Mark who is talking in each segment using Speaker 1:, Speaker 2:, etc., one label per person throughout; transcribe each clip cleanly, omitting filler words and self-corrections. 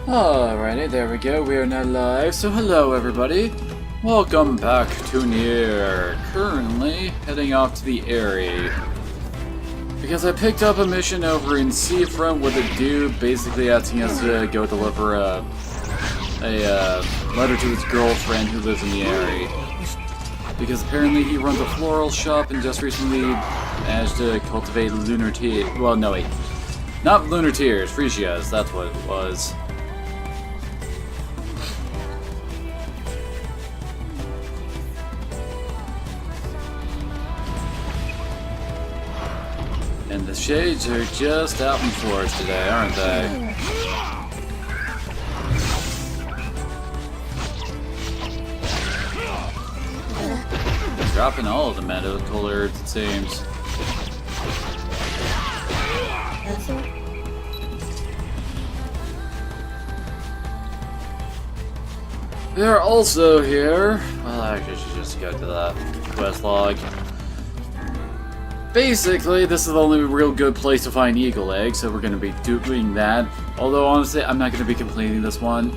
Speaker 1: Alrighty, there we go. We are now live. So hello everybody. Welcome back to Nier. Currently heading off to the area. Because I picked up a mission over in Seafront with a dude basically asking us to go deliver a letter to his girlfriend who lives in the area. Because apparently he runs a floral shop and just recently managed to cultivate lunar tears. Well, no wait. Not lunar tears, freesias, that's what it was. And the shades are just out in force today, aren't they? Dropping all of the medical herbs, it seems. They're also here. Well, actually, I should just go to that quest log. Basically, this is the only real good place to find eagle eggs, so we're going to be doing that. Although, honestly, I'm not going to be completing this one.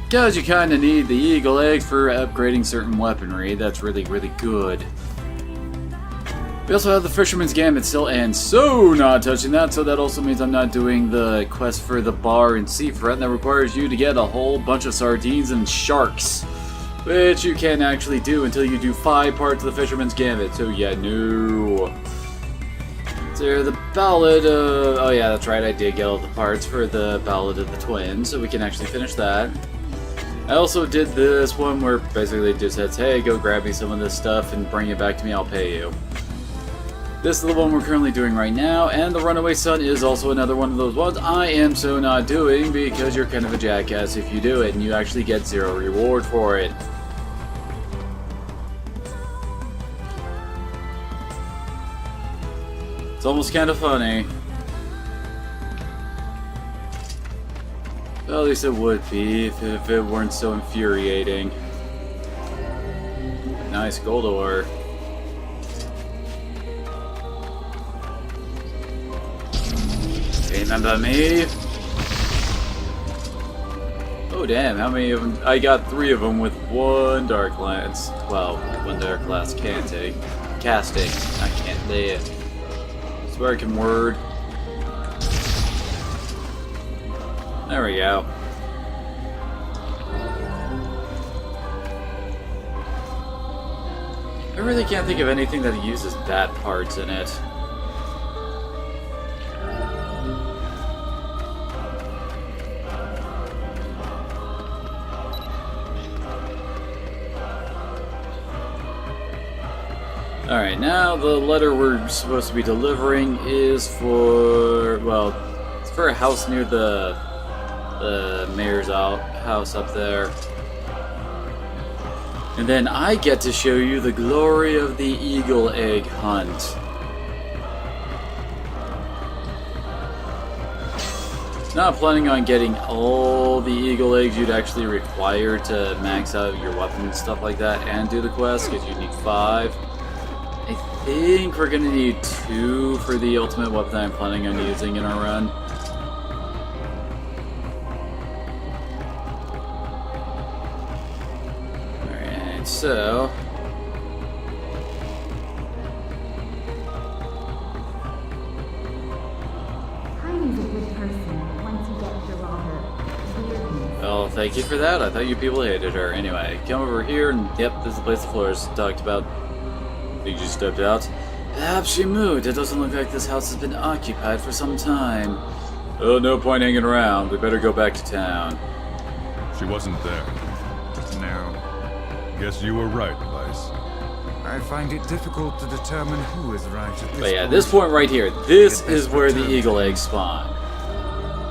Speaker 1: Because you kind of need the eagle eggs for upgrading certain weaponry. That's really, really good. We also have the Fisherman's Gambit still, and so not touching that, so that also means I'm not doing the quest for the bar in Seafront that requires you to get a whole bunch of sardines and sharks. Which you can't actually do until you do 5 parts of the Fisherman's Gambit, so yeah, no. So the Ballad of... Oh yeah, that's right, I did get all the parts for the Ballad of the Twins, so we can actually finish that. I also did this one where basically it just says, hey, go grab me some of this stuff and bring it back to me, I'll pay you. This is the one we're currently doing right now, and the Runaway Son is also another one of those ones I am so not doing because you're kind of a jackass if you do it, and you actually get 0 reward for it. It's almost kind of funny. Well, at least it would be if it weren't so infuriating. Nice gold ore. Remember me? Oh damn, how many of them? I got 3 of them with 1 Dark Lance. Well, 1 Dark Lance casting. I can't lay it. Spoken word. There we go. I really can't think of anything that uses bat parts in it. Alright, now the letter we're supposed to be delivering is for, well, it's for a house near the mayor's house up there. And then I get to show you the glory of the eagle egg hunt. Not planning on getting all the eagle eggs you'd actually require to max out your weapon and stuff like that and do the quest, because you need 5. I think we're gonna need 2 for the ultimate weapon that I'm planning on using in our run. Alright, so...
Speaker 2: Heidi's a good person once you get to love her.
Speaker 1: Well, thank you for that. I thought you people hated her. Anyway, come over here and yep, this is the place the Flores talked about. You just stepped out. Perhaps she moved. It doesn't look like this house has been occupied for some time. Oh, no point hanging around. We better go back to town.
Speaker 3: She wasn't there.
Speaker 4: No.
Speaker 3: Guess you were right, Vice.
Speaker 4: I find it difficult to determine who is right at this
Speaker 1: But yeah, this point right here, this is where the eagle eggs spawn.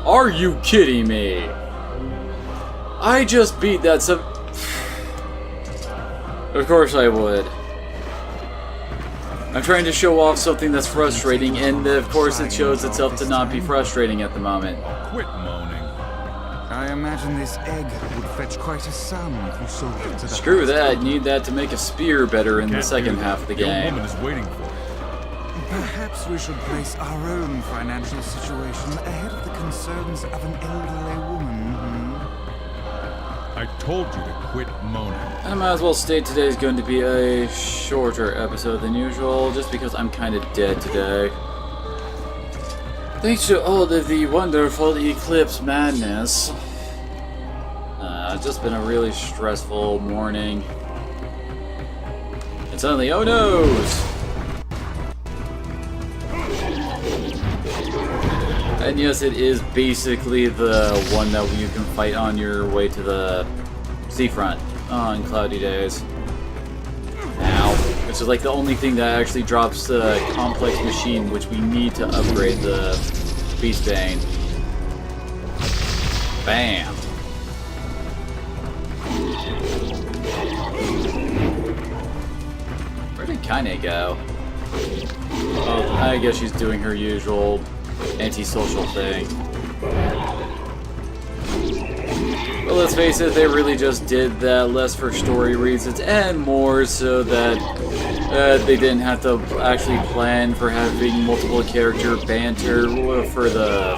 Speaker 1: Are you kidding me? I just beat that sub... Of course I would. I'm trying to show off something that's frustrating, and of course it shows itself to not be frustrating at the moment.
Speaker 3: Quit moaning.
Speaker 4: I imagine this egg would fetch quite a sum if you sold it to the
Speaker 1: Screw
Speaker 4: house.
Speaker 1: that, need that to make a spear better in the
Speaker 3: Can't
Speaker 1: second
Speaker 3: do that.
Speaker 1: half of the
Speaker 3: The old
Speaker 1: game.
Speaker 3: woman is waiting for you.
Speaker 4: Perhaps we should place our own financial situation ahead of the concerns of an elderly woman.
Speaker 3: I told you to quit moaning.
Speaker 1: I might as well state today is going to be a shorter episode than usual, just because I'm kind of dead today. Thanks to all of the wonderful eclipse madness. It's just been a really stressful morning. And suddenly, oh noes! And yes, it is basically the one that you can fight on your way to the seafront on cloudy days. Now, which is like the only thing that actually drops the complex machine, which we need to upgrade the Beast Bane. Bam! Where did Kaine go? Oh, I guess she's doing her usual antisocial thing. But let's face it, they really just did that less for story reasons and more so that they didn't have to actually plan for having multiple character banter for the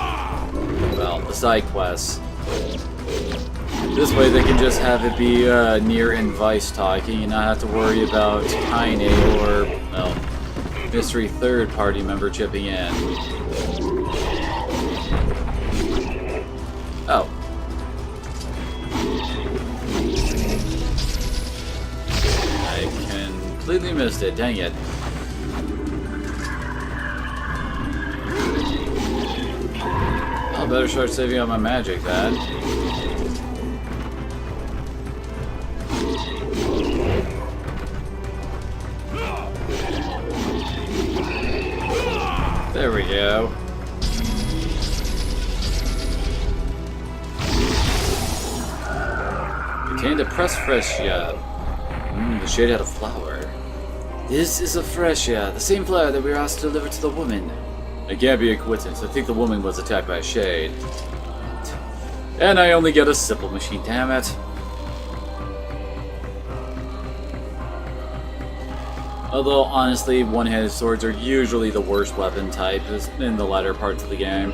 Speaker 1: side quests. This way they can just have it be Nier and Vice talking and not have to worry about Kaine or, well, mystery third party member chipping in. Oh. I completely missed it, dang it. I better start saving up my magic then. There we go. Contained a press fresia. The shade had a flower. This is a fresia, the same flower that we were asked to deliver to the woman. It can't be a coincidence. I think the woman was attacked by a shade. And I only get a simple machine, damn it. Although, honestly, one-handed swords are usually the worst weapon type in the latter parts of the game.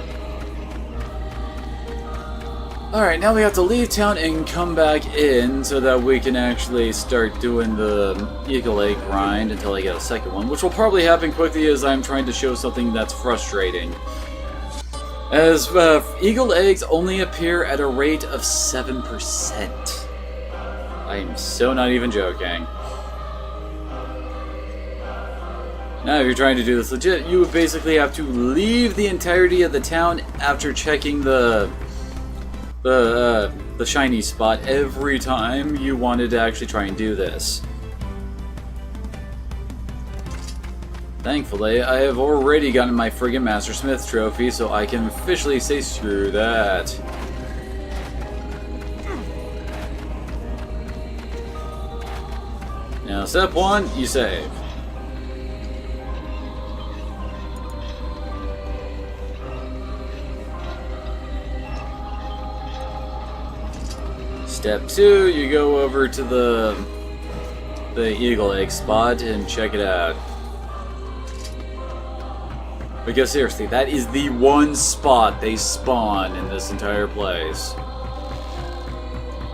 Speaker 1: Alright, now we have to leave town and come back in so that we can actually start doing the Eagle Egg grind until I get a second one, which will probably happen quickly as I'm trying to show something that's frustrating. As Eagle Eggs only appear at a rate of 7%. I'm so not even joking. Now, if you're trying to do this legit, you would basically have to leave the entirety of the town after checking the shiny spot every time you wanted to actually try and do this. Thankfully, I have already gotten my friggin' Master Smith trophy, so I can officially say screw that. Now, step 1, you save. Step 2, you go over to the Eagle Egg spot and check it out. Because seriously, that is the one spot they spawn in this entire place.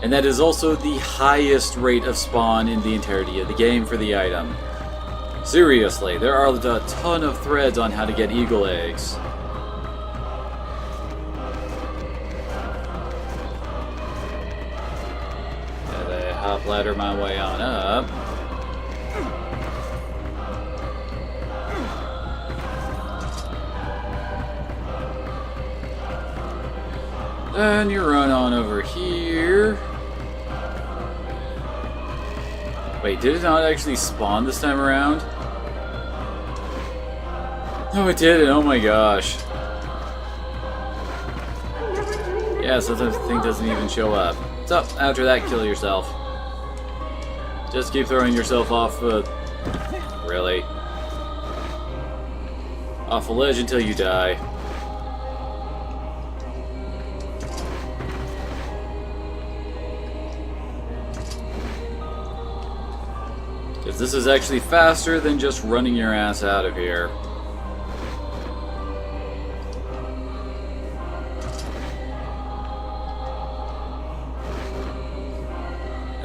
Speaker 1: And that is also the highest rate of spawn in the entirety of the game for the item. Seriously, there are a ton of threads on how to get Eagle Eggs. Hop ladder my way on up. And you run on over here. Wait, did it not actually spawn this time around? No, it didn't. Oh my gosh. Yeah, sometimes the thing doesn't even show up. So, after that, kill yourself. Just keep throwing yourself off, really? Off a ledge until you die. Because this is actually faster than just running your ass out of here.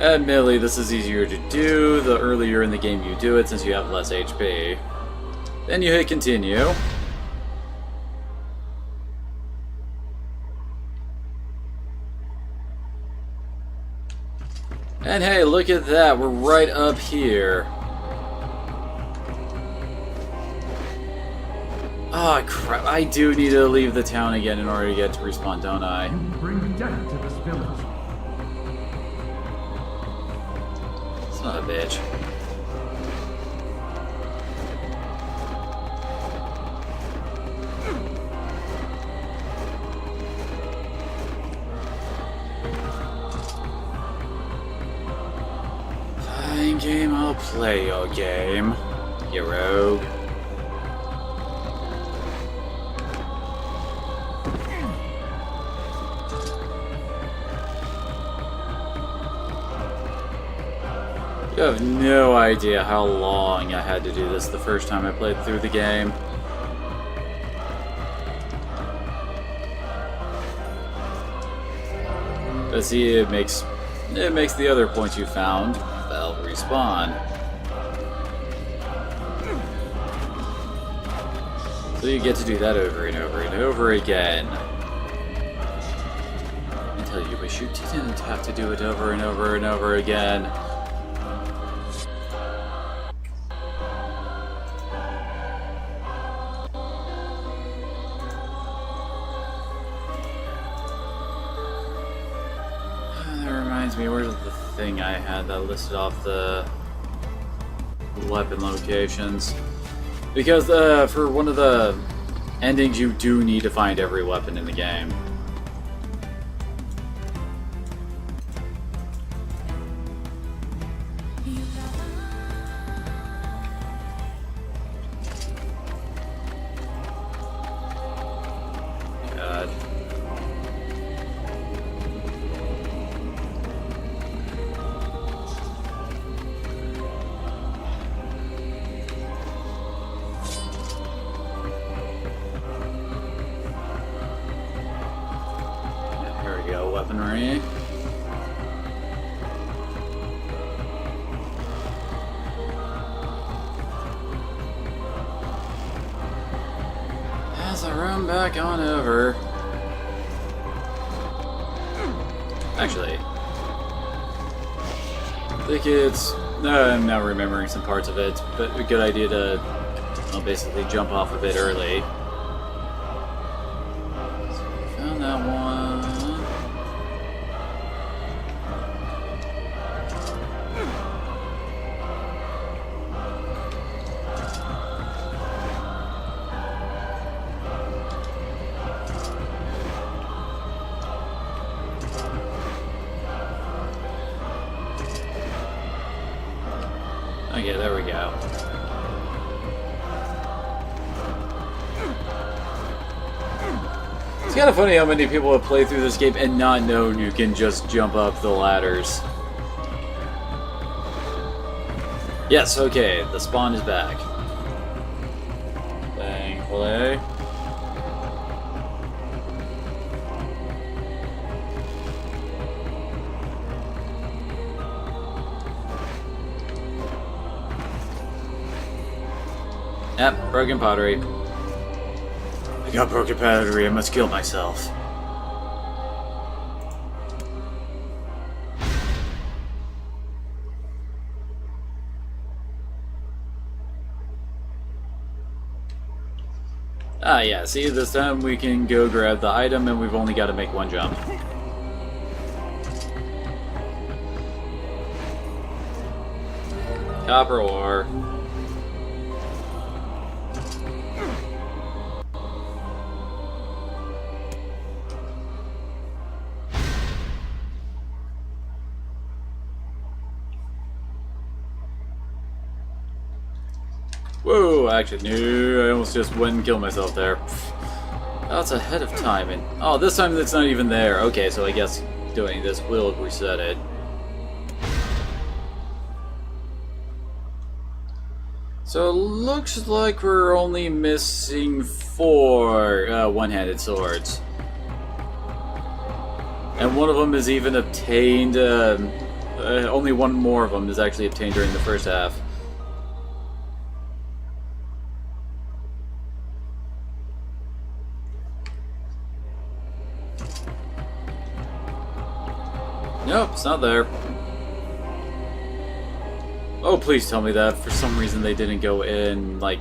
Speaker 1: Admittedly, this is easier to do the earlier in the game you do it since you have less HP. Then you hit continue. And hey, look at that, we're right up here. Oh crap, I do need to leave the town again in order to get to respawn, don't I?
Speaker 5: You bring death to this village.
Speaker 1: Son of a bitch. Fine game, I'll play your game, you rogue. You have no idea how long I had to do this the first time I played through the game. But see, it makes the other points you found they'll respawn. So you get to do that over and over and over again. Until you wish you didn't have to do it over and over and over again. Where's the thing I had that listed off the weapon locations? Because for one of the endings you do need to find every weapon in the game. God. Weaponry. As I run back on over. Actually, I think it's. No, I'm now remembering some parts of it, but a good idea to basically jump off a bit early. So we found that one. Okay, there we go. It's kind of funny how many people have played through this game and not known you can just jump up the ladders. Yes, okay, the spawn is back. Thankfully. Yep, broken pottery. I got broken pottery, I must kill myself. Ah yeah, see, this time we can go grab the item and we've only got to make one jump. Copper ore. Whoa, actually, no, I almost just went and killed myself there. That's ahead of time, and oh, this time it's not even there. Okay, so I guess doing this will reset it. So it looks like we're only missing 4 one-handed swords. And one of them is even obtained Only one more of them is actually obtained during the first half. Nope, it's not there. Oh, please tell me that for some reason they didn't go in, like,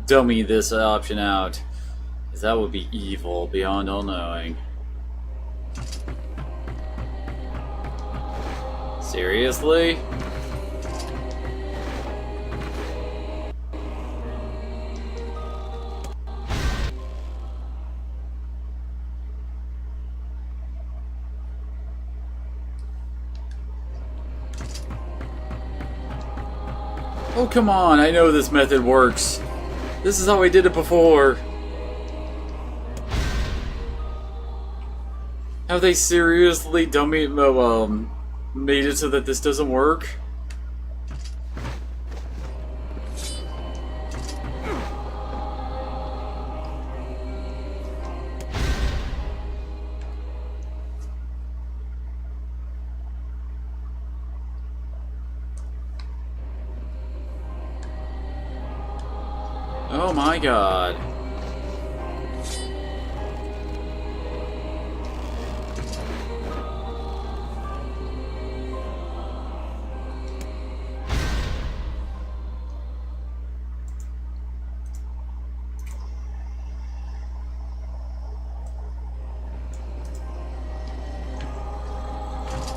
Speaker 1: dummy this option out. Because that would be evil beyond all knowing. Seriously? Oh, come on, I know this method works. This is how I did it before. Have they seriously made it so that this doesn't work? Oh my god.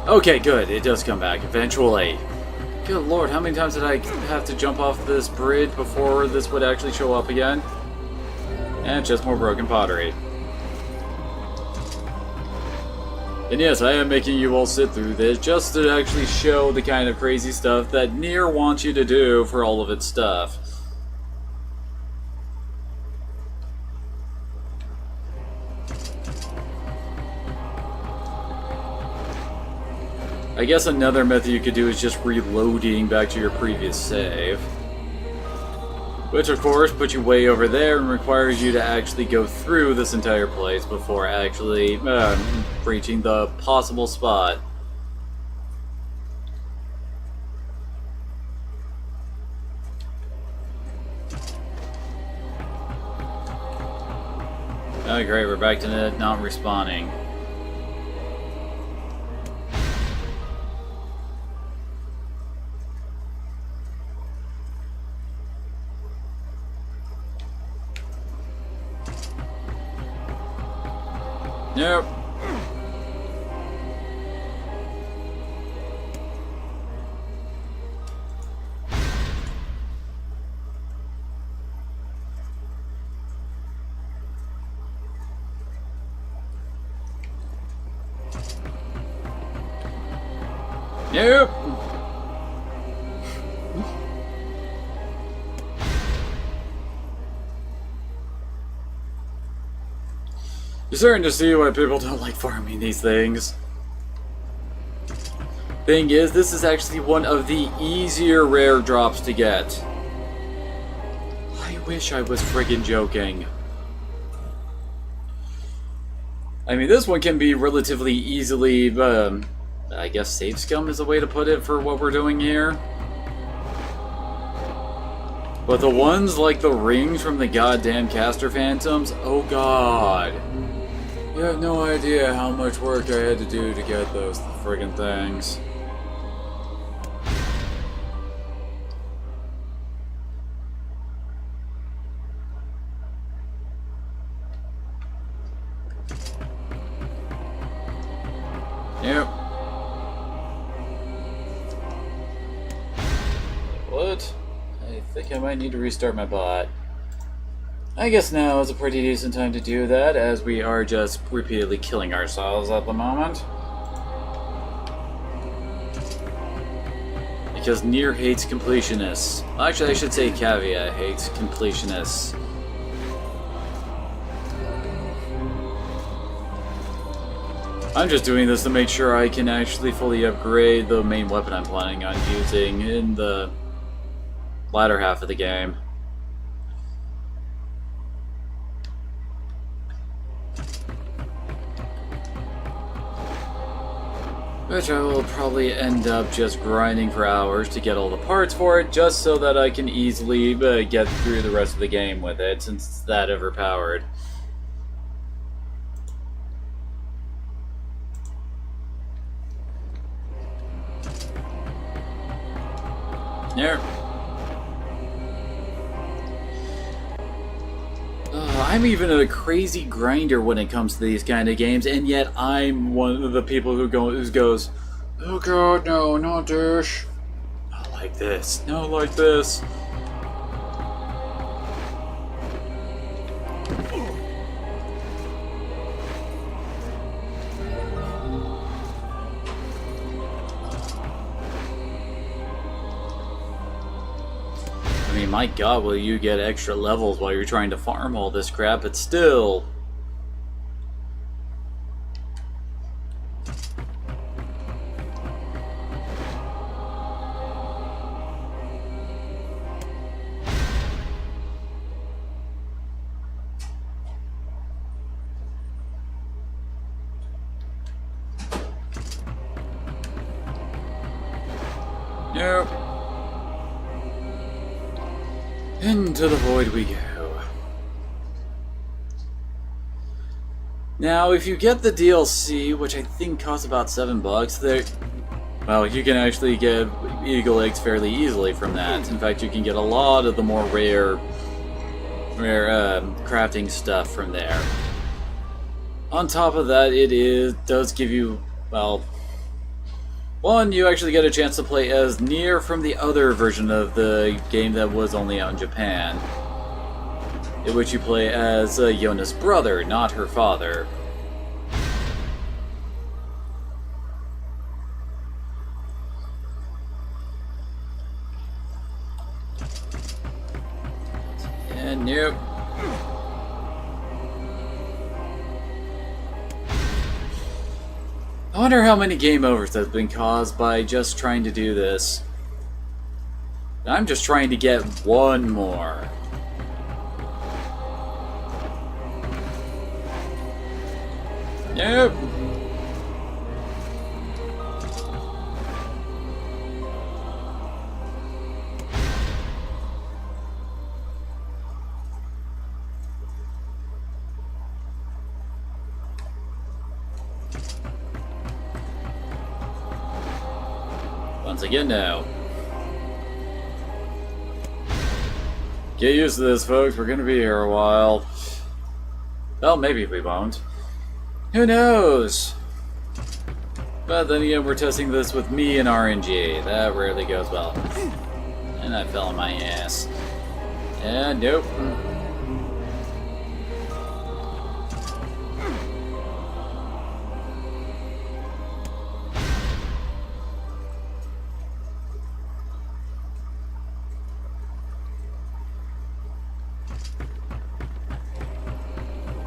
Speaker 1: Okay, good. It does come back eventually. Good lord, how many times did I have to jump off this bridge before this would actually show up again? And just more broken pottery. And yes, I am making you all sit through this just to actually show the kind of crazy stuff that Nier wants you to do for all of its stuff. I guess another method you could do is just reloading back to your previous save. Which of course puts you way over there and requires you to actually go through this entire place before actually reaching the possible spot. Oh great, we're back to it not respawning. Nope. Nope. You're starting to see why people don't like farming these things. Thing is, this is actually one of the easier rare drops to get. I wish I was friggin' joking. I mean, this one can be relatively easily, I guess save scum is a way to put it for what we're doing here. But the ones like the rings from the goddamn caster phantoms, oh god. You have no idea how much work I had to do to get those friggin' things. Yep. What? I think I might need to restart my bot. I guess now is a pretty decent time to do that, as we are just repeatedly killing ourselves at the moment. Because Nier hates completionists. Actually, I should say Caveat hates completionists. I'm just doing this to make sure I can actually fully upgrade the main weapon I'm planning on using in the latter half of the game. Which I will probably end up just grinding for hours to get all the parts for it, just so that I can easily get through the rest of the game with it, since it's that overpowered. There. I'm even a crazy grinder when it comes to these kind of games, and yet I'm one of the people who goes, oh god, no, not this. Not like this. Not like this. I mean, my god, will you get extra levels while you're trying to farm all this crap, but still. Nope. Into the void we go. Now, if you get the DLC, which I think costs about $7, there, well, you can actually get eagle eggs fairly easily from that. In fact, you can get a lot of the more rare crafting stuff from there. On top of that, does give you, well, one, you actually get a chance to play as Nier from the other version of the game that was only out in Japan, in which you play as Yona's brother, not her father. And nope. I wonder how many game overs have been caused by just trying to do this. I'm just trying to get one more. Nope. Once again now. Get used to this, folks. We're gonna be here a while. Well, maybe we won't. Who knows? But then again, we're testing this with me and RNG. That rarely goes well. And I fell on my ass. And nope.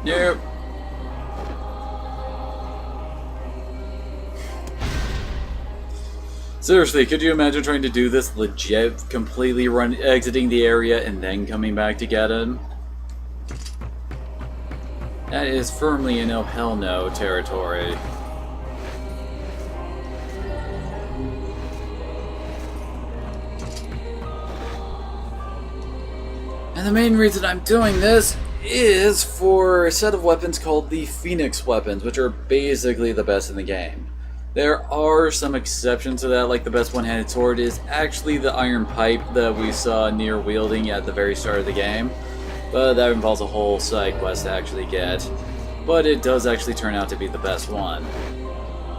Speaker 1: Nope. Seriously, could you imagine trying to do this legit, completely exiting the area and then coming back to get him? That is firmly in oh hell no territory. And the main reason I'm doing this is for a set of weapons called the Phoenix weapons, which are basically the best in the game. There are some exceptions to that, like the best one-handed sword is actually the iron pipe that we saw Nier wielding at the very start of the game, but that involves a whole side quest to actually get. But it does actually turn out to be the best one.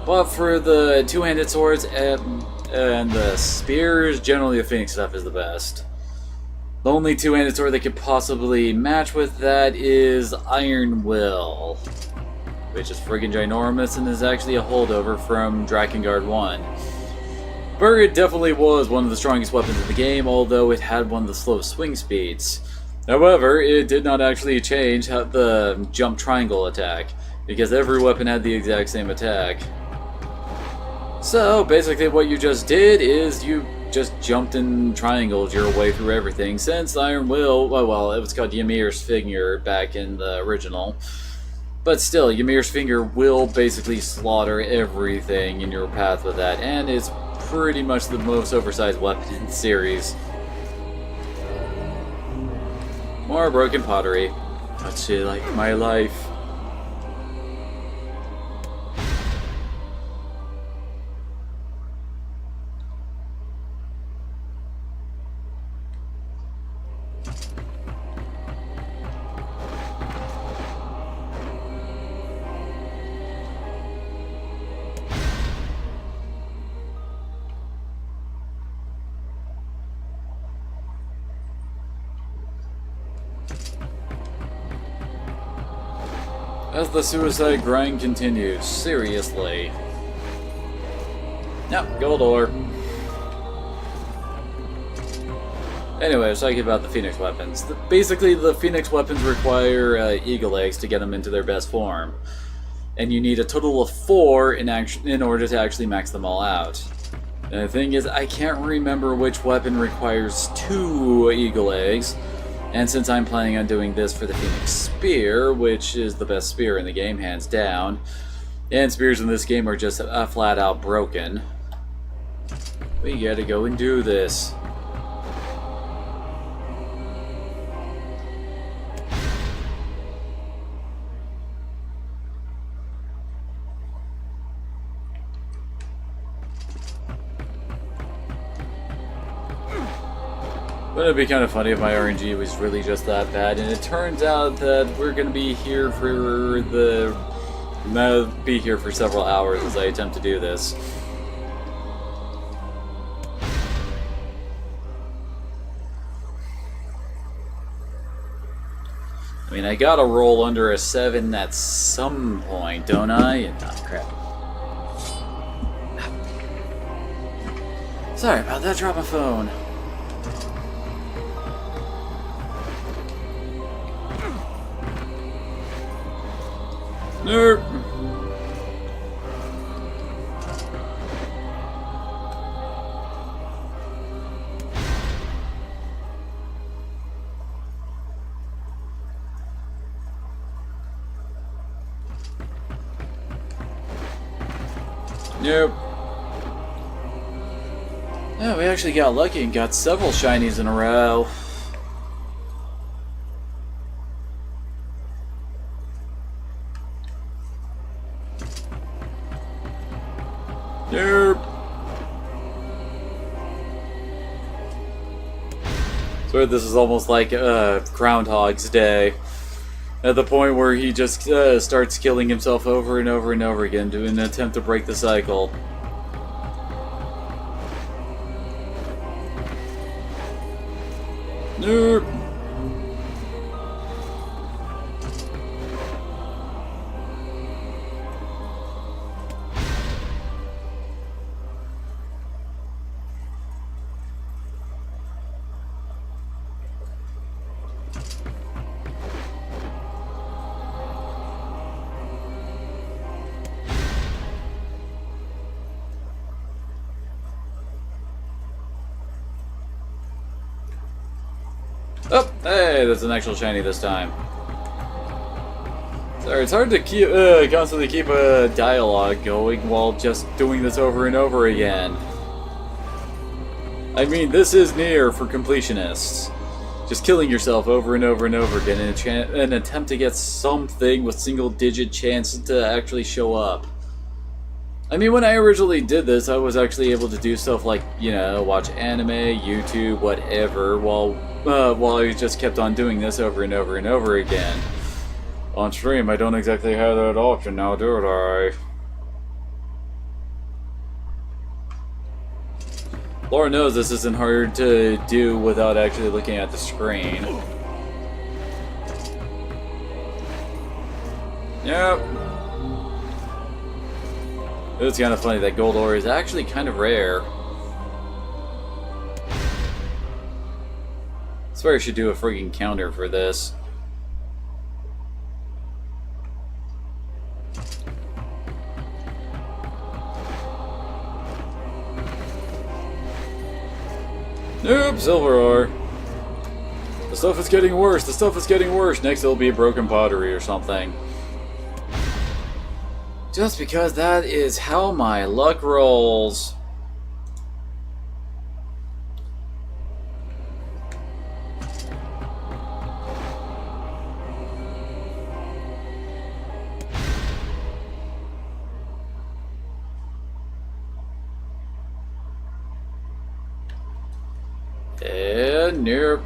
Speaker 1: But for the two-handed swords and the spears, generally the Phoenix stuff is the best. The only two-handed sword that could possibly match with that is Iron Will, which is friggin' ginormous and is actually a holdover from Drakengard 1. But it definitely was one of the strongest weapons in the game, although it had one of the slowest swing speeds. However, it did not actually change the jump triangle attack, because every weapon had the exact same attack. So, basically what you just did is you just jumped and triangled your way through everything, since Iron Will, well, it was called Ymir's Figure back in the original. But still, Ymir's finger will basically slaughter everything in your path with that, and it's pretty much the most oversized weapon in the series. More broken pottery. Much like my life. As the suicide grind continues, seriously. Yep, gold ore. Anyway, I was talking about the Phoenix weapons. Basically, the Phoenix weapons require eagle eggs to get them into their best form. And you need a total of 4 in order to actually max them all out. And the thing is, I can't remember which weapon requires 2 eagle eggs. And since I'm planning on doing this for the Phoenix Spear, which is the best spear in the game, hands down, and spears in this game are just flat out broken, we gotta go and do this. But it'd be kind of funny if my RNG was really just that bad, and it turns out that we're gonna be here for several hours as I attempt to do this. I mean, I gotta roll under a 7 at some point, don't I? Oh, crap. Sorry about that, drop my phone. Nope. Nope. Yeah, we actually got lucky and got several shinies in a row. Nope. So this is almost like Groundhog's Day. At the point where he just starts killing himself over and over and over again to an attempt to break the cycle. Nope. Oh, hey, that's an actual shiny this time. Sorry, it's hard to keep constantly keep a dialogue going while just doing this over and over again. I mean, this is Nier for completionists. Just killing yourself over and over and over again in an attempt to get something with single-digit chance to actually show up. I mean, when I originally did this, I was actually able to do stuff like, you know, watch anime, YouTube, whatever, while I just kept on doing this over and over and over again. On stream, I don't exactly have that option now, do I? Lord knows this isn't hard to do without actually looking at the screen. Yep. It's kind of funny that gold ore is actually kind of rare. I swear I should do a friggin' counter for this. Nope, silver ore. The stuff is getting worse, the stuff is getting worse. Next it'll be broken pottery or something. Just because that is how my luck rolls. And near.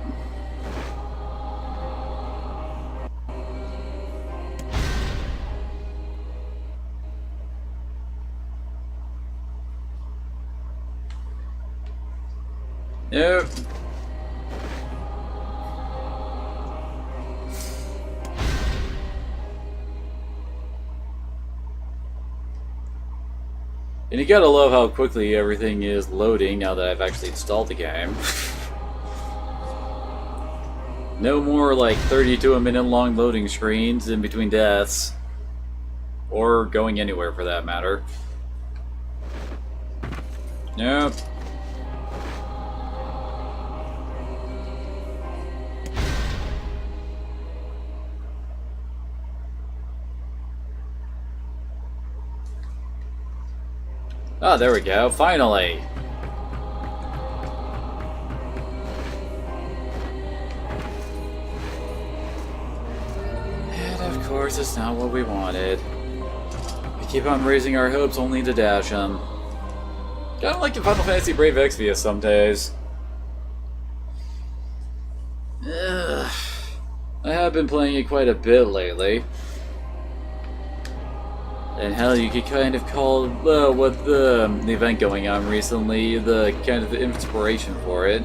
Speaker 1: Nope. And you gotta love how quickly everything is loading now that I've actually installed the game. No more like 30 to a minute long loading screens in between deaths. Or going anywhere for that matter. Nope. Oh, there we go, finally! And of course, it's not what we wanted. We keep on raising our hopes only to dash them. Kinda like in Final Fantasy Brave Exvius some days. Ugh. I have been playing it quite a bit lately. And hell, you could kind of call what the event going on recently the kind of inspiration for it.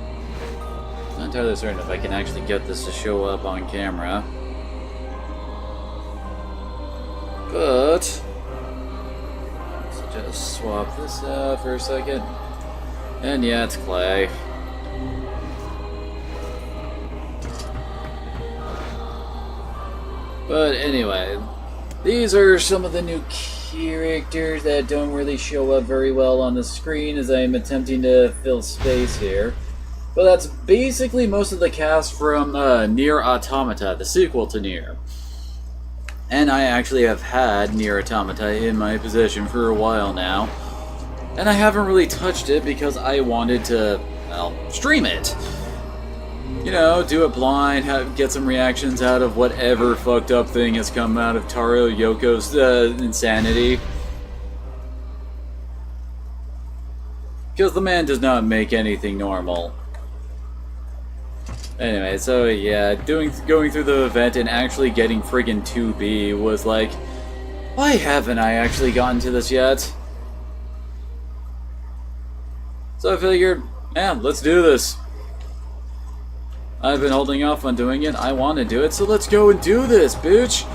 Speaker 1: Not entirely certain if I can actually get this to show up on camera. But let's just swap this out for a second. And yeah, it's clay. But anyway, these are some of the new characters that don't really show up very well on the screen as I am attempting to fill space here. But that's basically most of the cast from Nier Automata, the sequel to Nier. And I actually have had Nier Automata in my possession for a while now. And I haven't really touched it because I wanted to, well, stream it. You know, do it blind, get some reactions out of whatever fucked up thing has come out of Taro Yoko's insanity. Because the man does not make anything normal. Anyway, so yeah, going through the event and actually getting friggin' 2B was like, why haven't I actually gotten to this yet? So I figured, yeah, let's do this. I've been holding off on doing it, I want to do it, so let's go and do this, bitch!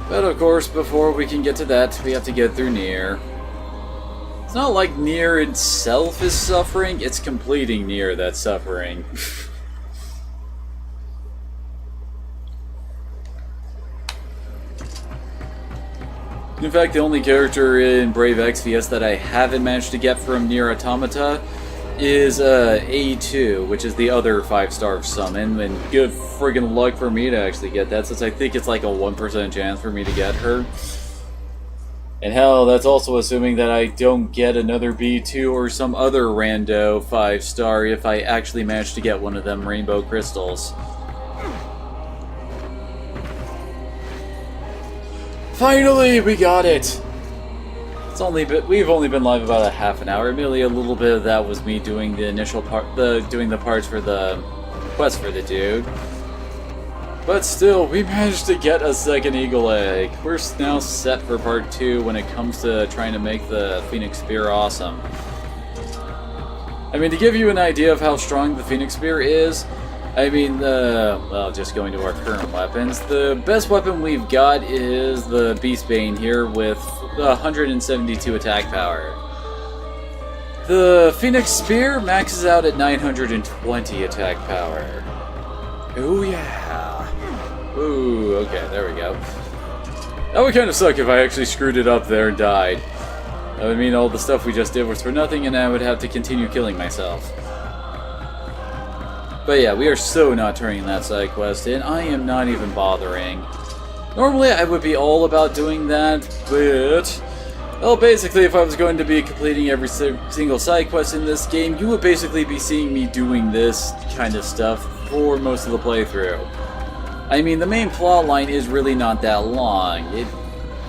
Speaker 1: But of course, before we can get to that, we have to get through Nier. It's not like Nier itself is suffering, it's completing Nier that's suffering. In fact, the only character in Brave Exvius that I haven't managed to get from Nier Automata is A2, which is the other 5-star summon, and good friggin' luck for me to actually get that, since I think it's like a 1% chance for me to get her. And hell, that's also assuming that I don't get another B2 or some other rando 5-star if I actually manage to get one of them rainbow crystals. Finally, we got it! We've only been live about a half an hour. Merely a little bit of that was me doing the initial part, doing the parts for the quest for the dude. But still, we managed to get a second eagle egg. We're now set for part 2 when it comes to trying to make the Phoenix Spear awesome. I mean, to give you an idea of how strong the Phoenix Spear is, I mean, well, just going to our current weapons, the best weapon we've got is the Beastbane here with 172 attack power. The Phoenix Spear maxes out at 920 attack power. Ooh, yeah. Ooh, okay, there we go. That would kind of suck if I actually screwed it up there and died. That would mean all the stuff we just did was for nothing and I would have to continue killing myself. But yeah, we are so not turning that side quest in. I am not even bothering. Normally I would be all about doing that, but... Well, basically, if I was going to be completing every single side quest in this game, you would basically be seeing me doing this kind of stuff for most of the playthrough. I mean, the main plot line is really not that long.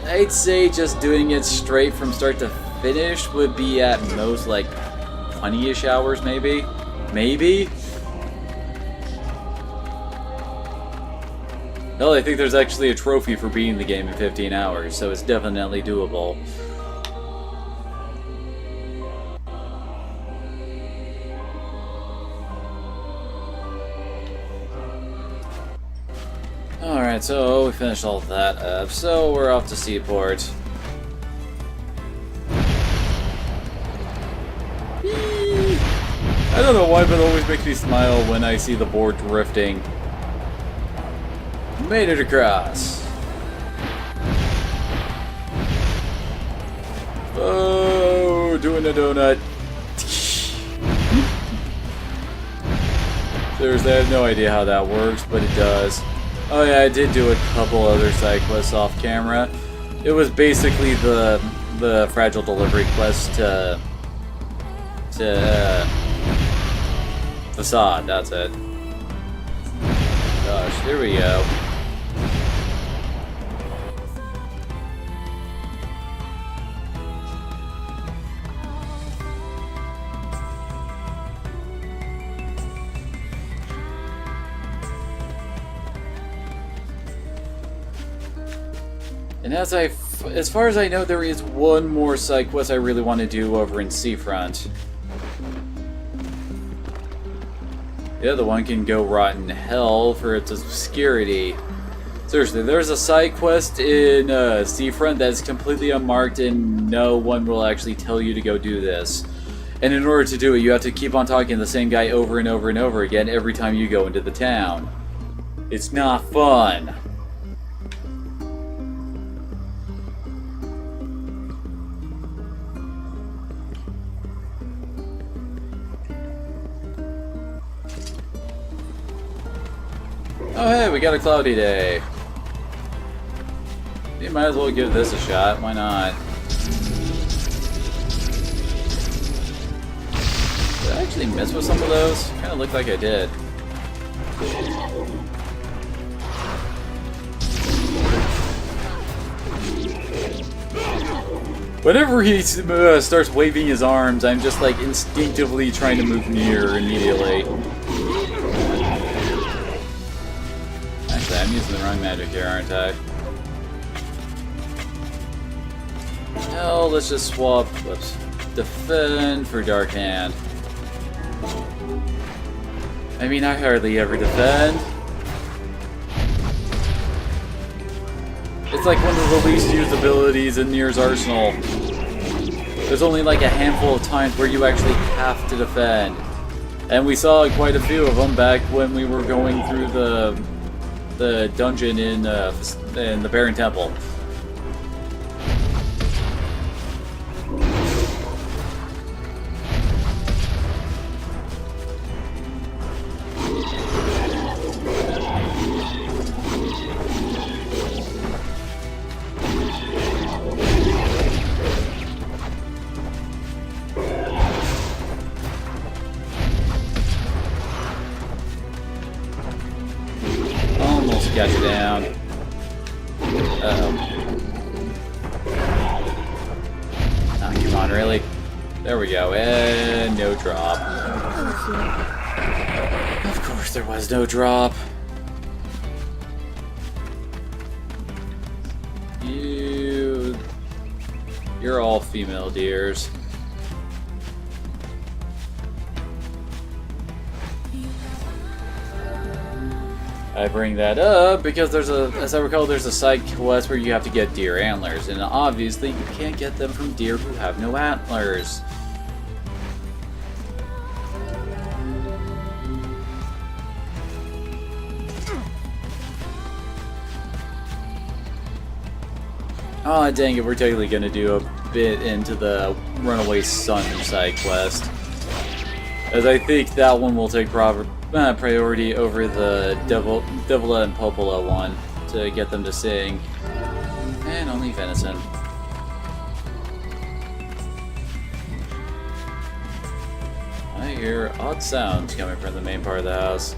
Speaker 1: I'd say just doing it straight from start to finish would be at most like 20-ish hours, maybe? Maybe? Hell, I think there's actually a trophy for beating the game in 15 hours, so it's definitely doable. Alright, so we finished all of that up, so we're off to Seaport. I don't know why, but it always makes me smile when I see the board drifting. Made it across. Oh, doing a donut. Seriously, I have no idea how that works, but it does. Oh yeah, I did do a couple other side quests off camera. It was basically the fragile delivery quest to Facade, that's it. Gosh, here we go. And as far as I know, there is one more side quest I really want to do over in Seafront. Yeah, the one can go rot in hell for its obscurity. Seriously, there's a side quest in Seafront that's completely unmarked and no one will actually tell you to go do this. And in order to do it, you have to keep on talking to the same guy over and over and over again every time you go into the town. It's not fun. Oh hey, we got a cloudy day. You might as well give this a shot, why not? Did I actually miss with some of those? Kinda looked like I did. Whenever he starts waving his arms, I'm just like instinctively trying to move near immediately. I'm using the wrong magic here, aren't I? No, let's just swap. Let's defend for Dark Hand. I mean, I hardly ever defend. It's like one of the least used abilities in Nier's arsenal. There's only like a handful of times where you actually have to defend. And we saw quite a few of them back when we were going through the dungeon in the Baron Temple. Got you down. Uh-oh. Oh, come on, really? There we go, and no drop. Of course there was no drop. You're all female deers. I bring that up because there's as I recall, there's a side quest where you have to get deer antlers, and obviously you can't get them from deer who have no antlers. Aw, dang it, we're totally gonna do a bit into the Runaway Sun side quest. as I think that one will take priority over the Devila and Popola one to get them to sing. And only venison. I hear odd sounds coming from the main part of the house.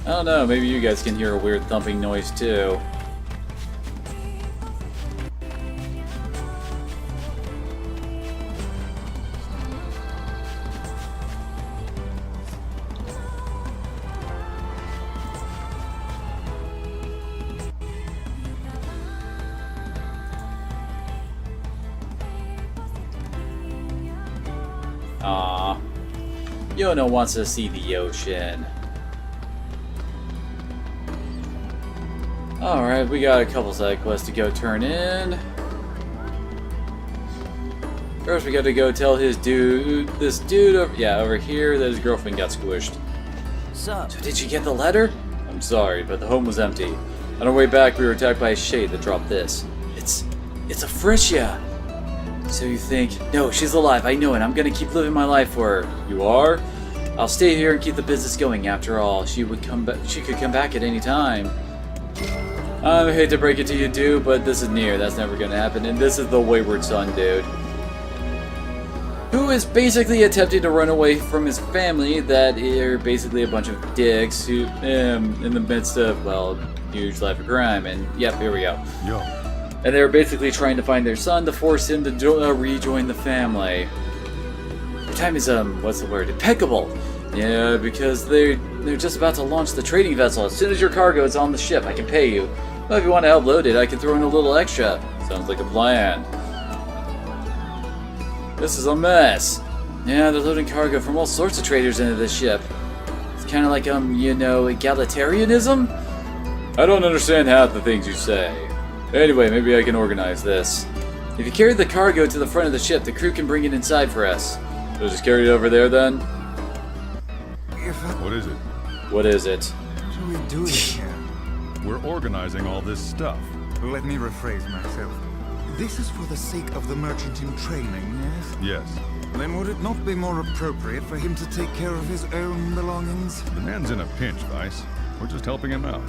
Speaker 1: I don't know, maybe you guys can hear a weird thumping noise too. Aww. Yono wants to see the ocean. Alright, we got a couple side quests to go turn in. First, we got to go tell this dude over here that his girlfriend got squished.
Speaker 6: Sup?
Speaker 1: So did you get the letter? I'm sorry, but the home was empty. On our way back, we were attacked by a shade that dropped this. It's a Frisia. So you think, no, she's alive, I know it, I'm gonna keep living my life for her. You are? I'll stay here and keep the business going. After all, she could come back at any time. I hate to break it to you, dude, but this is Nier. That's never gonna happen. And this is the wayward son, dude, who is basically attempting to run away from his family that are basically a bunch of dicks who, in the midst of, well, huge life of crime. And, yep, here we go.
Speaker 3: Yo.
Speaker 1: And they're basically trying to find their son to force him to rejoin the family. Their time is, what's the word? Impeccable. Yeah, because they're just about to launch the trading vessel. As soon as your cargo is on the ship, I can pay you. Well, if you want to help load it, I can throw in a little extra. Sounds like a plan. This is a mess. Yeah, they're loading cargo from all sorts of traders into this ship. It's kind of like, egalitarianism? I don't understand half the things you say. Anyway, maybe I can organize this. If you carry the cargo to the front of the ship, the crew can bring it inside for us. So just carry it over there then?
Speaker 3: What is it?
Speaker 1: What is it?
Speaker 4: What are we doing here?
Speaker 3: We're organizing all this stuff.
Speaker 4: Let me rephrase myself. This is for the sake of the merchant in training, yes?
Speaker 3: Yes.
Speaker 4: Then would it not be more appropriate for him to take care of his own belongings?
Speaker 3: The man's in a pinch, Vice. We're just helping him out.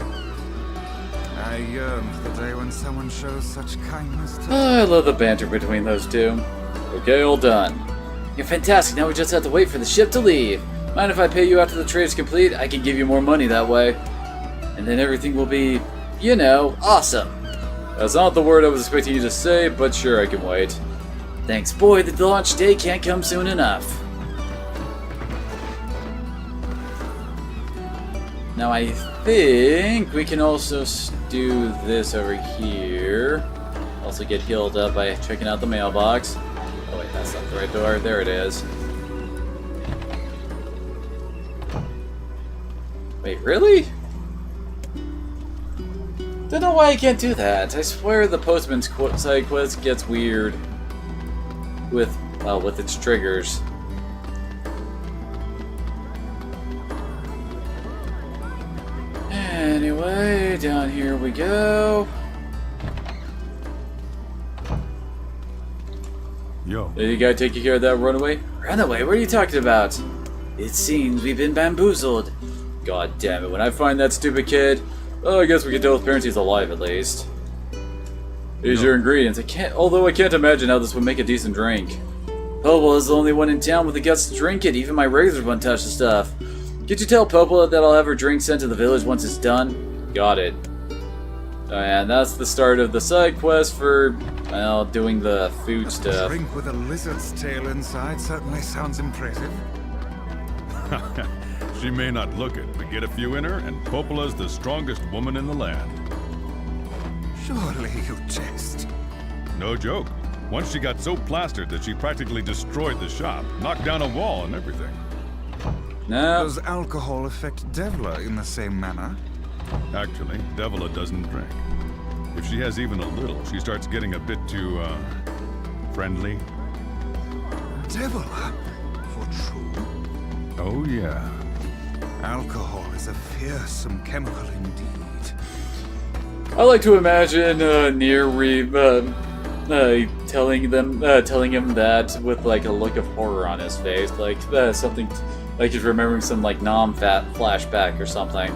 Speaker 4: I yearn for the day when someone shows such kindness to...
Speaker 1: Oh, I love the banter between those two. Okay, all done. You're fantastic. Now we just have to wait for the ship to leave. Mind if I pay you after the trade is complete? I can give you more money that way. And then everything will be, awesome. That's not the word I was expecting you to say, but sure, I can wait. Thanks, boy. The launch day can't come soon enough. Now I think we can also do this over here. Also get healed up by checking out the mailbox. Oh wait, that's not the right door. There it is. Wait, really? Don't know why I can't do that. I swear the postman's side quest gets weird with its triggers. Anyway, down here we go.
Speaker 3: Yo.
Speaker 1: Did you guys take care of that runaway? Runaway? What are you talking about? It seems we've been bamboozled. God damn it, when I find that stupid kid, oh, I guess we can tell his parents he's alive at least. Here's your ingredients. Although I can't imagine how this would make a decent drink. Popola is the only one in town with the guts to drink it. Even my regulars won't touch the stuff. Could you tell Popola that I'll have her drink sent to the village once it's done? Got it. And that's the start of the side quest for, well, doing the food stuff.
Speaker 4: A drink with a lizard's tail inside certainly sounds impressive.
Speaker 3: She may not look it, but get a few in her, and Popola's the strongest woman in the land.
Speaker 4: Surely you jest.
Speaker 3: No joke. Once she got so plastered that she practically destroyed the shop, knocked down a wall and everything.
Speaker 1: No.
Speaker 4: Does alcohol affect Devla in the same manner?
Speaker 3: Actually, Devila doesn't drink. If she has even a little, she starts getting a bit too, friendly.
Speaker 4: Devla? For true?
Speaker 3: Oh, yeah.
Speaker 4: Alcohol is a fearsome chemical indeed.
Speaker 1: I like to imagine Nier telling him that with like a look of horror on his face, like something like he's remembering some like non-fat flashback or something.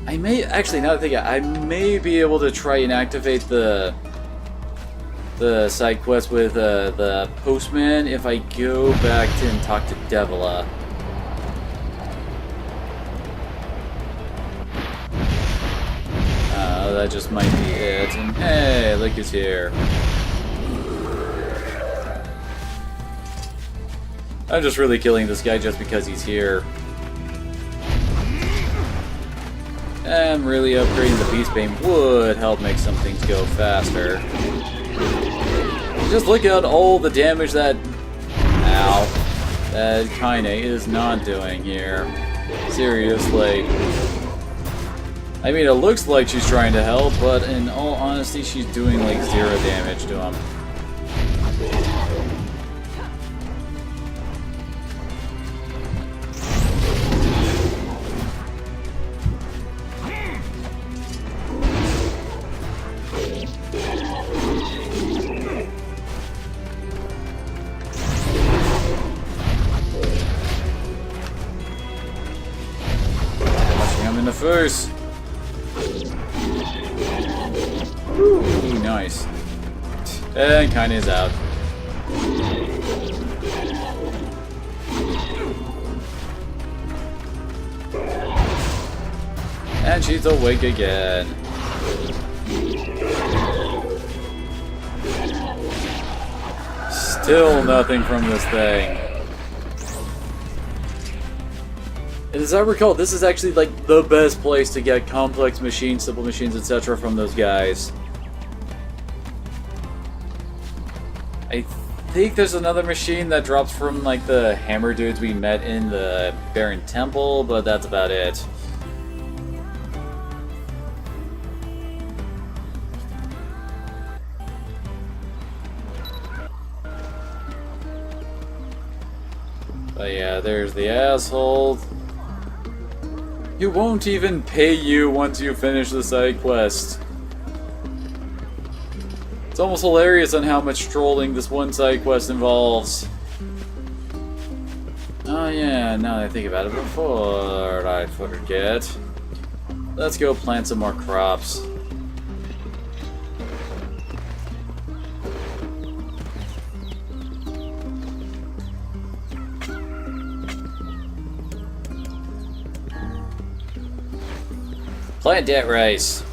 Speaker 1: I may actually, now that I think I may be able to try and activate the side quest with the postman if I go back to and talk to Devila. That just might be it. And hey, look who's here. I'm just really killing this guy just because he's here. And really upgrading the Beast Bane would help make some things go faster. Just look at all the damage that... Ow. That Kaine is not doing here. Seriously. I mean, it looks like she's trying to help, but in all honesty, she's doing like 0 damage to him. I'm in the first. Ooh, nice. And Kaine is out. And she's awake again. Still nothing from this thing. And as I recall, this is actually like the best place to get complex machines, simple machines, etc. from those guys. I think there's another machine that drops from like the hammer dudes we met in the Baron Temple, but that's about it. But yeah, there's the asshole. He won't even pay you once you finish the side quest. It's almost hilarious on how much trolling this one side quest involves. Oh yeah, now that I think about it, before I forget, let's go plant some more crops. Plant that rice.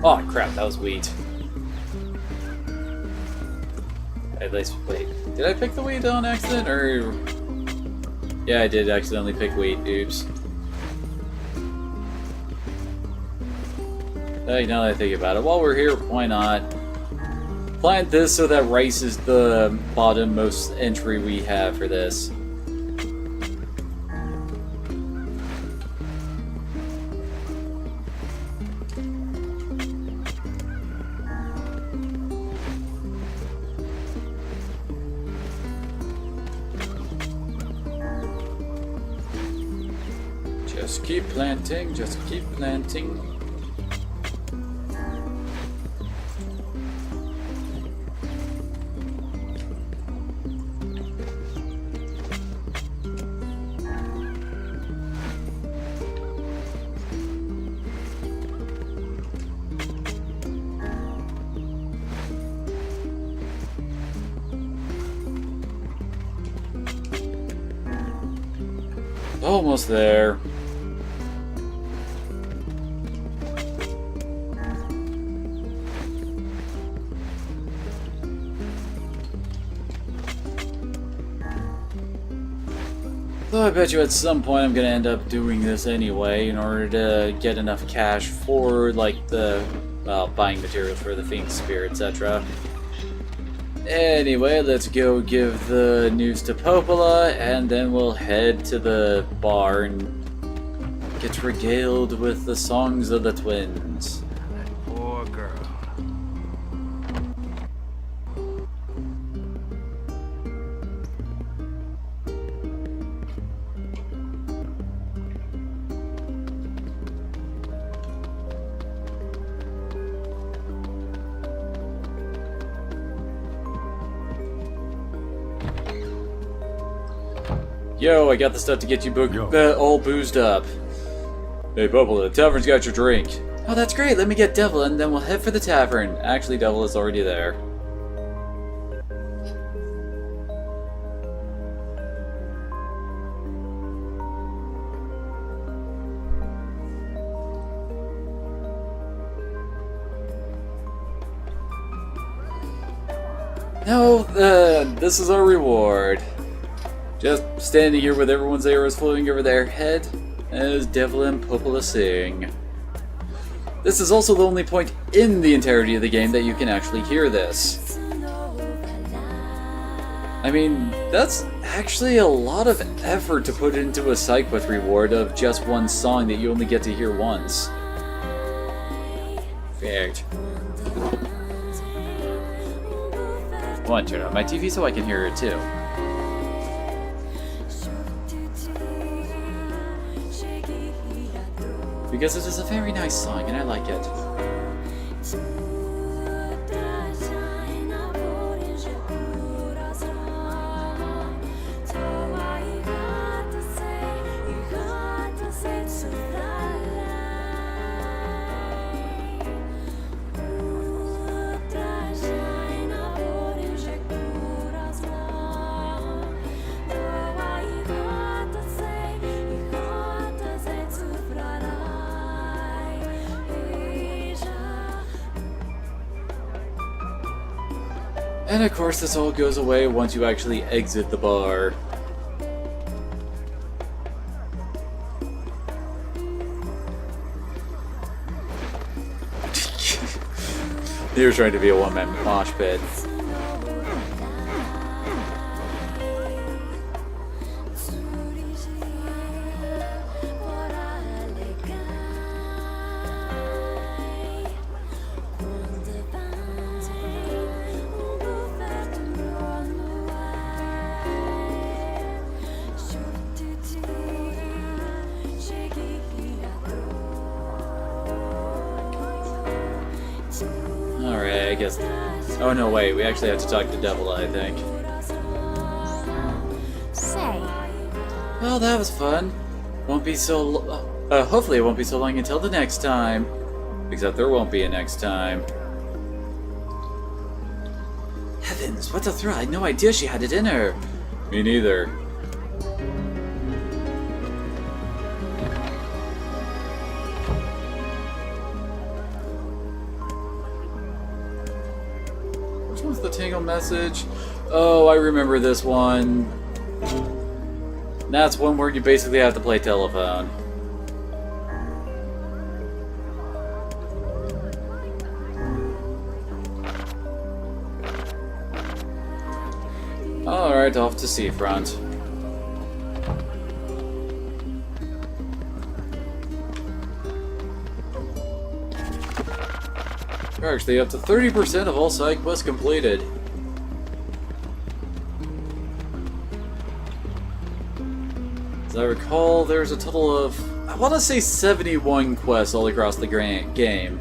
Speaker 1: Oh crap, that was wheat. At least, wait, did I pick the wheat on accident, or... Yeah, I did accidentally pick wheat, oops. Hey, now that I think about it, while we're here, why not? Plant this so that rice is the bottommost entry we have for this. Just keep planting, just keep planting. Almost there. Though I bet you at some point I'm gonna end up doing this anyway in order to get enough cash for like the, well, buying materials for the Fiend's Spear, etc. Anyway, let's go give the news to Popola and then we'll head to the bar and Get regaled with the songs of the twins.
Speaker 4: Poor girl.
Speaker 1: Yo, I got the stuff to get you
Speaker 3: Yo.
Speaker 1: all boozed up. Hey, Bubble, the tavern's got your drink. Oh, that's great. Let me get Devil, and then we'll head for the tavern. Actually, Devil is already there. No, this is our reward. Just standing here with everyone's arrows floating over their head as Devil and Popola sing. This is also the only point in the entirety of the game that you can actually hear this. I mean, that's actually a lot of effort to put into a side quest reward of just one song that you only get to hear once. Fact. I want to turn on my TV so I can hear it too. Because it is a very nice song and I like it. And of course this all goes away once you actually exit the bar. You're trying to be a one-man mosh pit. Alright, I guess... Oh no, wait, we actually have to talk to Devil, I think.
Speaker 2: Say,
Speaker 1: Well, that was fun. Won't be so... hopefully it won't be so long until the next time. Except there won't be a next time. Heavens, what a thrill! I had no idea she had it in her. Me neither. Which one's the Tingle message? Oh, I remember this one. That's one where you basically have to play telephone. Alright, off to Seafront. We're actually up to 30% of all side quests completed. As I recall, there's a total of, I want to say 71 quests all across the game.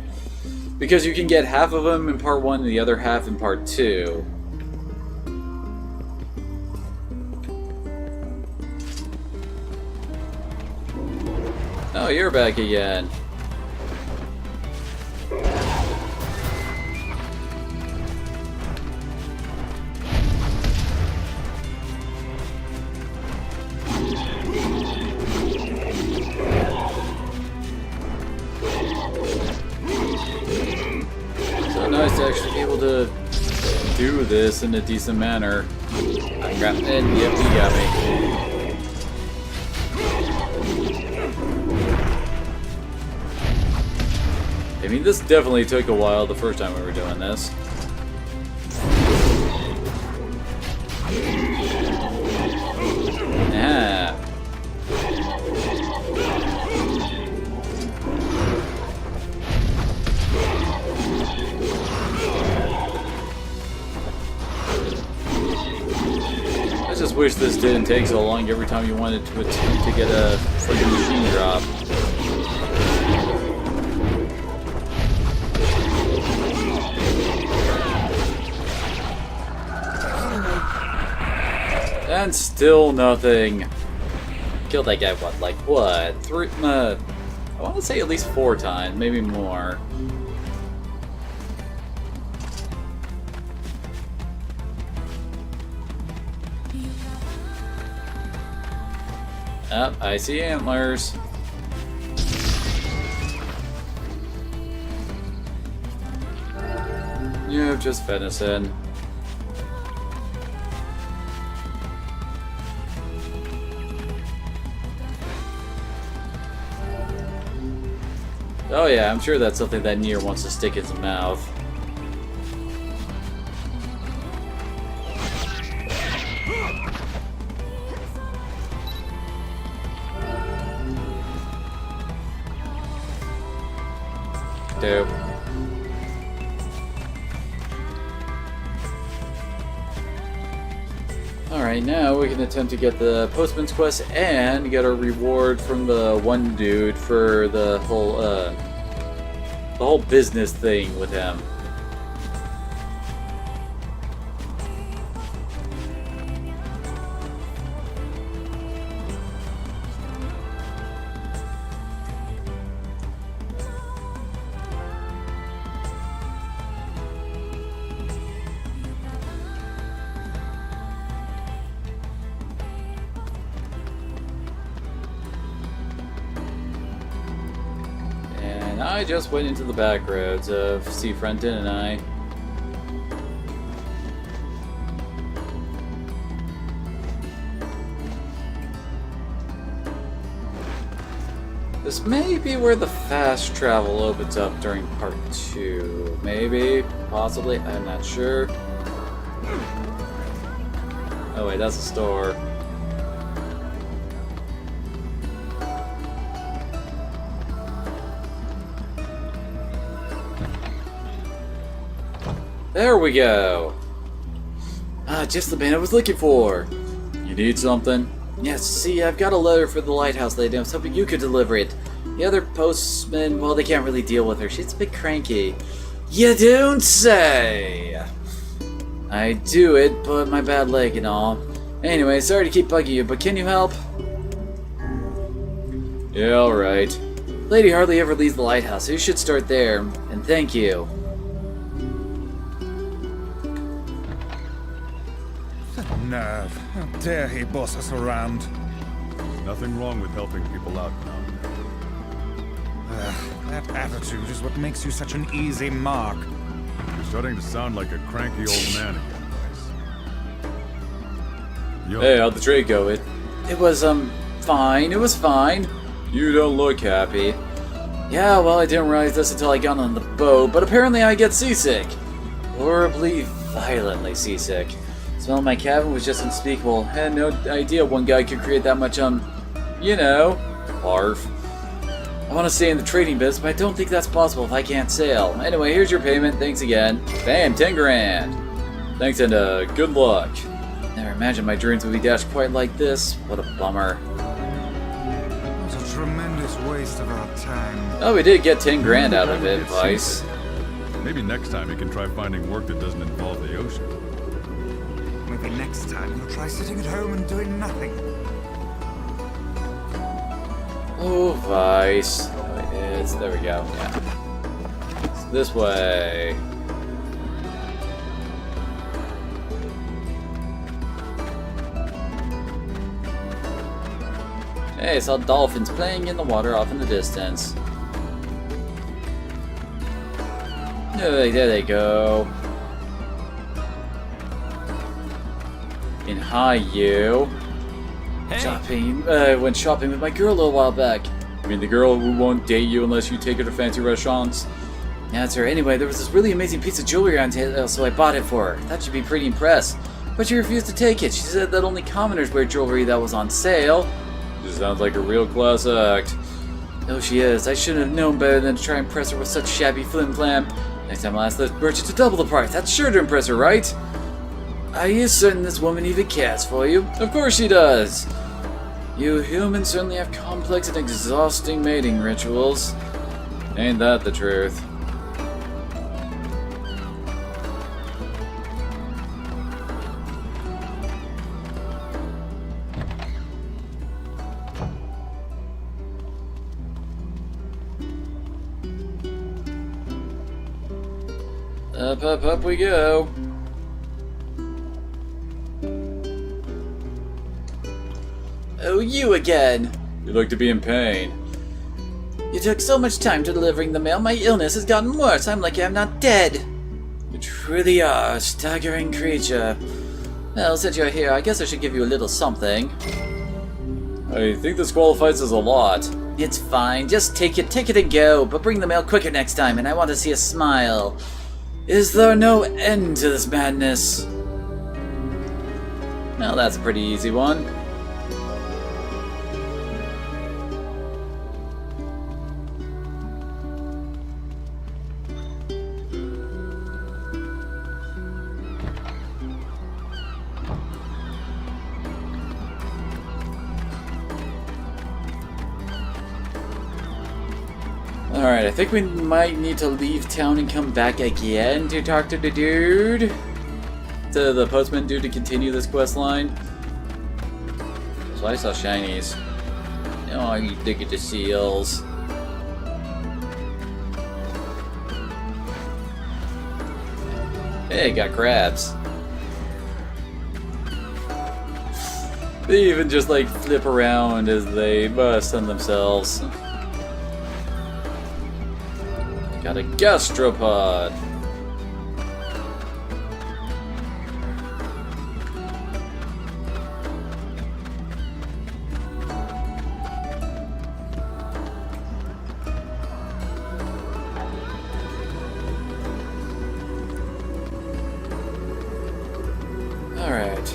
Speaker 1: Because you can get half of them in part 1 and the other half in part 2. Oh, you're back again. So nice to actually be able to do this in a decent manner. And yep, you got me. I mean, this definitely took a while the first time we were doing this. Ah. this didn't take so long every time you wanted to attempt to get a freaking machine drop. And still nothing. Killed that guy, what, three, I want to say at least 4 times, maybe more. Oh, I see antlers. Yeah, just venison. Oh yeah, I'm sure that's something that Nier wants to stick in his mouth. Dope. Alright, now we can attempt to get the postman's quest and get a reward from the one dude for the whole business thing with him. I just went into the back roads of Seafront, didn't I? This may be where the fast travel opens up during part 2. Maybe, possibly, I'm not sure. Oh wait, that's a store. There we go! Ah, just the man I was looking for! You need something? Yes, see, I've got a letter for the lighthouse lady. I was hoping you could deliver it. The other postmen, well, they can't really deal with her. She's a bit cranky. You don't say! I do it, but my bad leg and all. Anyway, sorry to keep bugging you, but can you help? Yeah, alright. Lady hardly ever leaves the lighthouse, so you should start there. And thank you.
Speaker 4: Nerve. How dare he boss us around?
Speaker 3: There's nothing wrong with helping people out now.
Speaker 4: That attitude is what makes you such an easy mark.
Speaker 3: You're starting to sound like a cranky old man again, Bryce. Yo,
Speaker 1: Hey, how'd the trade go? It was, fine. It was fine. You don't look happy. Yeah, well, I didn't realize this until I got on the boat, but apparently I get seasick. Horribly, violently seasick. The smell of my cabin was just unspeakable. I had no idea one guy could create that much, you know, barf. I want to stay in the trading business, but I don't think that's possible if I can't sail. Anyway, here's your payment. Thanks again. Bam, 10 grand. Thanks and, good luck. Never imagined my dreams would be dashed quite like this. What a bummer.
Speaker 4: What a tremendous waste of our time.
Speaker 1: Oh, we did get 10 grand out of it, Vice.
Speaker 3: maybe next time you can try finding work that doesn't involve the ocean.
Speaker 4: Maybe next time you'll try sitting at home and doing nothing.
Speaker 1: Oh, Vice. There we go. Yeah. It's this way. Hey, I saw dolphins playing in the water off in the distance. Oh, there they go. And hi, you.
Speaker 6: Hey.
Speaker 1: Shopping. I went shopping with my girl a little while back. I mean, the girl who won't date you unless you take her to fancy restaurants. Yeah, that's her. Anyway, there was this really amazing piece of jewelry on sale, so I bought it for her. Thought she'd be pretty impressed. But she refused to take it. She said that only commoners wear jewelry that was on sale. She sounds like a real class act. Oh, she is. I should have known better than to try and impress her with such shabby flim-flam. Next time I'll ask the merchant to double the price. That's sure to impress her, right? Are you certain this woman even cares for you? Of course she does! You humans certainly have complex and exhausting mating rituals. Ain't that the truth? Up we go. Oh, you again! You look to be in pain. You took so much time to delivering the mail, my illness has gotten worse. I'm lucky I'm not dead. You truly are a staggering creature. Well, since you're here, I guess I should give you a little something. I think this qualifies as a lot. It's fine, just take it and go, but bring the mail quicker next time, and I want to see a smile. Is there no end to this madness? Well, that's a pretty easy one. Alright, I think we might need to leave town and come back again to talk to the dude. To the postman dude to continue this quest line. So I saw shinies. Oh, you dig at the seals. Hey, got crabs. They even just like flip around as they stun themselves. Got a gastropod. Alright.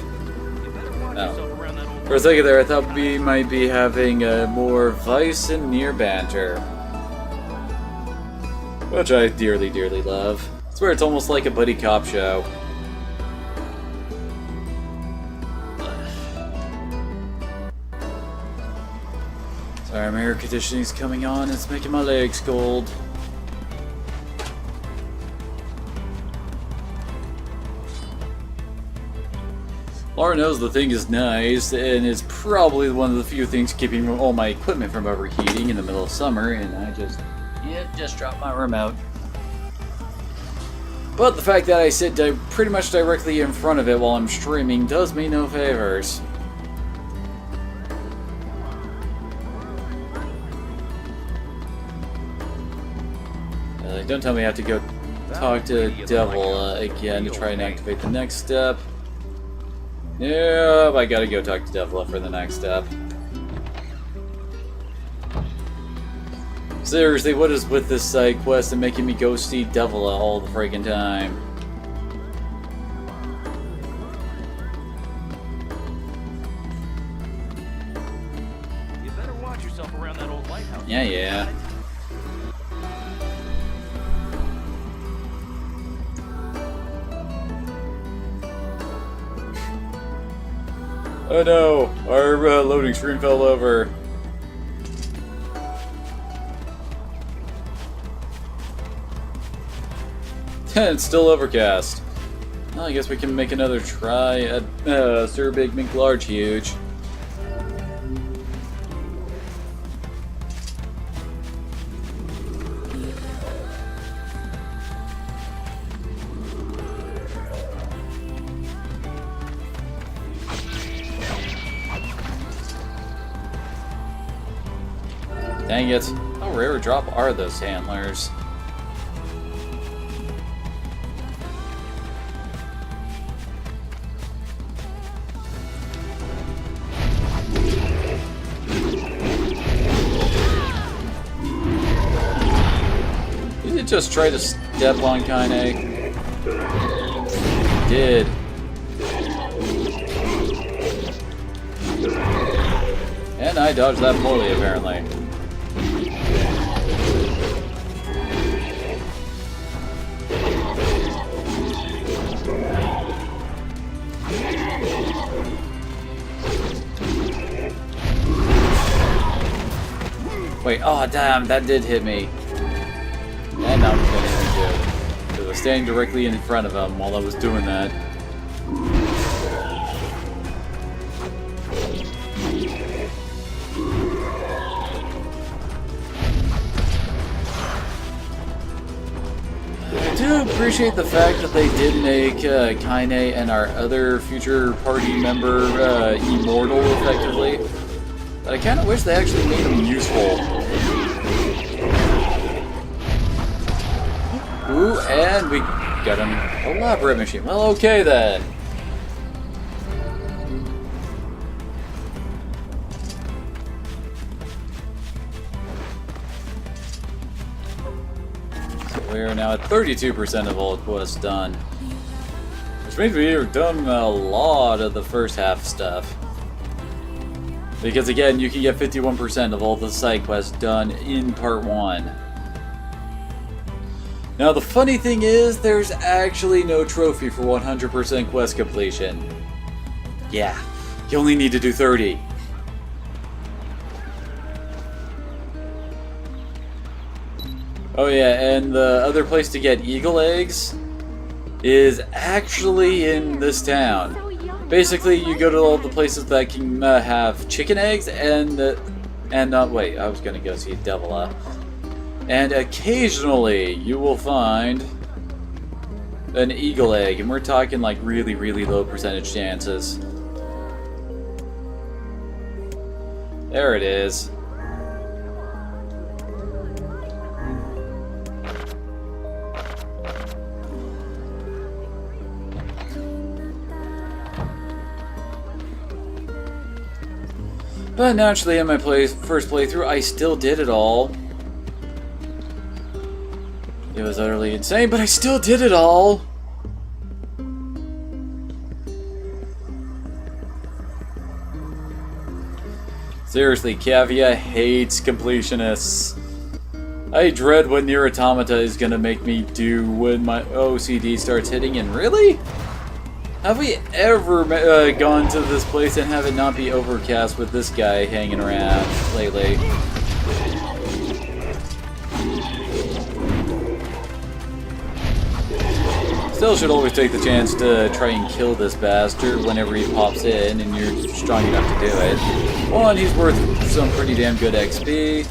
Speaker 1: For a second there, I thought we might be having more Vice and Nier banter. Which I dearly, dearly love. I swear it's almost like a buddy cop show. Sorry, my air conditioning's coming on. It's making my legs cold. Laura knows the thing is nice, and it's probably one of the few things keeping all my equipment from overheating in the middle of summer, and I just dropped my remote. But the fact that I sit pretty much directly in front of it while I'm streaming does me no favors. Don't tell me I have to go talk to Devil again to try and activate the next step. Yep, I gotta go talk to Devil for the next step. Seriously, what is with this side quest and making me go see Devil all the friggin' time?
Speaker 6: You better watch yourself around that old lighthouse.
Speaker 1: Yeah. Oh no, our loading screen fell over. It's still overcast. Well, I guess we can make another try at Sir Big Mink Large Huge. Dang it. How rare a drop are those handlers? Did it just try to step on Kaine? Did. And I dodged that poorly, apparently. Wait, oh damn, that did hit me. And now I'm getting into it. Because I was standing directly in front of him while I was doing that. I do appreciate the fact that they did make Kaine and our other future party member immortal, effectively. But I kind of wish they actually made him useful. Ooh, and we got an elaborate machine. Well, okay then. So we're now at 32% of all quests done. Which means we've done a lot of the first half stuff. Because again, you can get 51% of all the side quests done in part 1. Now the funny thing is, there's actually no trophy for 100% quest completion. Yeah, you only need to do 30. Oh yeah, and the other place to get eagle eggs is actually in this town. Basically, you go to all the places that can have chicken eggs and wait, I was gonna go see Devila. And occasionally, you will find an eagle egg, and we're talking like really, really low percentage chances. There it is. But naturally, in my first playthrough, I still did it all. It was utterly insane, but I still did it all! Seriously, Cavia hates completionists. I dread what Nier Automata is gonna make me do when my OCD starts hitting in. Really? Have we ever gone to this place and have it not be overcast with this guy hanging around lately? Still should always take the chance to try and kill this bastard whenever he pops in and you're strong enough to do it. One, he's worth some pretty damn good XP,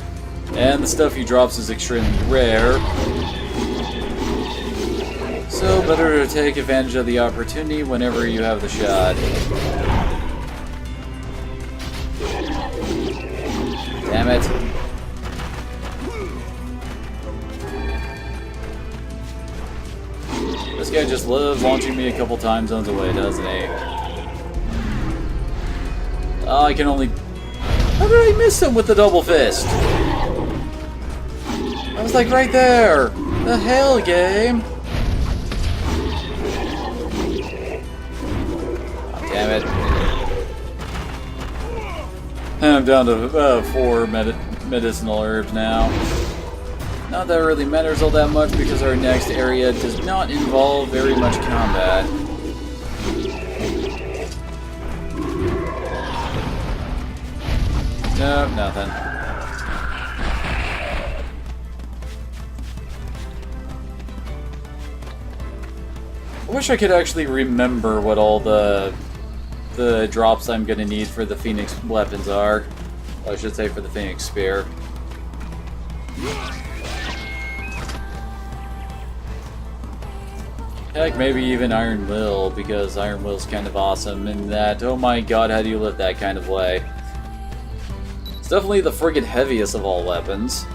Speaker 1: and the stuff he drops is extremely rare. So better to take advantage of the opportunity whenever you have the shot. Damn it. This guy just loves launching me a couple time zones away, doesn't he? Oh, I can only... How did I miss him with the double fist? I was like right there! The hell, game? Oh, damn it. I'm down to 4 medicinal herbs now. Not that it really matters all that much because our next area does not involve very much combat. Nope, nothing. I wish I could actually remember what all the drops I'm gonna need for the Phoenix weapons are. Well, I should say for the Phoenix Spear. Heck, maybe even Iron Will, because Iron Will's kind of awesome in that, oh my god, how do you lift that kind of way? It's definitely the friggin' heaviest of all weapons.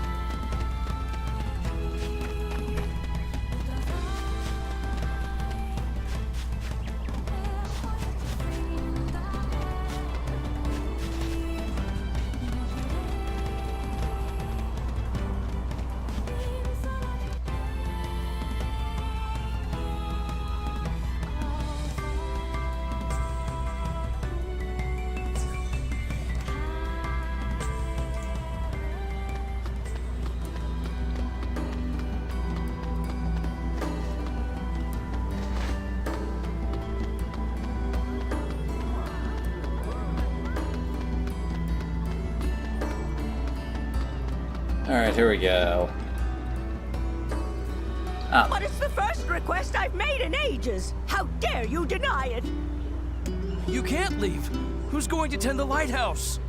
Speaker 1: Alright, here we go. Ah,
Speaker 7: But it's the first request I've made in ages. How dare you deny it?
Speaker 6: You can't leave. Who's going to tend the lighthouse?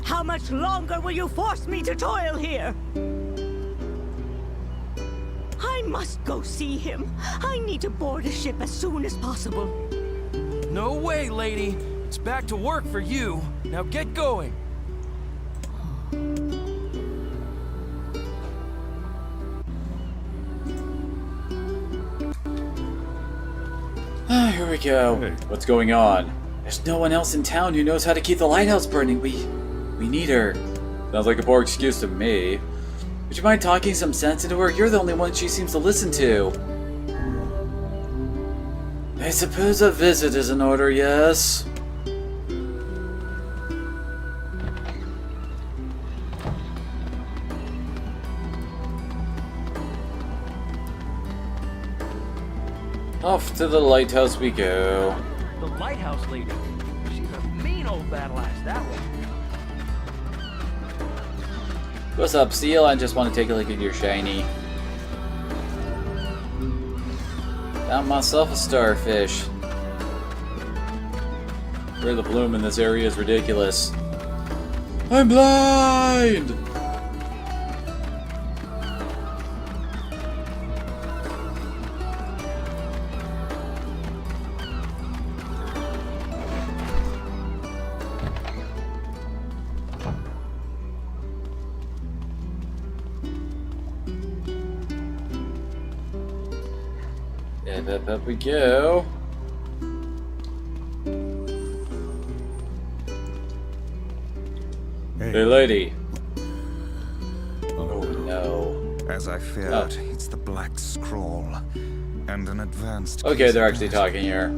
Speaker 7: How much longer will you force me to toil here? I must go see him. I need to board a ship as soon as possible.
Speaker 6: No way, lady. It's back to work for you. Now get going.
Speaker 1: here we go.
Speaker 3: Hey.
Speaker 1: What's going on? There's no one else in town who knows how to keep the lighthouse burning. We need her. Sounds like a poor excuse to me. Would you mind talking some sense into her? You're the only one she seems to listen to. I suppose a visit is in order, yes? Off to the lighthouse we go.
Speaker 6: The lighthouse lady. She's a mean old battle axe, that one.
Speaker 1: What's up, Seal? I just want to take a look at your shiny. Found myself a starfish. Where the bloom in this area is ridiculous. I'm blind! Up we go. Hey, lady. Oh no.
Speaker 4: As I feared,
Speaker 1: Oh.
Speaker 4: it's the Black Scroll. And an advanced...
Speaker 1: Okay,
Speaker 4: case
Speaker 1: they're
Speaker 4: of
Speaker 1: actually
Speaker 4: that.
Speaker 1: talking here.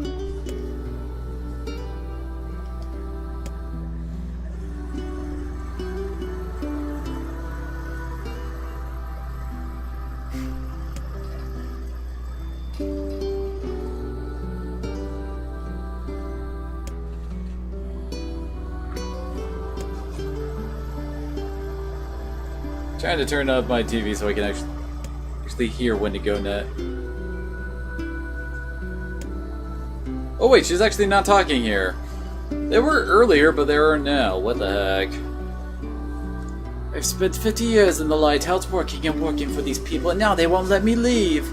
Speaker 1: Trying to turn up my TV so I can actually hear when to go net. Oh wait, she's actually not talking here. They were earlier, but they are now. What the heck? I've spent 50 years in the lighthouse working and working for these people, and now they won't let me leave.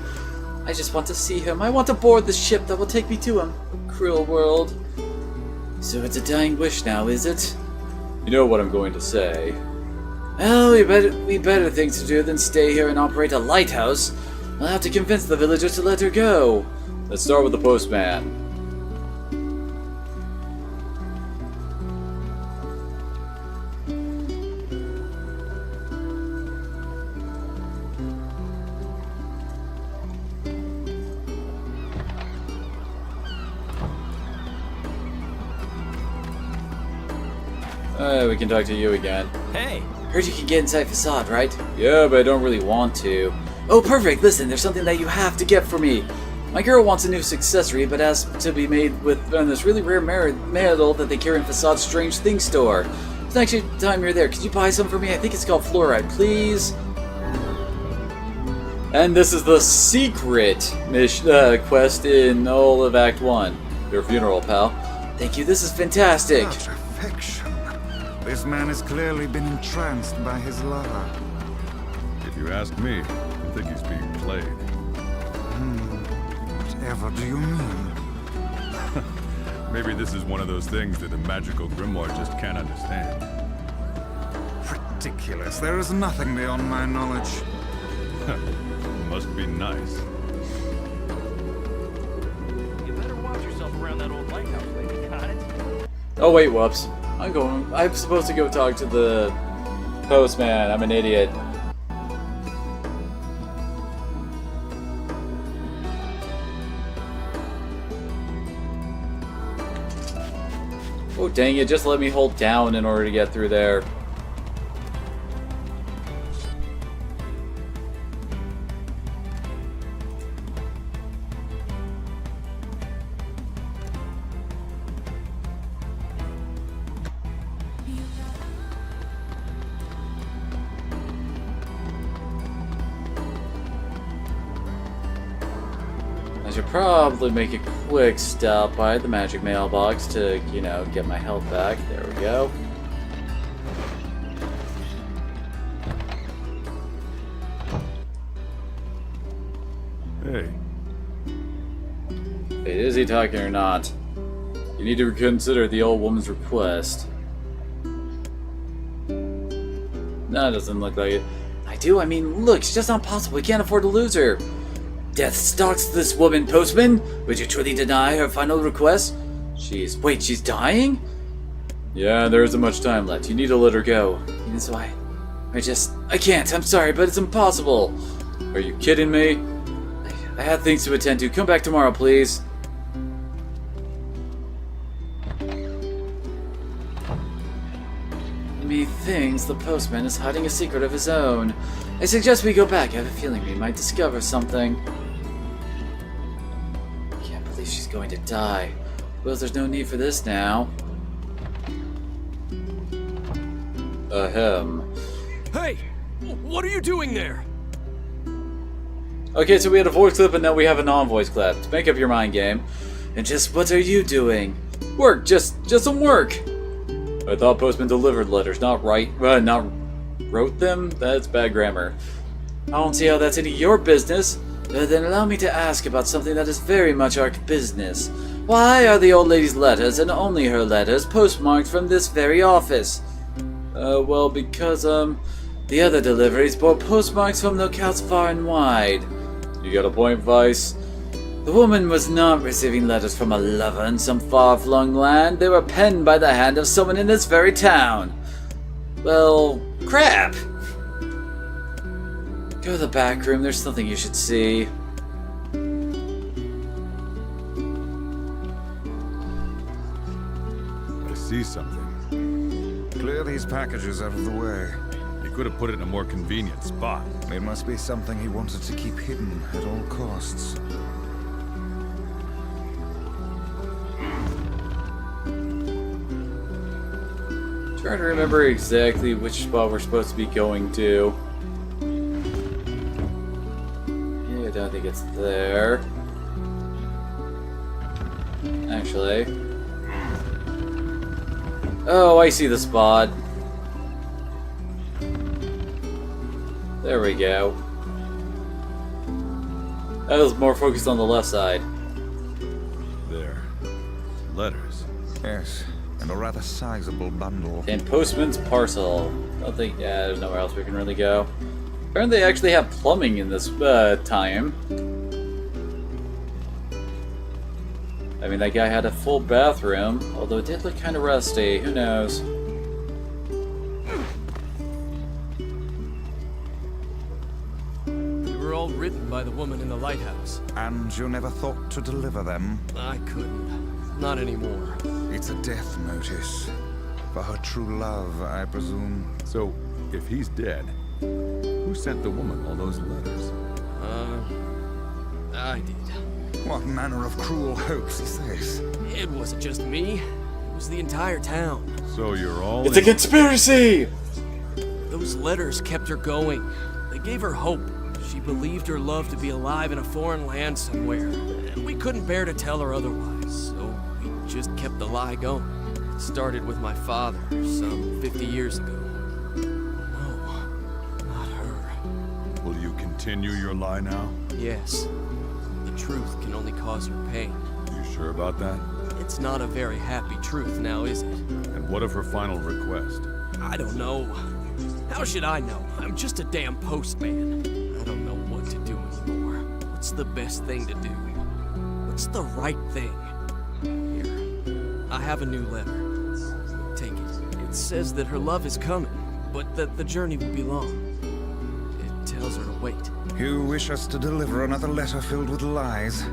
Speaker 1: I just want to see him. I want to board the ship that will take me to him. Cruel world. So it's a dying wish now, is it? You know what I'm going to say. Well, we better things to do than stay here and operate a lighthouse. I'll have to convince the villagers to let her go. Let's start with the postman. We can talk to you again.
Speaker 6: Hey,
Speaker 1: Heard you can get inside Facade, right? Yeah, but I don't really want to. Oh, perfect! Listen, there's something that you have to get for me. My girl wants a new accessory, but has to be made with this really rare metal that they carry in Facade's Strange Things store. It's actually time you're there. Could you buy some for me? I think it's called fluoride, please. And this is the secret mission quest in all of Act 1. Your funeral, pal. Thank you, this is fantastic.
Speaker 4: Such affection. This man has clearly been entranced by his lover.
Speaker 3: If you ask me, I think he's being played.
Speaker 4: Whatever do you mean?
Speaker 3: Maybe this is one of those things that a magical grimoire just can't understand.
Speaker 4: Ridiculous. There is nothing beyond my knowledge.
Speaker 3: Must be nice.
Speaker 6: you better watch yourself around that old lighthouse, lady. Got it?
Speaker 1: Oh wait, whoops. I'm supposed to go talk to the postman. I'm an idiot. Oh dang it, just let me hold down in order to get through there. should probably make a quick stop by the magic mailbox to, you know, get my health back. There we go.
Speaker 3: Hey,
Speaker 1: Wait, is he talking or not? You need to reconsider the old woman's request. No, it doesn't look like it. I do? I mean, look, it's just not possible. We can't afford to lose her. Death stalks this woman, postman. Would you truly deny her final request? Wait, she's dying? Yeah, there isn't much time left. You need to let her go. That's why. I can't. I'm sorry, but it's impossible. Are you kidding me? I have things to attend to. Come back tomorrow, please. Methinks the postman is hiding a secret of his own. I suggest we go back. I have a feeling we might discover something. I can't believe she's going to die. Well, there's no need for this now. Ahem.
Speaker 6: Hey! What are you doing there?
Speaker 1: Okay, so we had a voice clip and now we have a non-voice clip. Make up your mind, game. And just what are you doing? Work, just some work. I thought postman delivered letters, not wrote them? That's bad grammar. I don't see how that's any of your business. Then allow me to ask about something that is very much our business. Why are the old lady's letters, and only her letters, postmarked from this very office? Well, because, the other deliveries bore postmarks from locales far and wide. You got a point, Vice? The woman was not receiving letters from a lover in some far-flung land. They were penned by the hand of someone in this very town. Well, crap! Go to the back room. There's something you should see.
Speaker 3: I see something.
Speaker 4: Clear these packages out of the way.
Speaker 3: He could have put it in a more convenient spot.
Speaker 4: It must be something he wanted to keep hidden at all costs.
Speaker 1: Trying to remember exactly which spot we're supposed to be going to. Yeah, I don't think it's there. Actually. Oh, I see the spot. There we go. That was more focused on the left side.
Speaker 3: There. Letters.
Speaker 4: Yes, and a rather sizable bundle.
Speaker 1: And postman's parcel. I don't think, yeah, there's nowhere else we can really go. Apparently they actually have plumbing in this time. I mean, that guy had a full bathroom, although it did look kind of rusty. Who knows?
Speaker 6: They were all written by the woman in the lighthouse.
Speaker 4: And you never thought to deliver them?
Speaker 6: I couldn't. Not anymore.
Speaker 4: It's a death notice. For her true love, I presume.
Speaker 3: So, if he's dead, who sent the woman all those letters?
Speaker 6: I did.
Speaker 4: What manner of cruel hopes is this?
Speaker 6: It wasn't just me. It was the entire town.
Speaker 3: So you're all
Speaker 1: It's a conspiracy!
Speaker 6: Those letters kept her going. They gave her hope. She believed her love to be alive in a foreign land somewhere. And we couldn't bear to tell her otherwise, so we just kept the lie going. It started with my father, some 50 years ago. No, not her.
Speaker 3: Will you continue your lie now?
Speaker 6: Yes. The truth can only cause her pain.
Speaker 3: You sure about that?
Speaker 6: It's not a very happy truth now, is it?
Speaker 3: And what of her final request?
Speaker 6: I don't know. How should I know? I'm just a damn postman. I don't know what to do anymore. What's the best thing to do? What's the right thing? Here, I have a new letter. Take it. It says that her love is coming, but that the journey will be long. It tells her to wait.
Speaker 4: You wish us to deliver another letter filled with lies?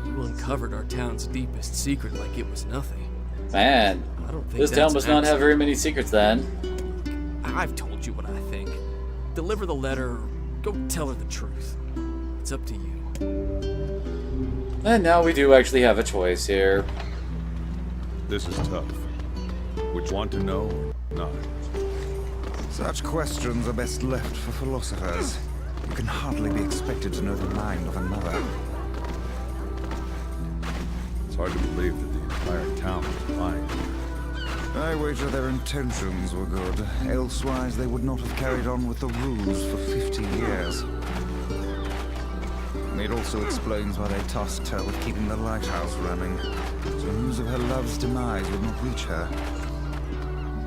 Speaker 6: You uncovered our town's deepest secret like it was nothing.
Speaker 1: Man,
Speaker 6: I don't think
Speaker 1: this town
Speaker 6: that's
Speaker 1: must
Speaker 6: an
Speaker 1: not have
Speaker 6: accident.
Speaker 1: very many secrets then.
Speaker 6: I've told you what I think. Deliver the letter, or go tell her the truth. It's up to you.
Speaker 1: And now we do actually have a choice here.
Speaker 3: This is tough. Which want to know or not?
Speaker 4: Such questions are best left for philosophers. You can hardly be expected to know the mind of another.
Speaker 3: It's hard to believe that the entire town was lying.
Speaker 4: I wager their intentions were good. Elsewise, they would not have carried on with the rules for 50 years. It also explains why they tasked her with keeping the lighthouse running, so news of her love's demise would not reach her.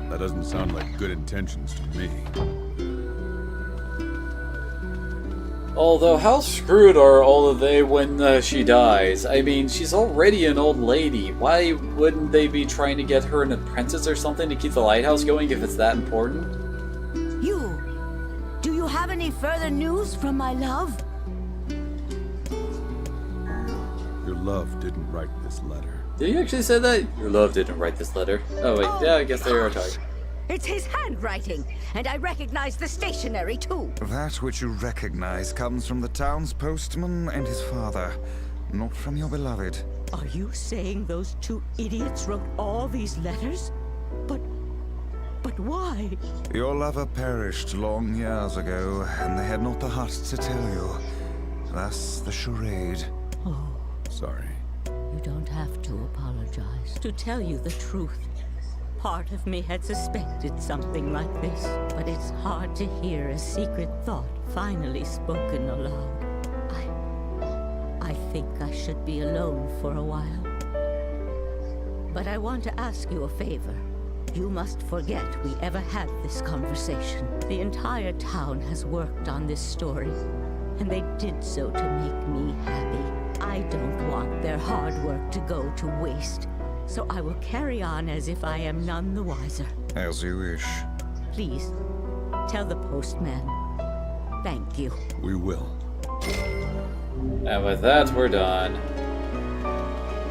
Speaker 3: That doesn't sound like good intentions to me.
Speaker 1: Although, how screwed are all of they when she dies? I mean, she's already an old lady. Why wouldn't they be trying to get her an apprentice or something to keep the lighthouse going if it's that important?
Speaker 7: Do you have any further news from my love?
Speaker 3: Your love didn't write this letter.
Speaker 1: Did you actually say that? Your love didn't write this letter. Oh wait, yeah, I guess they are talking.
Speaker 7: It's his handwriting, and I recognize the stationery too.
Speaker 4: That which you recognize comes from the town's postman and his father, not from your beloved.
Speaker 7: Are you saying those two idiots wrote all these letters? But why?
Speaker 4: Your lover perished long years ago, and they had not the heart to tell you. Thus the charade.
Speaker 7: Oh,
Speaker 3: Sorry.
Speaker 7: you don't have to apologize. To tell you the truth, part of me had suspected something like this, but it's hard to hear a secret thought finally spoken aloud. I think I should be alone for a while. But I want to ask you a favor. You must forget we ever had this conversation. The entire town has worked on this story, and they did so to make me happy. I don't want their hard work to go to waste, so I will carry on as if I am none the wiser.
Speaker 4: As you wish.
Speaker 7: Please, tell the postman. Thank you.
Speaker 3: We will.
Speaker 1: And with that, we're done.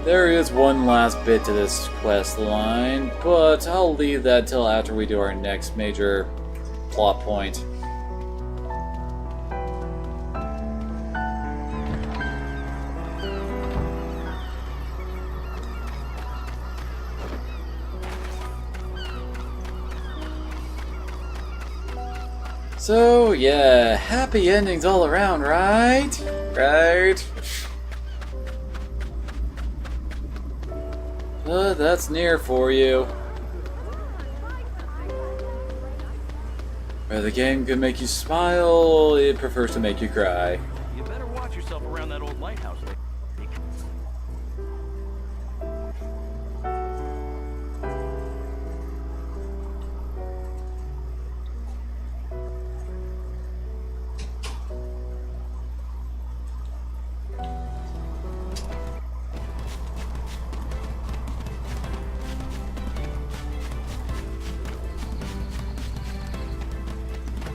Speaker 1: There is one last bit to this quest line, but I'll leave that till after we do our next major plot point. So, yeah, happy endings all around, right? Right? But that's Nier for you. Where the game can make you smile, it prefers to make you cry.
Speaker 8: You better watch yourself around that old lighthouse there.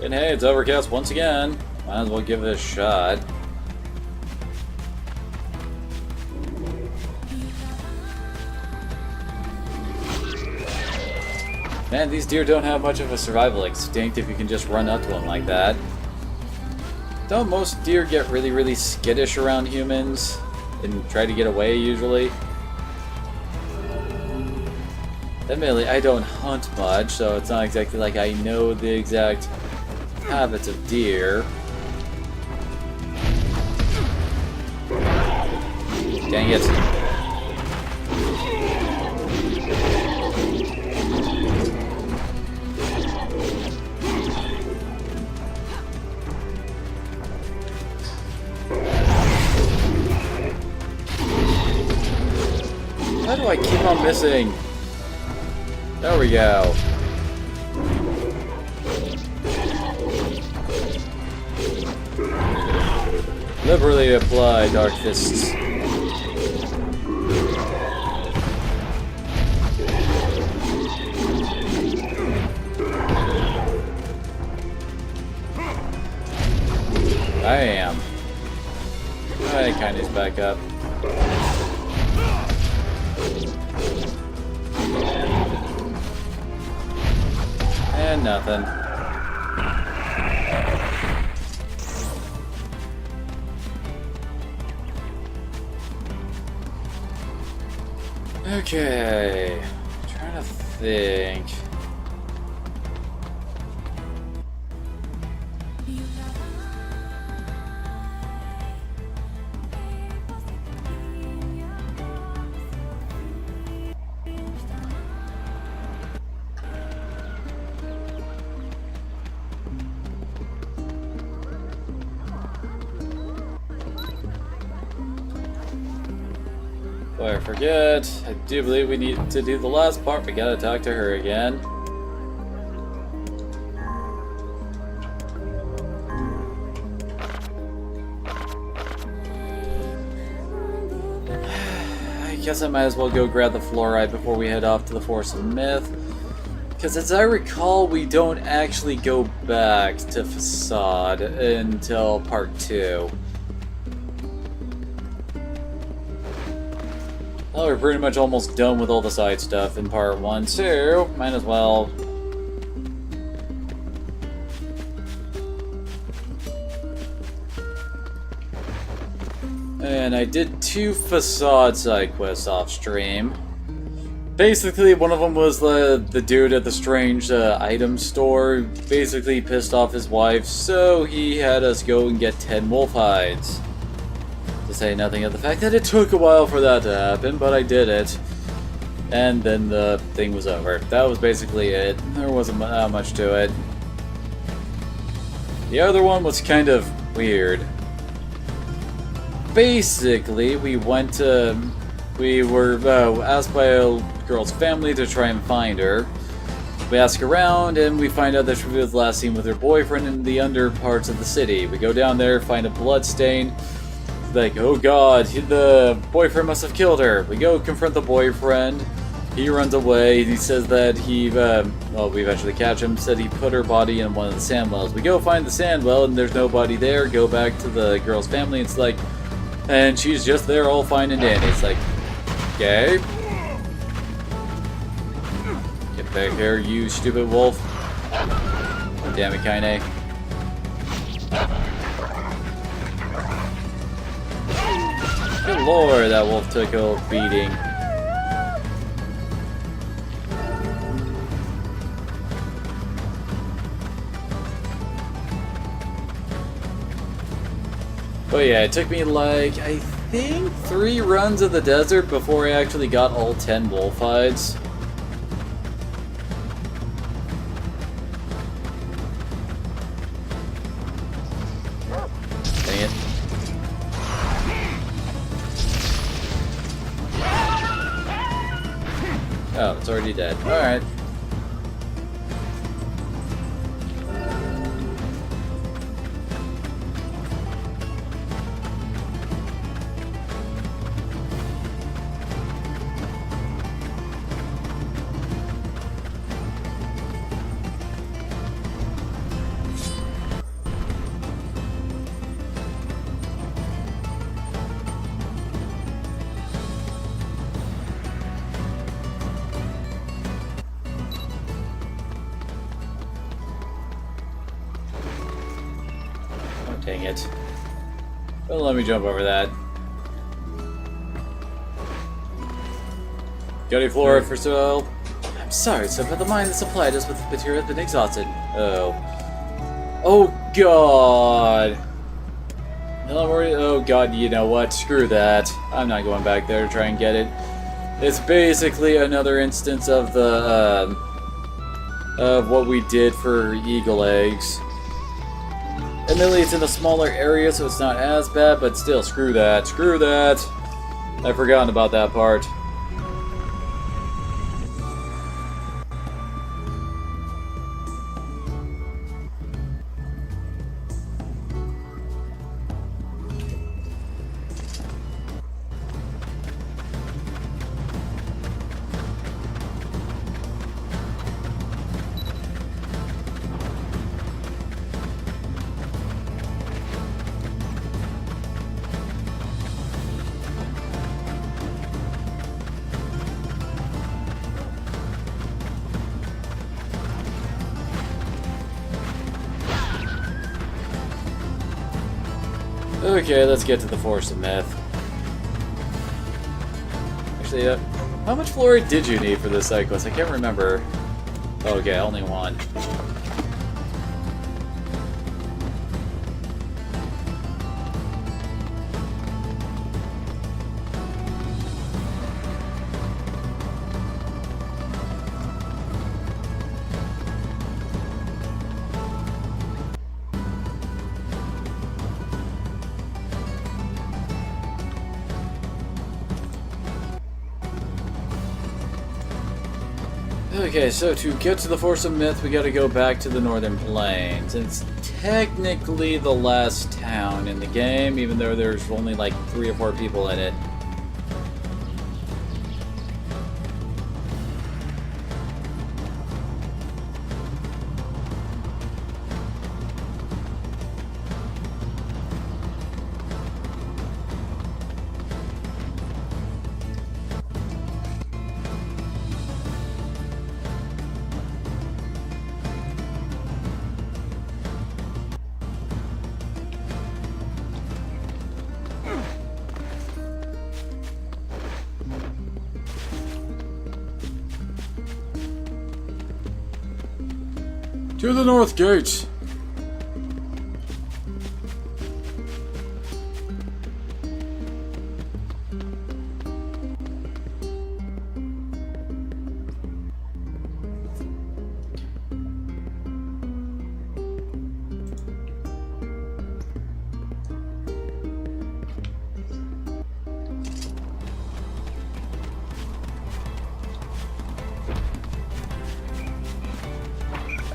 Speaker 1: And hey, it's overcast once again. Might as well give it a shot. Man, these deer don't have much of a survival instinct if you can just run up to them like that. Don't most deer get really skittish around humans and try to get away usually? Admittedly, I don't hunt much, so it's not exactly like I know the exact habits of deer. Dang it. How do I keep on missing? There we go. Liberally apply, Dark Fists. I am. Alright, Kanye's back up. And nothing. Okay. I'm trying to think. Before I forget, I do believe we need to do the last part. We gotta talk to her again. I guess I might as well go grab the fluoride before we head off to the Force of Myth. Because as I recall, we don't actually go back to Facade until part 2. Well, we're pretty much almost done with all the side stuff in part 1, so might as well. And I did 2 Facade side quests off stream. Basically, one of them was the dude at the strange item store. Basically pissed off his wife, so he had us go and get 10 wolf hides. To say nothing of the fact that it took a while for that to happen, but I did it. And then the thing was over. That was basically it. There wasn't much to it. The other one was kind of weird. Basically, we went to... We were asked by a girl's family to try and find her. We ask around, and we find out that she was last seen with her boyfriend in the under parts of the city. We go down there, find a blood stain. Like, oh god, the boyfriend must have killed her. We go confront the boyfriend. He runs away. He says that well, we eventually catch him. Said he put her body in one of the sand wells. We go find the sand well, and there's nobody there. Go back to the girl's family. It's like, and she's just there, all fine and dandy. It's like, okay. Get back here, you stupid wolf. Damn it, Kaine. Good lord, that wolf took a beating. But yeah, it took me like, I think 3 runs of the desert before I actually got all 10 wolf hides. Dang it. Oh, it's already dead. Alright. Dang it. Well, let me jump over that. Got any flora for sale? I'm sorry, sir, but the mine that supplied us with the material has been exhausted. Oh. Oh, God. No, oh, God, you know what? Screw that. I'm not going back there to try and get it. It's basically another instance of the, of what we did for eagle eggs. Admittedly, it's in a smaller area, so it's not as bad, but still, screw that. Screw that! I've forgotten about that part. Okay, let's get to the Force of Myth. Actually, how much fluoride did you need for this side quest? I can't remember. Okay, only 1. Okay, so to get to the Force of Myth, we gotta go back to the Northern Plains. It's technically the last town in the game, even though there's only like 3 or 4 people in it. To the North Gate!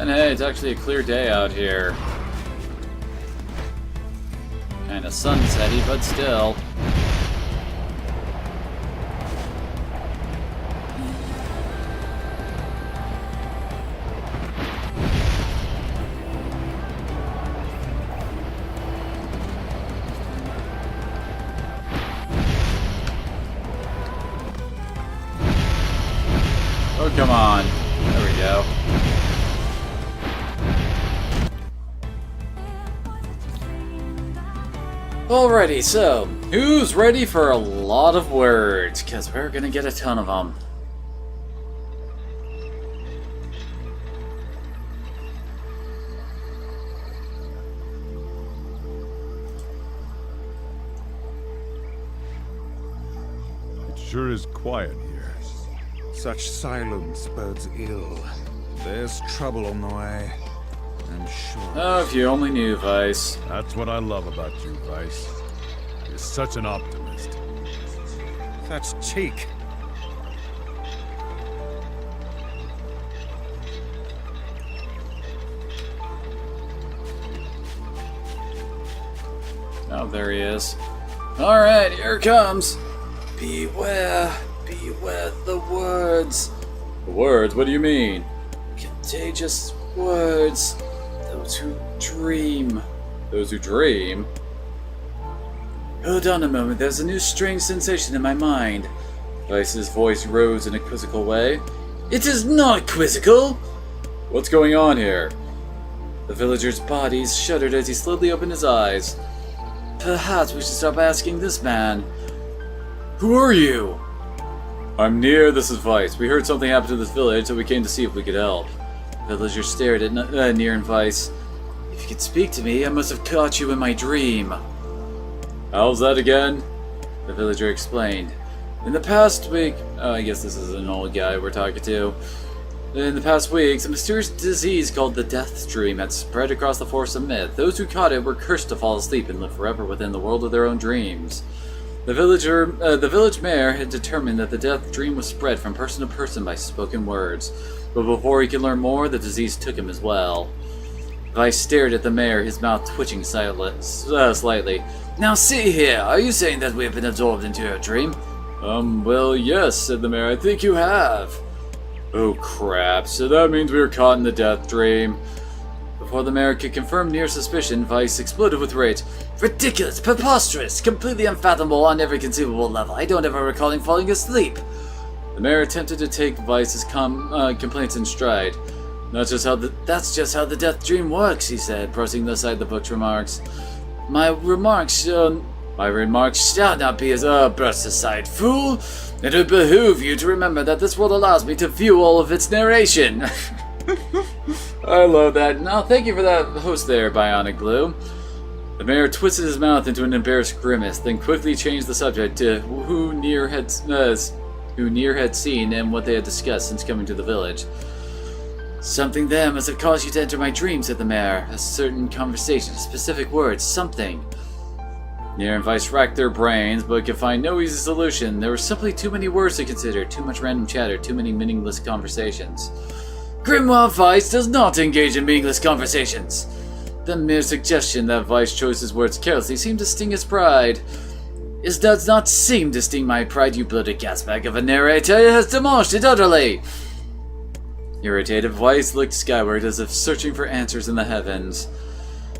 Speaker 1: And hey, it's actually a clear day out here. Kinda sunsetty, but still. Oh, come on. There we go. Alrighty, so, who's ready for a lot of words? Because we're gonna get a ton of them.
Speaker 3: It sure is quiet here.
Speaker 4: Such silence bodes ill. There's trouble on the way, I'm sure.
Speaker 1: Oh, if you only knew, Vice.
Speaker 3: That's what I love about you, Vice. You're such an optimist.
Speaker 4: That's cheek.
Speaker 1: Oh, there he is. Alright, here it comes. Beware, beware the words. The words? What do you mean? Contagious words. Those who dream. Those who dream? Hold on a moment, there's a new strange sensation in my mind. Vice's voice rose in a quizzical way. It is not quizzical! What's going on here? The villagers' bodies shuddered as he slowly opened his eyes. Perhaps we should stop asking this man. Who are you? I'm Nier, this is Vice. We heard something happened to this village, so we came to see if we could help. The villagers stared at Nier and Vice. If you could speak to me, I must have caught you in my dream. How's that again? The villager explained. In the past week... Oh, I guess this is an old guy we're talking to. In the past weeks, a mysterious disease called the Death Dream had spread across the Force of Myth. Those who caught it were cursed to fall asleep and live forever within the world of their own dreams. The village mayor had determined that the Death Dream was spread from person to person by spoken words. But before he could learn more, the disease took him as well. Vice stared at the mayor, his mouth twitching slightly. Now see here, are you saying that we have been absorbed into your dream? Well, yes, said the mayor. I think you have. Oh crap, so that means we were caught in the Death Dream. Before the mayor could confirm Nier's suspicion, Vice exploded with rage. Ridiculous, preposterous, completely unfathomable on every conceivable level. I don't ever recall him falling asleep. The mayor attempted to take Vice's complaints in stride. That's just how the Death Dream works, he said, pressing aside the book's remarks. My remarks shall not be as burst aside, fool. It would behoove you to remember that this world allows me to view all of its narration. I love that. No, thank you for that host there, Bionic Blue. The mayor twisted his mouth into an embarrassed grimace, then quickly changed the subject to who Nier had seen and what they had discussed since coming to the village. Something there must have caused you to enter my dream, said the mayor. A certain conversation, specific words, something. Nier and Vice racked their brains, but could find no easy solution. There were simply too many words to consider, too much random chatter, too many meaningless conversations. Grimoire Vice does not engage in meaningless conversations. The mere suggestion that Vice chose his words carelessly seemed to sting his pride. It does not seem to sting my pride, you bloated gasbag of a narrator. It has demolished it utterly. Irritated, Vice looked skyward as if searching for answers in the heavens.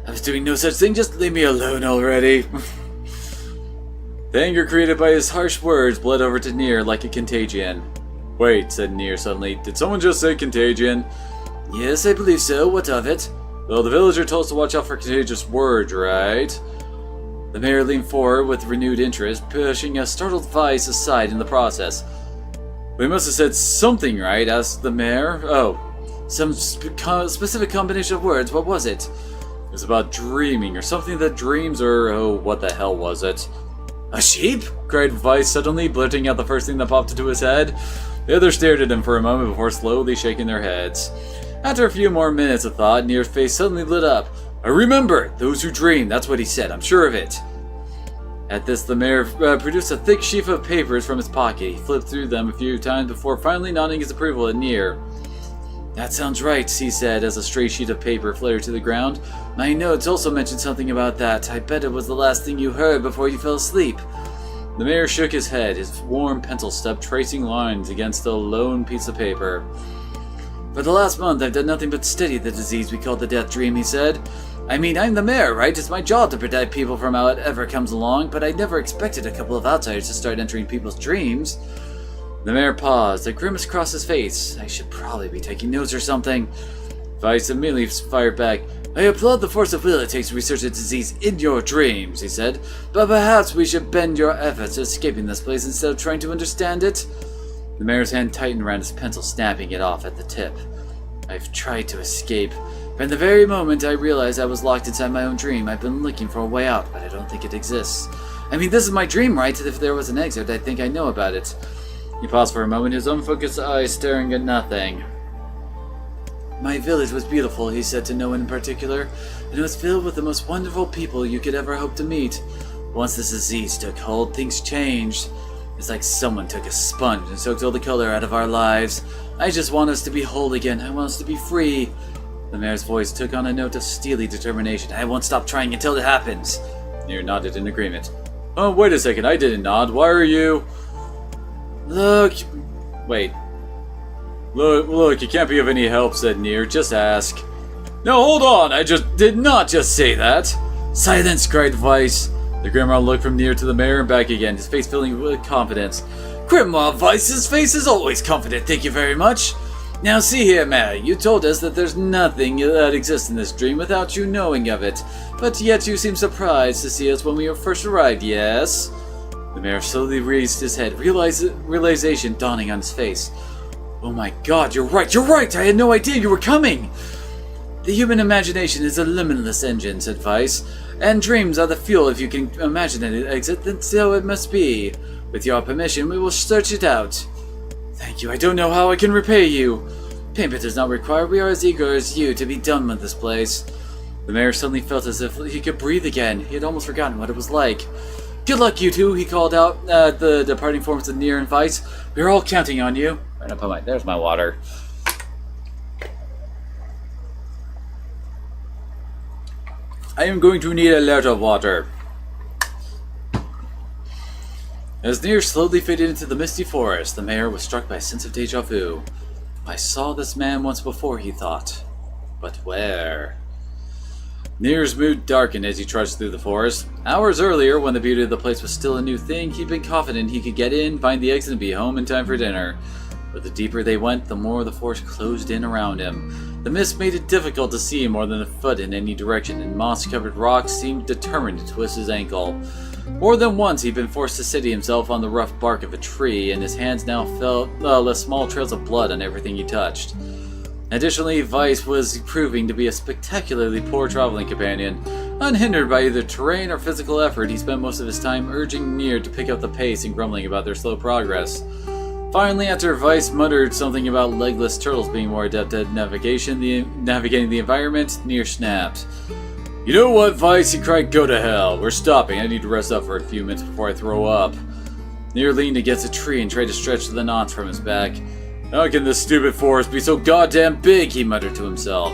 Speaker 1: I was doing no such thing, just leave me alone already. The anger created by his harsh words bled over to Nier like a contagion. Wait, said Nier suddenly. Did someone just say contagion? Yes, I believe so. What of it? Well, the villager told us to watch out for contagious words, right? The mayor leaned forward with renewed interest, pushing a startled Vice aside in the process. We must have said something, right? Asked the mayor. Oh, some specific combination of words. What was it? It was about dreaming, or something that dreams, or oh, what the hell was it? A sheep? Cried Vice suddenly, blurting out the first thing that popped into his head. The others stared at him for a moment before slowly shaking their heads. After a few more minutes of thought, Nier's face suddenly lit up. I remember! Those who dream, that's what he said, I'm sure of it. At this, the mayor produced a thick sheaf of papers from his pocket. He flipped through them a few times before finally nodding his approval at Nier. That sounds right, he said as a stray sheet of paper fluttered to the ground. My notes also mentioned something about that. I bet it was the last thing you heard before you fell asleep. The mayor shook his head, his warm pencil stub tracing lines against a lone piece of paper. For the last month, I've done nothing but study the disease we call the death dream, he said. I mean, I'm the mayor, right? It's my job to protect people from whatever comes along, but I never expected a couple of outsiders to start entering people's dreams. The mayor paused, a grimace crossed his face. I should probably be taking notes or something. Vice immediately fired back. I applaud the force of will it takes to research the disease in your dreams, he said, but perhaps we should bend your efforts to escaping this place instead of trying to understand it. The mayor's hand tightened around his pencil, snapping it off at the tip. I've tried to escape. From the very moment I realized I was locked inside my own dream, I've been looking for a way out, but I don't think it exists. I mean, this is my dream, right? If there was an exit, I think I know about it. He paused for a moment, his unfocused eyes staring at nothing. My village was beautiful, he said to no one in particular, and it was filled with the most wonderful people you could ever hope to meet. Once this disease took hold, things changed. It's like someone took a sponge and soaked all the color out of our lives. I just want us to be whole again. I want us to be free. The mayor's voice took on a note of steely determination. I won't stop trying until it happens. Nier nodded in agreement. Oh, wait a second. I didn't nod. Why are you... Look... Wait. Look, you can't be of any help, said Nier. Just ask. No, hold on. I did not just say that. Silence, cried Vice. The Grimoire looked from Nier to the mayor and back again, his face filling with confidence. Grimoire Vice's face is always confident, thank you very much. Now see here, Mayor, you told us that there's nothing that exists in this dream without you knowing of it, but yet you seem surprised to see us when we first arrived, yes? The mayor slowly raised his head, realization dawning on his face. Oh my god, you're right, I had no idea you were coming! The human imagination is a limitless engine, said Vice, and dreams are the fuel if you can imagine an exit, then so it must be. With your permission, we will search it out. Thank you, I don't know how I can repay you. Payment is not required, we are as eager as you to be done with this place. The mayor suddenly felt as if he could breathe again. He had almost forgotten what it was like. Good luck, you two, he called out at the departing forms of Nier and Vice. We're all counting on you. Right up on my... There's my water. I am going to need a lot of water. As Nier slowly faded into the misty forest, the mayor was struck by a sense of deja vu. I saw this man once before, he thought. But where? Nier's mood darkened as he trudged through the forest. Hours earlier, when the beauty of the place was still a new thing, he'd been confident he could get in, find the exit, and be home in time for dinner. But the deeper they went, the more the forest closed in around him. The mist made it difficult to see more than a foot in any direction, and moss-covered rocks seemed determined to twist his ankle. More than once he'd been forced to steady himself on the rough bark of a tree, and his hands now left small trails of blood on everything he touched. Additionally, Vice was proving to be a spectacularly poor traveling companion. Unhindered by either terrain or physical effort, he spent most of his time urging Nier to pick up the pace and grumbling about their slow progress. Finally, after Vice muttered something about legless turtles being more adept at navigating the environment, Nier snapped. You know what, Vice? He cried, go to hell. We're stopping. I need to rest up for a few minutes before I throw up. Nier leaned against a tree and tried to stretch the knots from his back. How can this stupid forest be so goddamn big? He muttered to himself.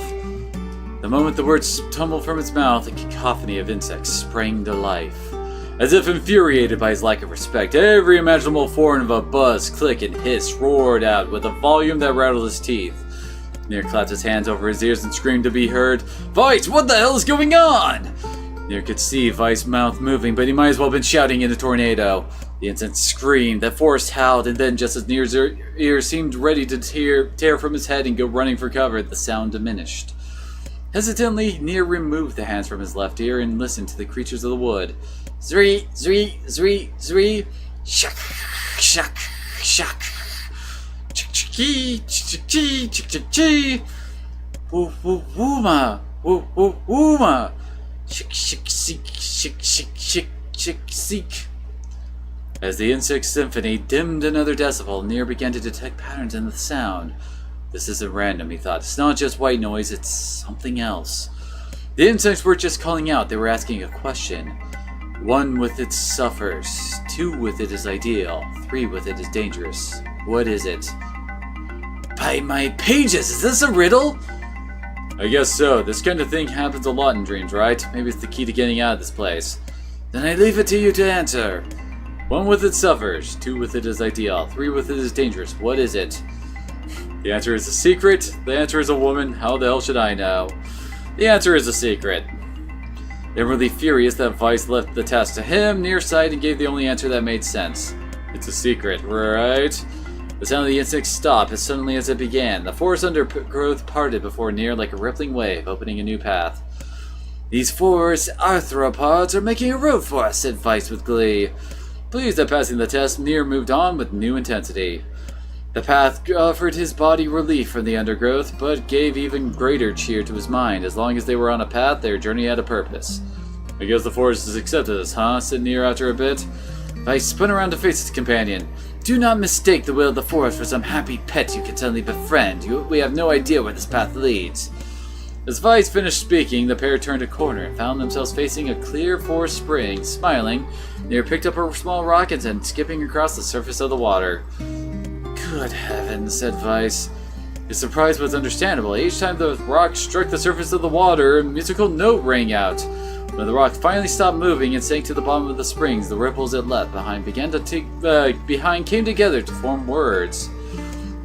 Speaker 1: The moment the words tumbled from his mouth, a cacophony of insects sprang to life. As if infuriated by his lack of respect, every imaginable form of a buzz, click, and hiss roared out with a volume that rattled his teeth. Nier clapped his hands over his ears and screamed to be heard, Vice, what the hell is going on? Nier could see Vice's mouth moving, but he might as well have been shouting in a tornado. The insect screamed, that forest howled, and then just as Nier's ears seemed ready to tear from his head and go running for cover, the sound diminished. Hesitantly, Nier removed the hands from his left ear and listened to the creatures of the wood. Zree, zree, zree, zree, shuck, shuck, shuck, chick-chick-chee, chick-chick-chee, chick-chick-chee, woo-woo-woo-ma, woo-woo-woo-ma, shick-shick-seek, shick-shick-shick, shick-seek. As the insect symphony dimmed another decibel, Nier began to detect patterns in the sound. This isn't random, he thought. It's not just white noise, it's something else. The insects weren't just calling out, they were asking a question. 1 with it suffers, 2 with it is ideal, 3 with it is dangerous. What is it? By my pages, is this a riddle? I guess so. This kind of thing happens a lot in dreams, right? Maybe it's the key to getting out of this place. Then I leave it to you to answer. 1 with it suffers, 2 with it is ideal, 3 with it is dangerous. What is it? The answer is a secret. The answer is a woman. How the hell should I know? The answer is a secret. Inwardly furious that Vice left the task to him, Nier sighed and gave the only answer that made sense. It's a secret, right? The sound of the insect stopped as suddenly as it began. The forest undergrowth parted before Nier like a rippling wave, opening a new path. These forest arthropods are making a road for us, said Vice with glee. Pleased at passing the test, Nier moved on with new intensity. The path offered his body relief from the undergrowth, but gave even greater cheer to his mind. As long as they were on a path, their journey had a purpose. I guess the forest has accepted us, huh? Said Nier after a bit. Vice spun around to face his companion. Do not mistake the will of the forest for some happy pet you can suddenly befriend. We have no idea where this path leads. As Vice finished speaking, the pair turned a corner and found themselves facing a clear forest spring. Smiling, Nier picked up a small rock and sent skipping across the surface of the water. Good heavens, said Vice. His surprise was understandable. Each time the rock struck the surface of the water, a musical note rang out. When the rock finally stopped moving and sank to the bottom of the springs, the ripples it left behind came together to form words.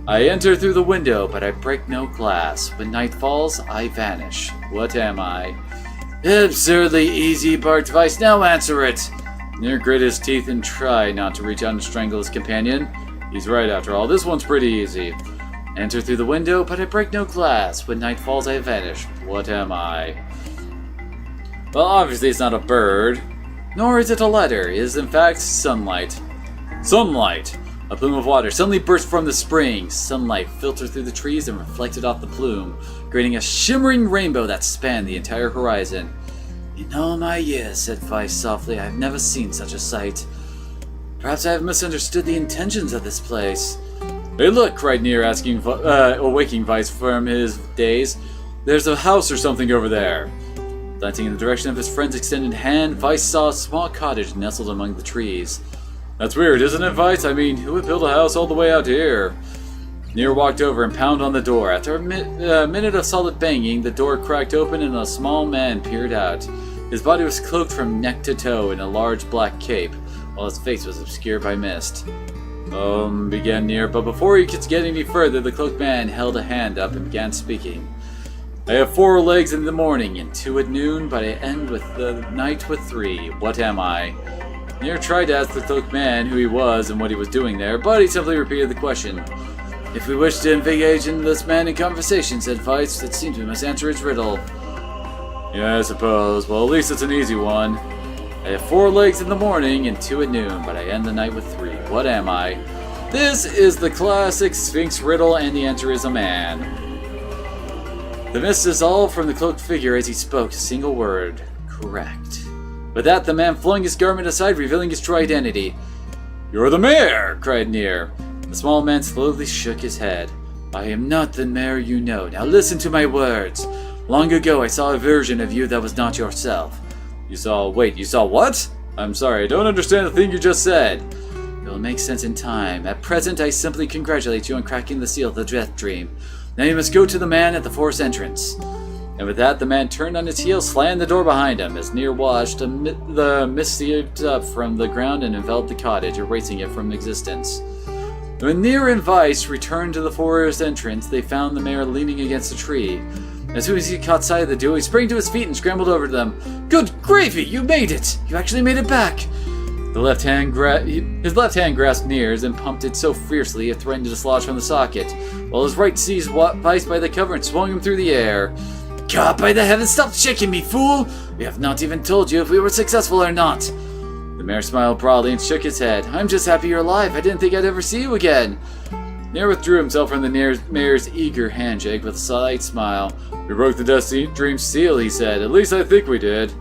Speaker 1: I enter through the window, but I break no glass. When night falls, I vanish. What am I? Absurdly easy, barked Vice. Now answer it! Nier gritted his teeth and tried not to reach out and strangle his companion. He's right after all. This one's pretty easy. Enter through the window, but I break no glass. When night falls, I vanish. What am I? Well, obviously it's not a bird. Nor is it a letter. It is, in fact, sunlight. Sunlight! A plume of water suddenly burst from the spring. Sunlight filtered through the trees and reflected off the plume, creating a shimmering rainbow that spanned the entire horizon. In all my years, said Vice softly, I have never seen such a sight. Perhaps I have misunderstood the intentions of this place. Hey look, cried Nier, awaking Vice from his daze. There's a house or something over there. Glancing in the direction of his friend's extended hand, Vice saw a small cottage nestled among the trees. That's weird, isn't it, Vice? I mean, who would build a house all the way out here? Nier walked over and pounded on the door. After a minute of solid banging, the door cracked open and a small man peered out. His body was cloaked from neck to toe in a large black cape, while his face was obscured by mist. Began Nier, but before he could get any further, the cloaked man held a hand up and began speaking. I have 4 legs in the morning and 2 at noon, but I end with the night with 3. What am I? Nier tried to ask the cloaked man who he was and what he was doing there, but he simply repeated the question. If we wish to engage in this man in conversation, said Vice, it seems we must answer his riddle. Yeah, I suppose. Well, at least it's an easy one. I have 4 legs in the morning and 2 at noon, but I end the night with 3. What am I? This is the classic Sphinx riddle, and the answer is a man. The mist dissolved from the cloaked figure as he spoke a single word. Correct. With that, the man flung his garment aside, revealing his true identity. You're the mayor! Cried Nier. The small man slowly shook his head. I am not the mayor you know. Now listen to my words. Long ago, I saw a version of you that was not yourself. You saw what? I'm sorry, I don't understand the thing you just said. It will make sense in time. At present, I simply congratulate you on cracking the seal of the Death Dream. Now you must go to the man at the forest entrance. And with that, the man turned on his heel, slammed the door behind him. As Nier watched, the mist seeped up from the ground and enveloped the cottage, erasing it from existence. When Nier and Weiss returned to the forest entrance, they found the mayor leaning against a tree. As soon as he caught sight of the duo, he sprang to his feet and scrambled over to them. Good gravy! You made it! You actually made it back! His left hand grasped Nier's and pumped it so fiercely it threatened to dislodge from the socket, while his right seized Weiss by the cover and swung him through the air. God, by the heavens, stop shaking me, fool! We have not even told you if we were successful or not. The mayor smiled broadly and shook his head. I'm just happy you're alive. I didn't think I'd ever see you again. Nier withdrew himself from the mayor's eager handshake with a slight smile. We broke the Death Dream seal, he said. At least I think we did.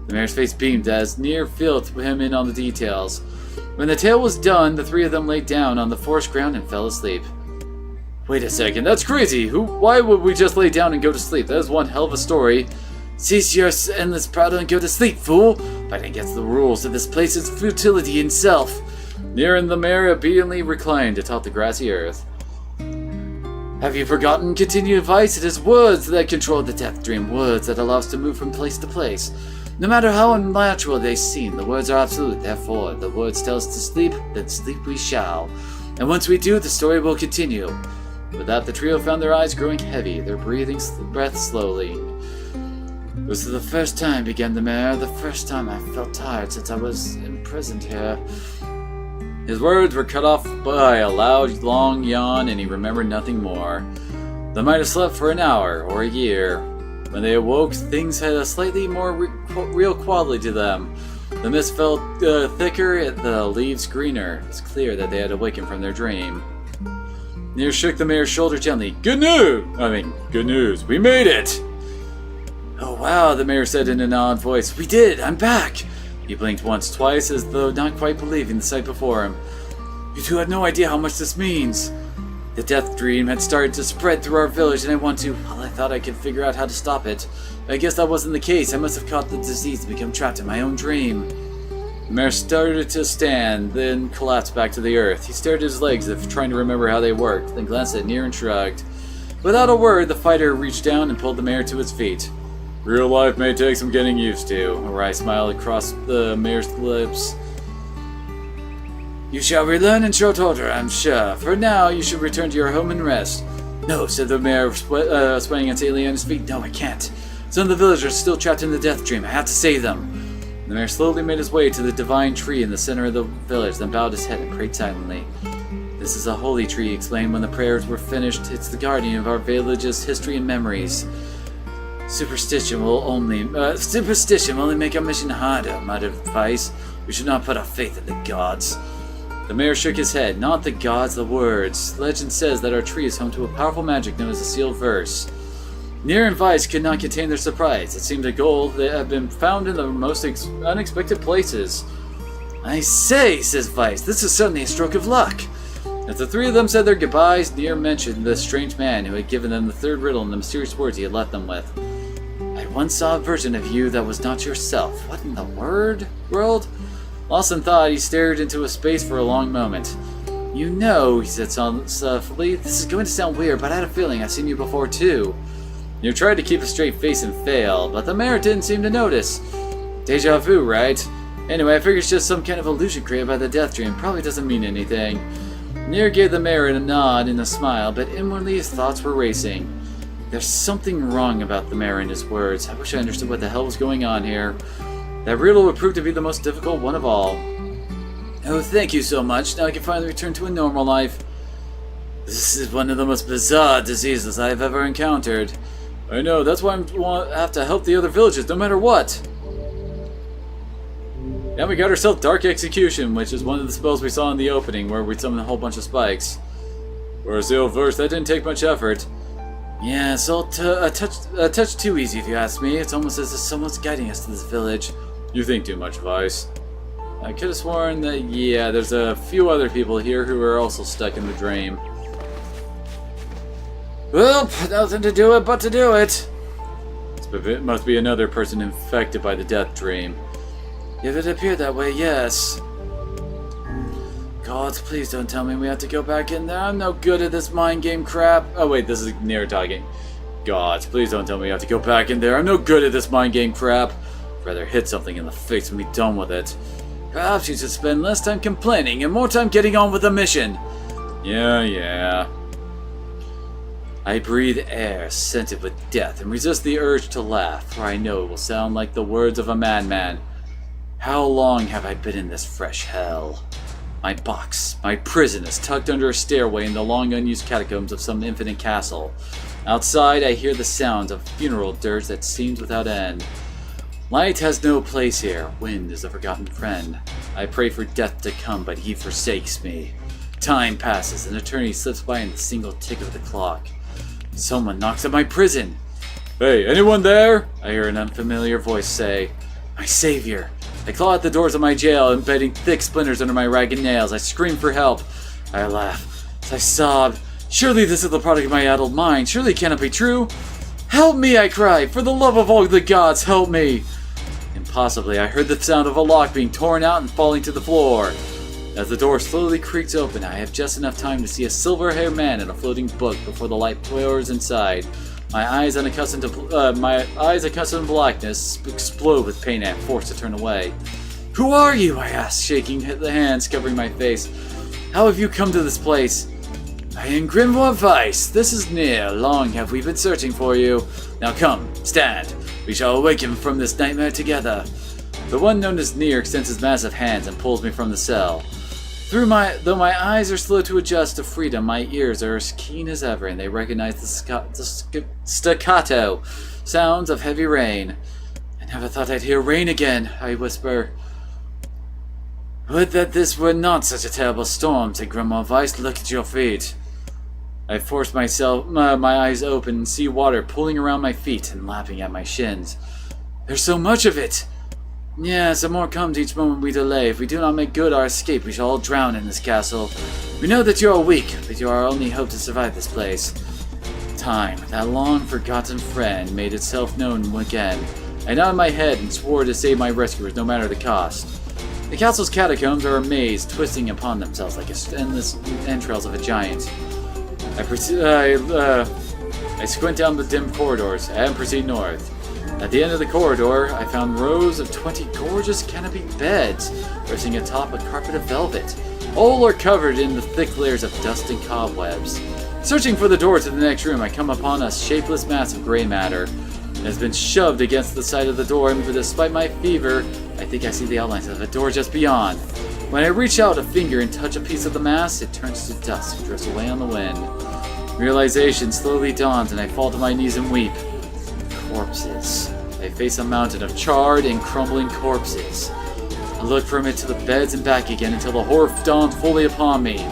Speaker 1: The mayor's face beamed as Nier filled him in on the details. When the tale was done, the three of them lay down on the forest ground and fell asleep. Wait a second, that's crazy! Why would we just lay down and go to sleep? That is one hell of a story. Cease your endless prattle and go to sleep, fool! Fighting against the rules of this place is futility itself. Nier and the mayor obediently reclined atop the grassy earth. Have you forgotten? Continued Weiss. It is words that control the Death Dream, words that allow us to move from place to place. No matter how unnatural they seem, the words are absolute. Therefore, the words tell us to sleep, then sleep we shall. And once we do, the story will continue. With that, the trio found their eyes growing heavy, their breath slowly. This is the first time, began the mayor, the first time I felt tired since I was imprisoned here. His words were cut off by a loud, long yawn, and he remembered nothing more. They might have slept for an hour or a year. When they awoke, things had a slightly more real quality to them. The mist felt thicker, and the leaves greener. It's clear that they had awakened from their dream. Nier shook the mayor's shoulder gently. Good news! We made it! Oh wow, the mayor said in an odd voice. We did! I'm back! He blinked once, twice, as though not quite believing the sight before him. You two had no idea how much this means. The Death Dream had started to spread through our village, and I thought I could figure out how to stop it. But I guess that wasn't the case. I must have caught the disease and become trapped in my own dream. The mayor started to stand, then collapsed back to the earth. He stared at his legs as if trying to remember how they worked, then glanced at Nier and shrugged. Without a word, the fighter reached down and pulled the mayor to his feet. Real life may take some getting used to. A wry smile across the mayor's lips. You shall relearn in short order, I'm sure. For now, you should return to your home and rest. No, said the mayor, swaying unsteadily on his feet. No, I can't. Some of the villagers are still trapped in the Death Dream. I have to save them. The mayor slowly made his way to the divine tree in the center of the village, then bowed his head and prayed silently. This is a holy tree, he explained when the prayers were finished. It's the guardian of our village's history and memories. Superstition will only make our mission harder, muttered Weiss. We should not put our faith in the gods. The mayor shook his head. Not the gods, the words. Legend says that our tree is home to a powerful magic known as the sealed verse. Nier and Weiss could not contain their surprise. It seemed a gold that had been found in the most unexpected places. I say, says Weiss, this is certainly a stroke of luck. As the three of them said their goodbyes, Nier mentioned the strange man who had given them the third riddle and the mysterious words he had left them with. I once saw a version of you that was not yourself. What in the world? Lost in thought, he stared into a space for a long moment. You know, he said softly, this is going to sound weird, but I had a feeling I've seen you before too. You tried to keep a straight face and failed, but the mayor didn't seem to notice. Deja vu, right? Anyway, I figure it's just some kind of illusion created by the Death Dream. Probably doesn't mean anything. Nier gave the mayor a nod and a smile, but inwardly his thoughts were racing. There's something wrong about the mayor and his words. I wish I understood what the hell was going on here. That riddle would prove to be the most difficult one of all. Oh, thank you so much. Now I can finally return to a normal life. This is one of the most bizarre diseases I have ever encountered. I know, that's why I have to help the other villages, no matter what. And we got ourselves Dark Execution, which is one of the spells we saw in the opening, where we summoned a whole bunch of spikes. For a sealed verse, that didn't take much effort. Yeah, it's all a touch too easy if you ask me. It's almost as if someone's guiding us to this village. You think too much, Weiss. I could have sworn that, yeah, there's a few other people here who are also stuck in the dream. Well, nothing to do it but to do it. Must be another person infected by the death dream. If it appeared that way, yes. Gods, please don't tell me we have to go back in there. I'm no good at this mind game crap. Oh wait, this is Nier talking. Gods, please don't tell me we have to go back in there. I'm no good at this mind game crap. I'd rather hit something in the face and be done with it. Perhaps you should spend less time complaining and more time getting on with the mission. Yeah. I breathe air scented with death and resist the urge to laugh, for I know it will sound like the words of a madman. How long have I been in this fresh hell? My box, my prison, is tucked under a stairway in the long unused catacombs of some infinite castle. Outside, I hear the sounds of funeral dirge that seems without end. Light has no place here. Wind is a forgotten friend. I pray for death to come, but he forsakes me. Time passes, an eternity slips by in the single tick of the clock. Someone knocks at my prison. Hey, anyone there? I hear an unfamiliar voice say. My savior. I claw at the doors of my jail, embedding thick splinters under my ragged nails. I scream for help. I laugh. I sob. Surely this is the product of my addled mind. Surely it cannot be true. Help me, I cry. For the love of all the gods, help me. Impossibly, I heard the sound of a lock being torn out and falling to the floor. As the door slowly creaks open, I have just enough time to see a silver-haired man in a floating book before the light pours inside. My eyes, accustomed to blackness, explode with pain and I'm forced to turn away. Who are you? I ask, shaking the hands covering my face. How have you come to this place? I am Grimoire Weiss. This is Nier. Long have we been searching for you. Now come, stand. We shall awaken from this nightmare together. The one known as Nier extends his massive hands and pulls me from the cell. Though my eyes are slow to adjust to freedom, my ears are as keen as ever, and they recognize the staccato sounds of heavy rain. I never thought I'd hear rain again, I whisper. Would that this were not such a terrible storm, said Grimoire Weiss. Look at your feet. I force my eyes open and see water pooling around my feet and lapping at my shins. There's so much of it! Yes, and more comes each moment we delay. If we do not make good our escape, we shall all drown in this castle. We know that you are weak, but you are our only hope to survive this place. Time, that long-forgotten friend, made itself known again. I nodded my head and swore to save my rescuers, no matter the cost. The castle's catacombs are a maze, twisting upon themselves like endless entrails of a giant. I squint down the dim corridors and proceed north. At the end of the corridor, I found rows of 20 gorgeous canopied beds, resting atop a carpet of velvet. All are covered in the thick layers of dust and cobwebs. Searching for the door to the next room, I come upon a shapeless mass of gray matter. It has been shoved against the side of the door, and despite my fever, I think I see the outlines of a door just beyond. When I reach out a finger and touch a piece of the mass, it turns to dust and drifts away on the wind. Realization slowly dawns, and I fall to my knees and weep. Corpses. I face a mountain of charred and crumbling corpses. I look from it to the beds and back again until the horror dawns fully upon me.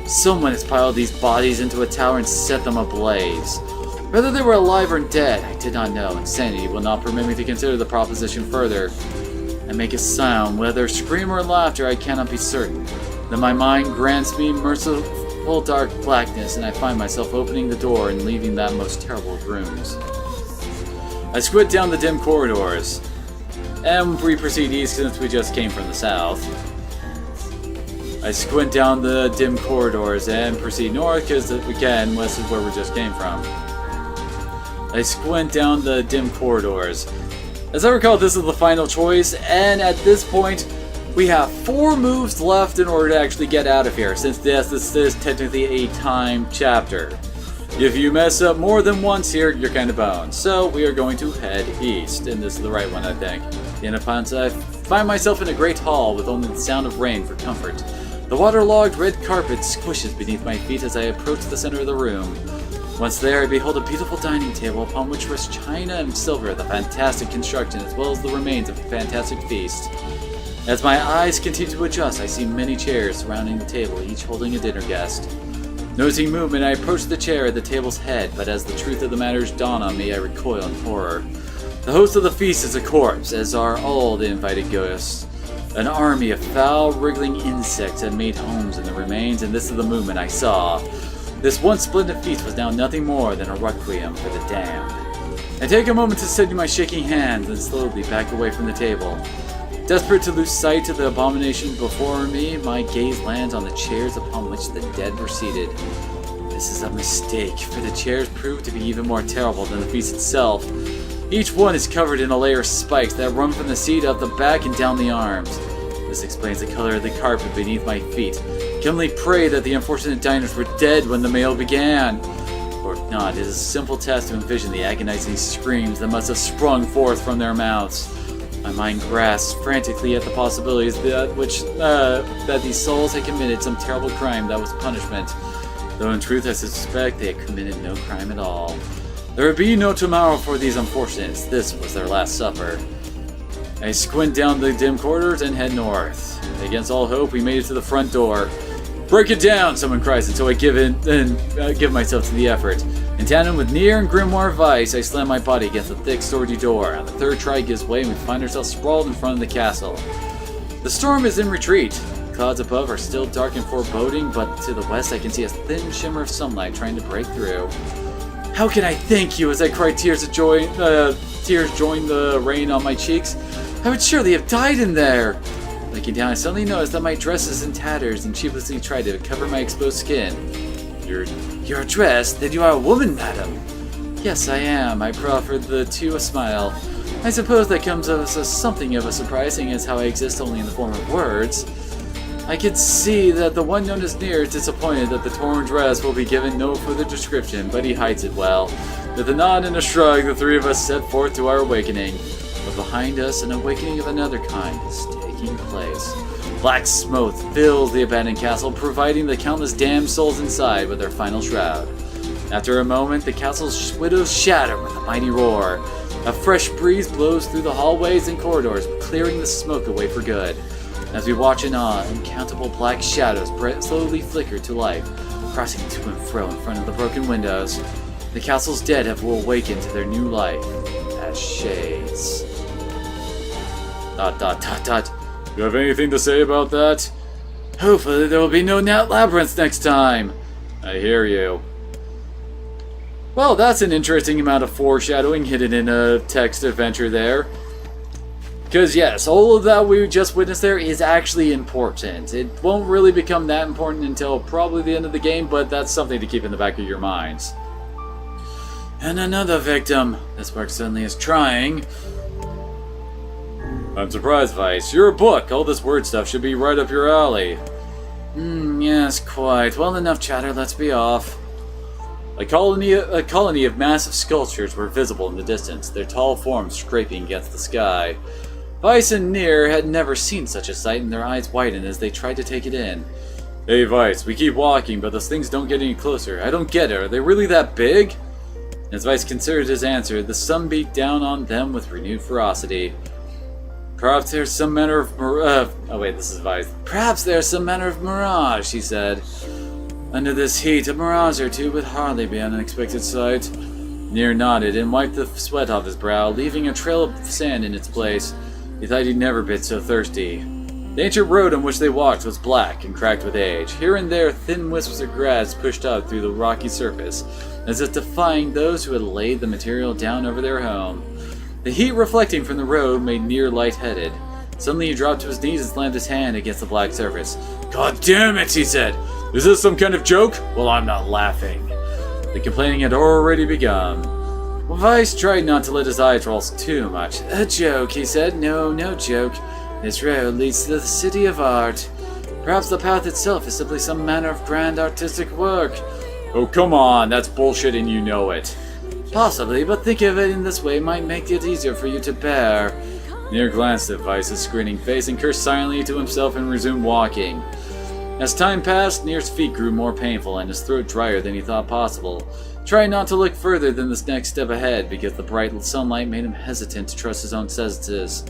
Speaker 1: Someone has piled these bodies into a tower and set them ablaze. Whether they were alive or dead, I did not know. Insanity will not permit me to consider the proposition further. I make a sound, whether scream or laughter, I cannot be certain. Then my mind grants me merciful dark blackness, and I find myself opening the door and leaving that most terrible of rooms. I squint down the dim corridors, and we proceed east since we just came from the south. I squint down the dim corridors and proceed north because, again, west is where we just came from. I squint down the dim corridors. As I recall, this is the final choice, and at this point, we have 4 moves left in order to actually get out of here, since this is technically a timed chapter. If you mess up more than once here, you're kind of boned. So we are going to head east, and this is the right one, I think. In upon I find myself in a great hall with only the sound of rain for comfort. The waterlogged red carpet squishes beneath my feet as I approach the center of the room. Once there, I behold a beautiful dining table upon which rests china and silver of the fantastic construction, as well as the remains of a fantastic feast. As my eyes continue to adjust, I see many chairs surrounding the table, each holding a dinner guest. Noticing movement, I approach the chair at the table's head, but as the truth of the matters dawn on me, I recoil in horror. The host of the feast is a corpse, as are all the invited ghosts. An army of foul, wriggling insects had made homes in the remains, and this is the movement I saw. This once splendid feast was now nothing more than a requiem for the damned. I take a moment to steady my shaking hands and slowly back away from the table. Desperate to lose sight of the abomination before me, my gaze lands on the chairs upon which the dead were seated. This is a mistake, for the chairs prove to be even more terrible than the feast itself. Each one is covered in a layer of spikes that run from the seat up the back and down the arms. This explains the color of the carpet beneath my feet. I can only pray that the unfortunate diners were dead when the meal began. Or if not, it is a simple task to envision the agonizing screams that must have sprung forth from their mouths. My mind grasps frantically at the possibilities that these souls had committed some terrible crime that was punishment. Though in truth I suspect they had committed no crime at all. There would be no tomorrow for these unfortunates. This was their last supper. I squint down the dim corridors and head north. Against all hope, we made it to the front door. "Break it down!" someone cries until I give myself to the effort. In tandem with Nier and Grimoire Vice, I slam my body against the thick, sturdy door. On the third try gives way and we find ourselves sprawled in front of the castle. The storm is in retreat. The clouds above are still dark and foreboding, but to the west I can see a thin shimmer of sunlight trying to break through. How can I thank you as I cry tears join the rain on my cheeks? I would surely have died in there! Looking down, I suddenly notice that my dress is in tatters and sheepishly try to cover my exposed skin. You're dressed? Then you are a woman, madam? Yes, I am. I proffered the two a smile. I suppose that comes as something of a surprise, seeing as how I exist only in the form of words. I can see that the one known as Nier is disappointed that the torn dress will be given no further description, but he hides it well. With a nod and a shrug, the three of us set forth to our awakening. But behind us, an awakening of another kind is taking place. Black smoke fills the abandoned castle, providing the countless damned souls inside with their final shroud. After a moment, the castle's windows shatter with a mighty roar. A fresh breeze blows through the hallways and corridors, clearing the smoke away for good. As we watch in awe, uncountable black shadows slowly flicker to life, crossing to and fro in front of the broken windows. The castle's dead have awakened to their new life as shades. ... You have anything to say about that? Hopefully there will be no labyrinths next time. I hear you. Well, that's an interesting amount of foreshadowing hidden in a text adventure there. Because yes, all of that we just witnessed there is actually important. It won't really become that important until probably the end of the game, but that's something to keep in the back of your minds. And another victim. This work certainly is trying. I'm surprised, Vice. You're a book. All this word stuff should be right up your alley. Yes, quite. Well, enough chatter. Let's be off. A colony of massive sculptures were visible in the distance, their tall forms scraping against the sky. Vice and Nier had never seen such a sight, and their eyes widened as they tried to take it in. Hey, Vice, we keep walking, but those things don't get any closer. I don't get it. Are they really that big? As Vice considered his answer, the sun beat down on them with renewed ferocity. Perhaps there's some manner of Perhaps there's some manner of mirage, he said. Under this heat, a mirage or two would hardly be an unexpected sight. Nier nodded and wiped the sweat off his brow, leaving a trail of sand in its place. He thought he'd never been so thirsty. The ancient road on which they walked was black and cracked with age. Here and there, thin wisps of grass pushed up through the rocky surface, as if defying those who had laid the material down over their home. The heat reflecting from the road made Nier lightheaded. Suddenly he dropped to his knees and slammed his hand against the black surface. God damn it, he said. Is this some kind of joke? Well, I'm not laughing. The complaining had already begun. Vice tried not to let his eyes roll too much. A joke, he said. No joke. This road leads to the city of art. Perhaps the path itself is simply some manner of grand artistic work. Oh, come on. That's bullshit and you know it. Possibly, but think of it in this way might make it easier for you to bear. Nier glanced at Vice's grinning face and cursed silently to himself and resumed walking. As time passed, Nier's feet grew more painful and his throat drier than he thought possible. Trying not to look further than this next step ahead because the bright sunlight made him hesitant to trust his own senses.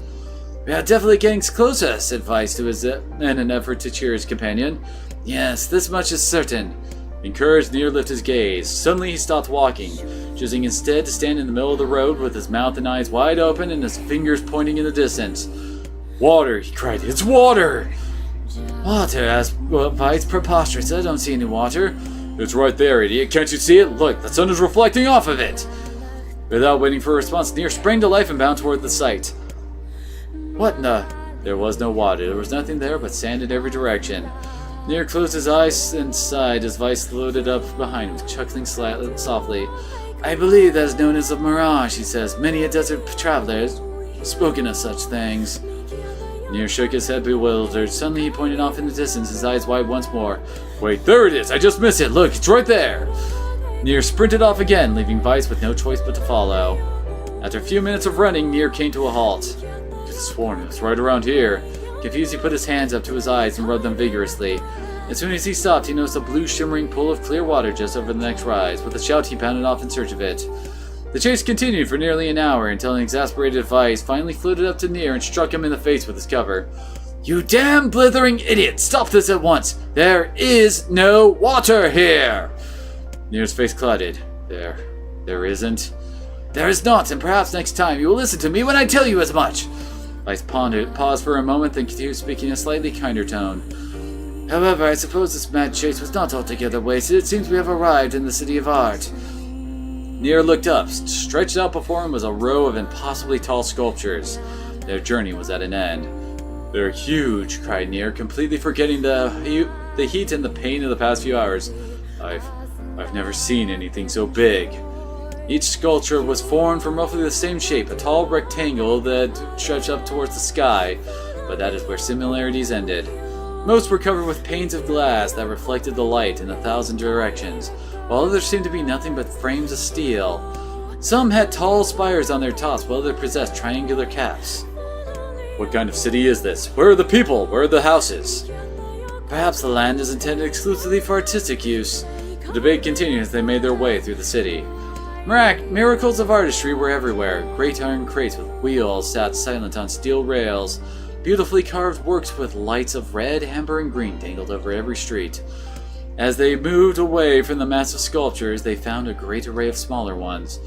Speaker 1: We are definitely getting closer, said Vice to his in an effort to cheer his companion. Yes, this much is certain. Encouraged, Nier lifted his gaze. Suddenly he stopped walking, choosing instead to stand in the middle of the road with his mouth and eyes wide open and his fingers pointing in the distance. Water, he cried. It's water! Water, asked Vice. Preposterous. I don't see any water. It's right there, idiot. Can't you see it? Look, the sun is reflecting off of it. Without waiting for a response, Nier sprang to life and bounded toward the site. What in the... There was no water. There was nothing there but sand in every direction. Nier closed his eyes and sighed as Vice floated up behind him, chuckling softly. I believe that is known as a mirage, he says. Many a desert traveler has spoken of such things. Nier shook his head bewildered. Suddenly he pointed off in the distance, his eyes wide once more. Wait, there it is! I just missed it! Look, it's right there! Nier sprinted off again, leaving Vice with no choice but to follow. After a few minutes of running, Nier came to a halt. I could have sworn it was right around here. Confused, he put his hands up to his eyes and rubbed them vigorously. As soon as he stopped, he noticed a blue shimmering pool of clear water just over the next rise. With a shout, he bounded off in search of it. The chase continued for nearly an hour until an exasperated Vice finally floated up to Nier and struck him in the face with his cover. You damn blithering idiot! Stop this at once! There is no water here! Nier's face clouded. There isn't. There is not, and perhaps next time you will listen to me when I tell you as much! Vice paused for a moment, then continued speaking in a slightly kinder tone. However, I suppose this mad chase was not altogether wasted. It seems we have arrived in the City of Art. Nier looked up. Stretched out before him was a row of impossibly tall sculptures. Their journey was at an end. They're huge, cried Nier, completely forgetting the heat and the pain of the past few hours. I've never seen anything so big. Each sculpture was formed from roughly the same shape, a tall rectangle that stretched up towards the sky, but that is where similarities ended. Most were covered with panes of glass that reflected the light in 1,000 directions, while others seemed to be nothing but frames of steel. Some had tall spires on their tops, while others possessed triangular caps. What kind of city is this? Where are the people? Where are the houses? Perhaps the land is intended exclusively for artistic use. The debate continued as they made their way through the city. Miracles of artistry were everywhere. Great iron crates with wheels sat silent on steel rails. Beautifully carved works with lights of red, amber, and green dangled over every street. As they moved away from the massive sculptures, they found a great array of smaller ones.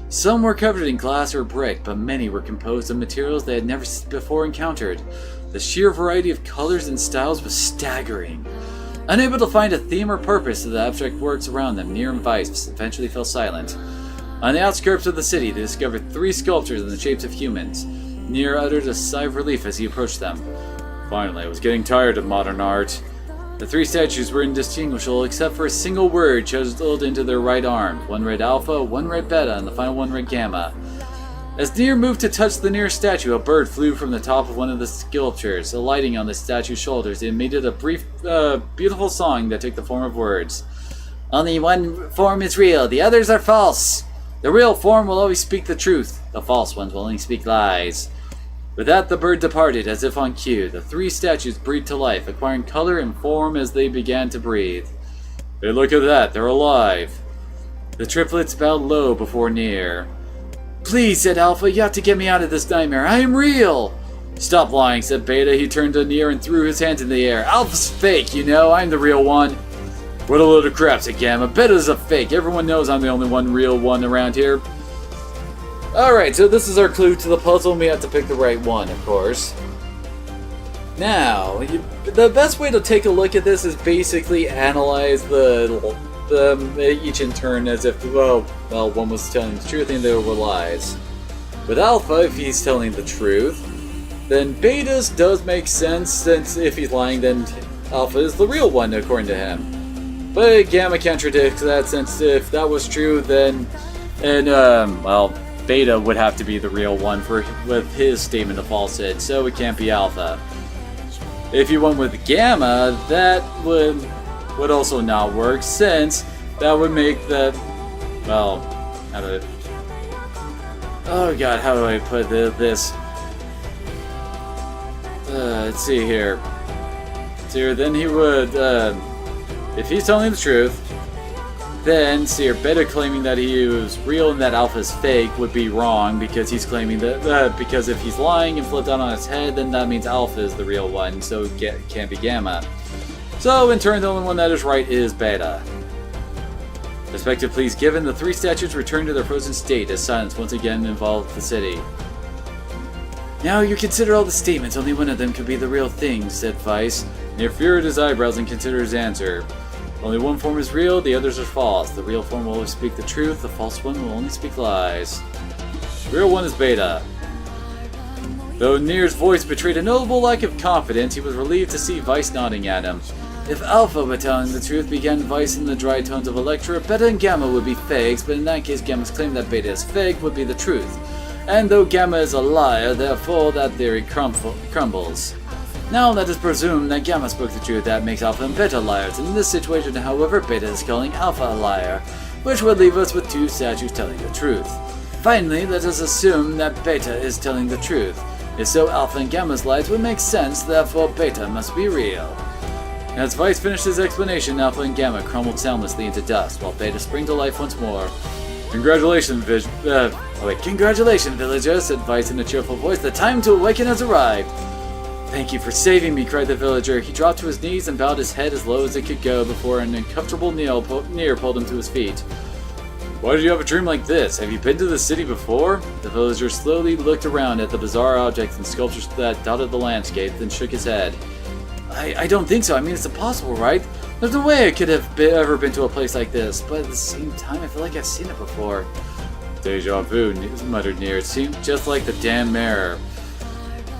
Speaker 1: Some were covered in glass or brick, but many were composed of materials they had never before encountered. The sheer variety of colors and styles was staggering. Unable to find a theme or purpose to the abstract works around them, Nier and Vice eventually fell silent. On the outskirts of the city, they discovered 3 sculptures in the shapes of humans. Nier uttered a sigh of relief as he approached them. Finally, I was getting tired of modern art. The 3 statues were indistinguishable except for a single word chiseled into their right arm. One read Alpha, one read Beta, and the final one read Gamma. As Nier moved to touch the nearest statue, a bird flew from the top of one of the sculptures. Alighting on the statue's shoulders, it emitted a brief, beautiful song that took the form of words. Only one form is real, the others are false. The real form will always speak the truth. The false ones will only speak lies. With that, the bird departed, as if on cue. The 3 statues breathed to life, acquiring color and form as they began to breathe. Hey, look at that, they're alive. The triplets bowed low before Nier. Please, said Alpha, you have to get me out of this nightmare. I am real! Stop lying, said Beta. He turned to Nier and threw his hands in the air. Alpha's fake, you know, I'm the real one. What a load of crap, said Gamma. Beta's a fake. Everyone knows I'm the only real one around here. Alright, so this is our clue to the puzzle, and we have to pick the right one, of course. Now, the best way to take a look at this is basically analyze each in turn as if, well, one was telling the truth and the other were lies. With Alpha, if he's telling the truth, then Beta's does make sense, since if he's lying, then Alpha is the real one, according to him. But Gamma contradicts that, since if that was true, then, Beta would have to be the real one with his statement of falsehood, so it can't be Alpha. If you went with Gamma, that would also not work, since that would make that, well, oh god, how do I put this? Let's see here. Then he would, if he's telling the truth, then Beta claiming that he was real and that Alpha is fake would be wrong, because he's claiming that, because if he's lying and flipped out on his head, then that means Alpha is the real one, so it can't be Gamma. So, in turn, the only one that is right is Beta. Perspective, please. Given, the 3 statues returned to their frozen state as silence once again involved the city. Now you consider all the statements, only one of them could be the real thing, said Vice. Nier furrowed his eyebrows and considered his answer. Only one form is real, the others are false. The real form will always speak the truth, the false one will only speak lies. The real one is Beta. Though Nier's voice betrayed a notable lack of confidence, he was relieved to see Vice nodding at him. If Alpha were telling the truth, began Vice in the dry tones of a lecturer, Beta and Gamma would be fakes, but in that case Gamma's claim that Beta is fake would be the truth. And though Gamma is a liar, therefore that theory crumbles. Now let us presume that Gamma spoke the truth, that makes Alpha and Beta liars. In this situation, however, Beta is calling Alpha a liar, which would leave us with two statues telling the truth. Finally, let us assume that Beta is telling the truth. If so, Alpha and Gamma's lies would make sense, therefore Beta must be real. As Vice finished his explanation, Alpha and Gamma crumbled soundlessly into dust, while Beta sprang to life once more. Congratulations, Congratulations, villager, said Vice in a cheerful voice. The time to awaken has arrived. Thank you for saving me, cried the villager. He dropped to his knees and bowed his head as low as it could go before an uncomfortable Nier pulled him to his feet. Why did you have a dream like this? Have you been to the city before? The villager slowly looked around at the bizarre objects and sculptures that dotted the landscape, then shook his head. I don't think so. I mean, it's impossible, right? There's no way I could have ever been to a place like this, but at the same time, I feel like I've seen it before. Deja vu, muttered Nier. It seemed just like the damn mirror.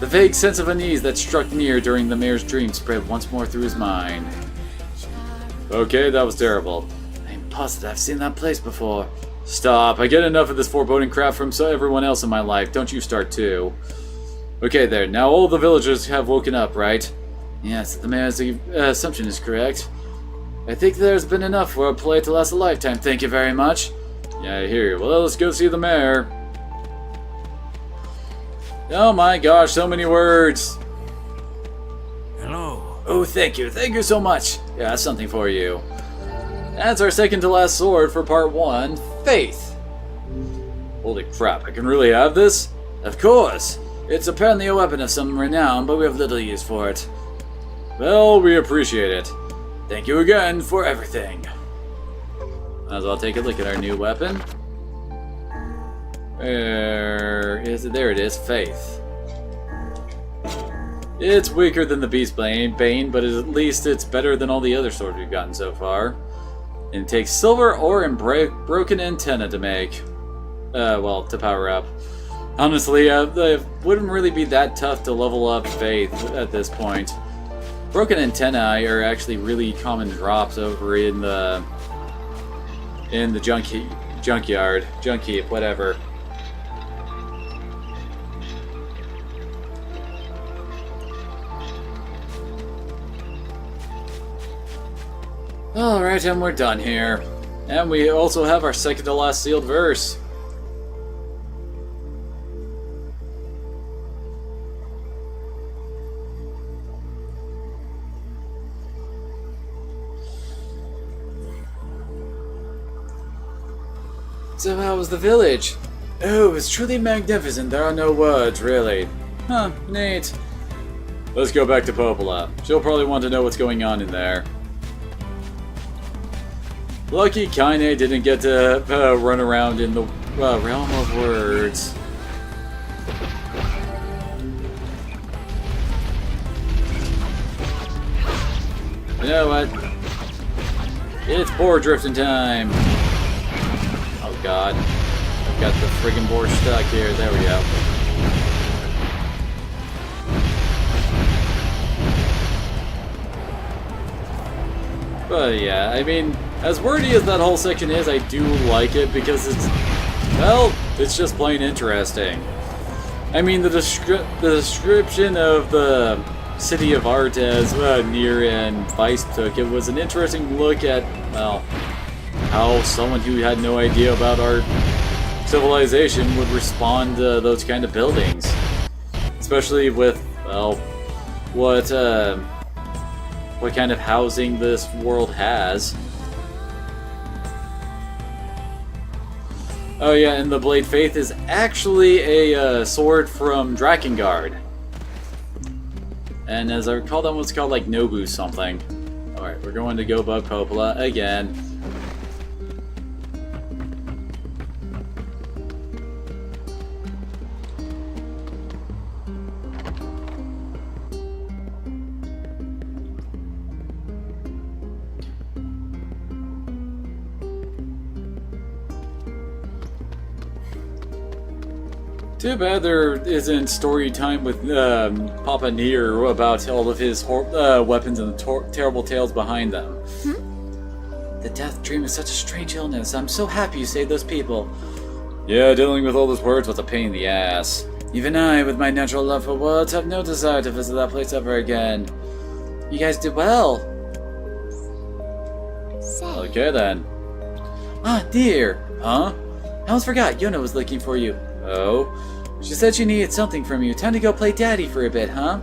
Speaker 1: The vague sense of unease that struck Nier during the mayor's dream spread once more through his mind. Okay, that was terrible. I'm positive I've seen that place before. Stop. I get enough of this foreboding crap from everyone else in my life. Don't you start too. Okay there, now all the villagers have woken up, right? Yes, the mayor's assumption is correct. I think there's been enough for a play to last a lifetime, thank you very much. Yeah, I hear you. Well, let's go see the mayor. Oh my gosh, so many words.
Speaker 5: Hello.
Speaker 1: Oh, thank you so much. Yeah, that's something for you. That's our second to last sword for part 1, Faith. Holy crap, I can really have this? Of course. It's apparently a weapon of some renown, but we have little use for it. Well, we appreciate it. Thank you again for everything. Might as well take a look at our new weapon. Where is it? There it is, Faith. It's weaker than the Beast Bane, but at least it's better than all the other swords we've gotten so far. And it takes silver ore and broken antenna to make. Well, to power up. Honestly, it wouldn't really be that tough to level up Faith at this point. Broken antennae are actually really common drops over in the junkyard, junk heap, whatever. Alright, and we're done here. And we also have our second to last sealed verse. So how was the village? Oh, it was truly magnificent. There are no words, really. Huh, neat. Let's go back to Popola. She'll probably want to know what's going on in there. Lucky Kaine didn't get to run around in the realm of words. You know what? It's boar drifting time. Oh god. I've got the friggin' boar stuck here. There we go. But yeah, I mean, as wordy as that whole section is, I do like it because it's, well, it's just plain interesting. I mean, the description of the city of art as Nier and Vice took, it was an interesting look at, well, how someone who had no idea about art civilization would respond to those kind of buildings. Especially with, well, what kind of housing this world has. Oh yeah, and the Blade Faith is actually a sword from Drakengard. And as I recall, that one's called like Nobu something. Alright, we're going to go bug Popola again. Too bad there isn't story time with Papa Nier about all of his weapons and the terrible tales behind them. The death dream is such a strange illness. I'm so happy you saved those people. Yeah, dealing with all those words was a pain in the ass. Even I, with my natural love for words, have no desire to visit that place ever again. You guys did well. Okay then. Ah, dear. Huh? I almost forgot. Yona was looking for you. Oh? She said she needed something from you. Time to go play daddy for a bit, huh?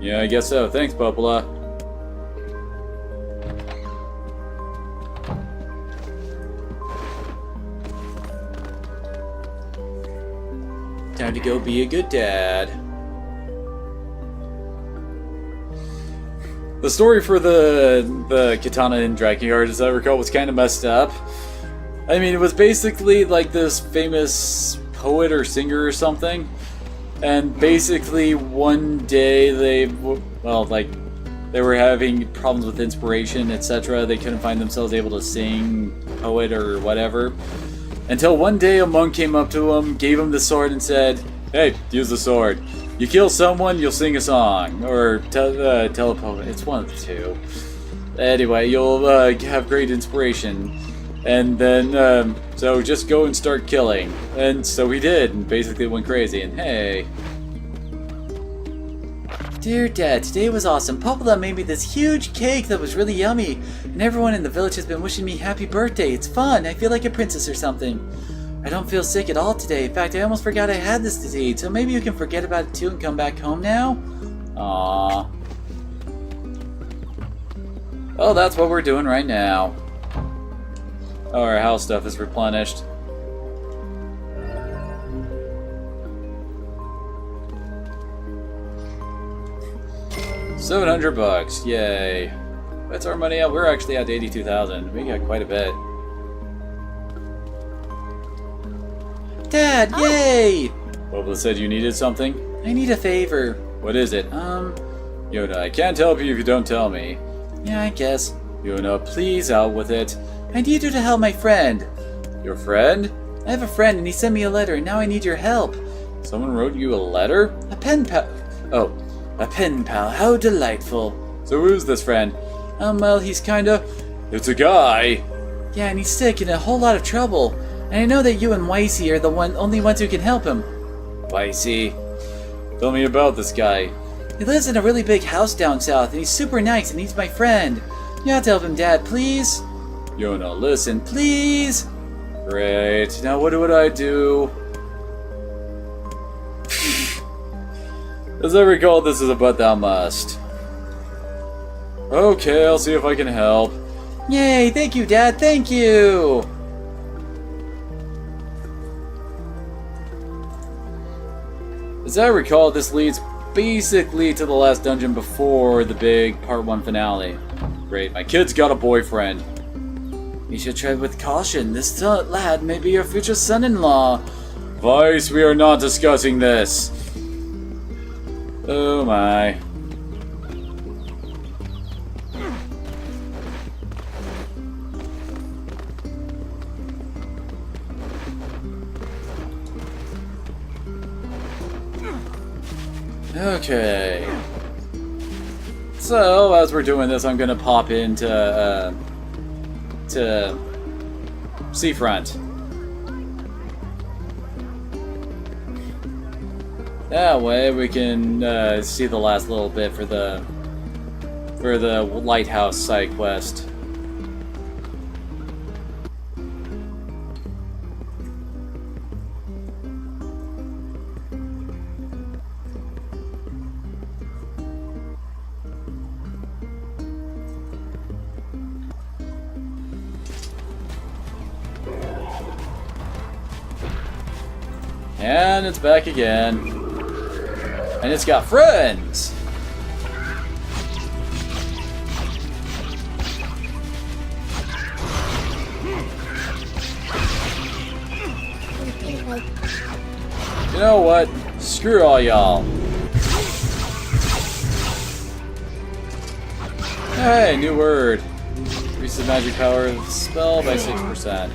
Speaker 1: Yeah, I guess so. Thanks, Popola. Time to go be a good dad. The story for the katana in Drakengard, as I recall, was kind of messed up. I mean, it was basically like this famous poet or singer or something, and basically one day they were having problems with inspiration, etc. They couldn't find themselves able to sing poet or whatever, until one day a monk came up to him, gave him the sword, and said, "Hey, use the sword. You kill someone, you'll sing a song, or tell a poem. It's one of the two. Anyway, you'll have great inspiration." And then, so just go and start killing. And so he did, and basically went crazy, and hey. Dear Dad, today was awesome. Popola made me this huge cake that was really yummy, and everyone in the village has been wishing me happy birthday. It's fun. I feel like a princess or something. I don't feel sick at all today. In fact, I almost forgot I had this disease, so maybe you can forget about it too and come back home now? Aww. Well, that's what we're doing right now. Oh, our house stuff is replenished. $700, yay. That's our money out. We're actually at 82,000. We got quite a bit. Dad, yay! Boba said you needed something? I need a favor. What is it? Yona, I can't help you if you don't tell me. Yeah, I guess. Yona, please out with it. I need you to help my friend. Your friend? I have a friend and he sent me a letter and now I need your help. Someone wrote you a letter? A pen pal. Oh, a pen pal. How delightful. So who's this friend? Well, he's kinda... It's a guy. Yeah, and he's sick and in a whole lot of trouble. And I know that you and Weissy are the only ones who can help him. Weissy? Tell me about this guy. He lives in a really big house down south and he's super nice and he's my friend. You have to help him, Dad, please? Yona, listen, please! Great. Now what would I do? As I recall, this is a but thou must. Okay, I'll see if I can help. Yay, thank you, Dad, thank you! As I recall, this leads basically to the last dungeon before the big Part 1 finale. Great, my kid's got a boyfriend. You should tread with caution. This lad may be your future son-in-law. Vice, we are not discussing this. Oh my. Okay. So, as we're doing this, I'm gonna pop into to Seafront. That way we can see the last little bit for the lighthouse side quest. And it's back again. And it's got friends! You know what? Screw all y'all. Hey, new word. Increases magic power of the spell by 6%.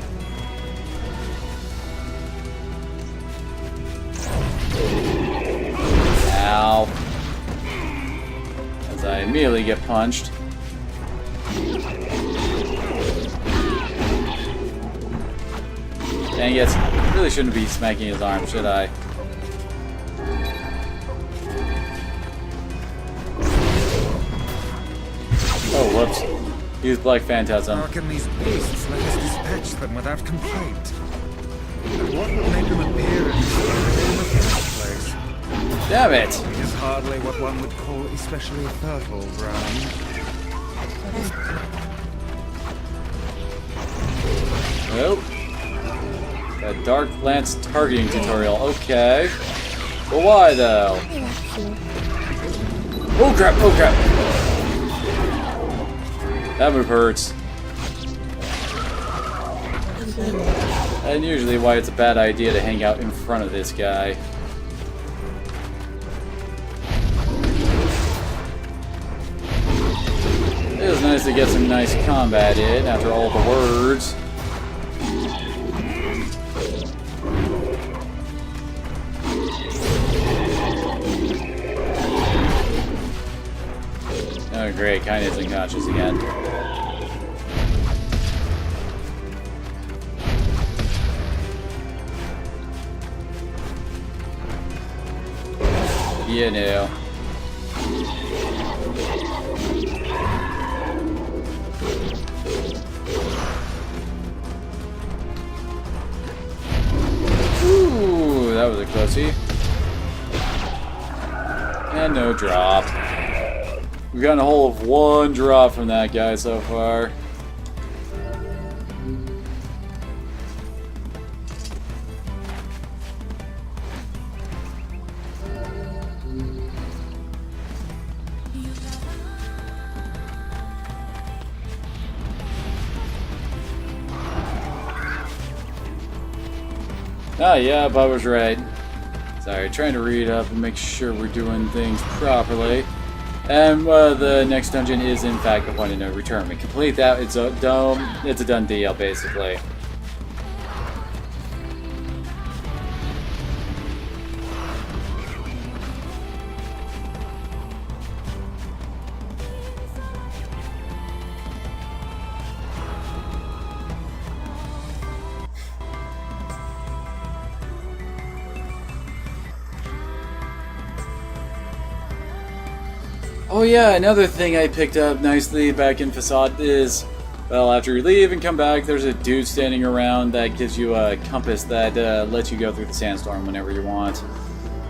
Speaker 1: Ow. As I immediately get punched. Dang it. Really shouldn't be smacking his arm, should I? Oh, whoops. Use Black Phantasm.
Speaker 4: How can these beasts let us dispatch them without complaint? And what would make them appear in the first place?
Speaker 1: Damn it!
Speaker 4: It is hardly what one would call especially fertile ground.
Speaker 1: Nope. A Dark Lance targeting tutorial. Okay. But why though? Oh crap! Oh crap! That move hurts. And usually why it's a bad idea to hang out in front of this guy. It was nice to get some nice combat in after all the words. Oh great, Kaine's unconscious again. You know. Ooh, that was a closie. And no drop. We've gotten a whole of 1 drop from that guy so far. Ah, yeah, Bob was right. Sorry, trying to read up and make sure we're doing things properly. And the next dungeon is in fact the point of no return. We complete that, it's a done deal basically. Oh yeah, another thing I picked up nicely back in Facade is, well, after you leave and come back, there's a dude standing around that gives you a compass that lets you go through the sandstorm whenever you want.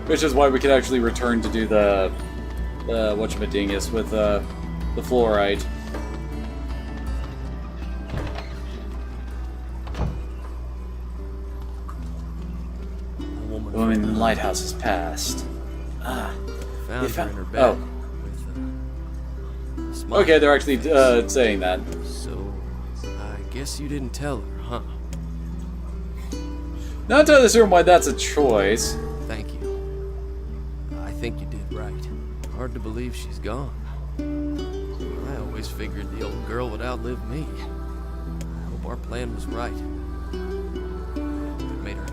Speaker 1: Which is why we could actually return to do the whatchamajingus with the fluorite. The woman in the lighthouse has passed. Ah.
Speaker 6: Found her in her bed.
Speaker 1: Oh.
Speaker 6: Smile.
Speaker 1: Okay, they're actually saying that.
Speaker 6: So, I guess you didn't tell her, huh?
Speaker 1: Not entirely sure why that's a choice.
Speaker 6: Thank you. I think you did right. Hard to believe she's gone. I always figured the old girl would outlive me. I hope our plan was right. It made her.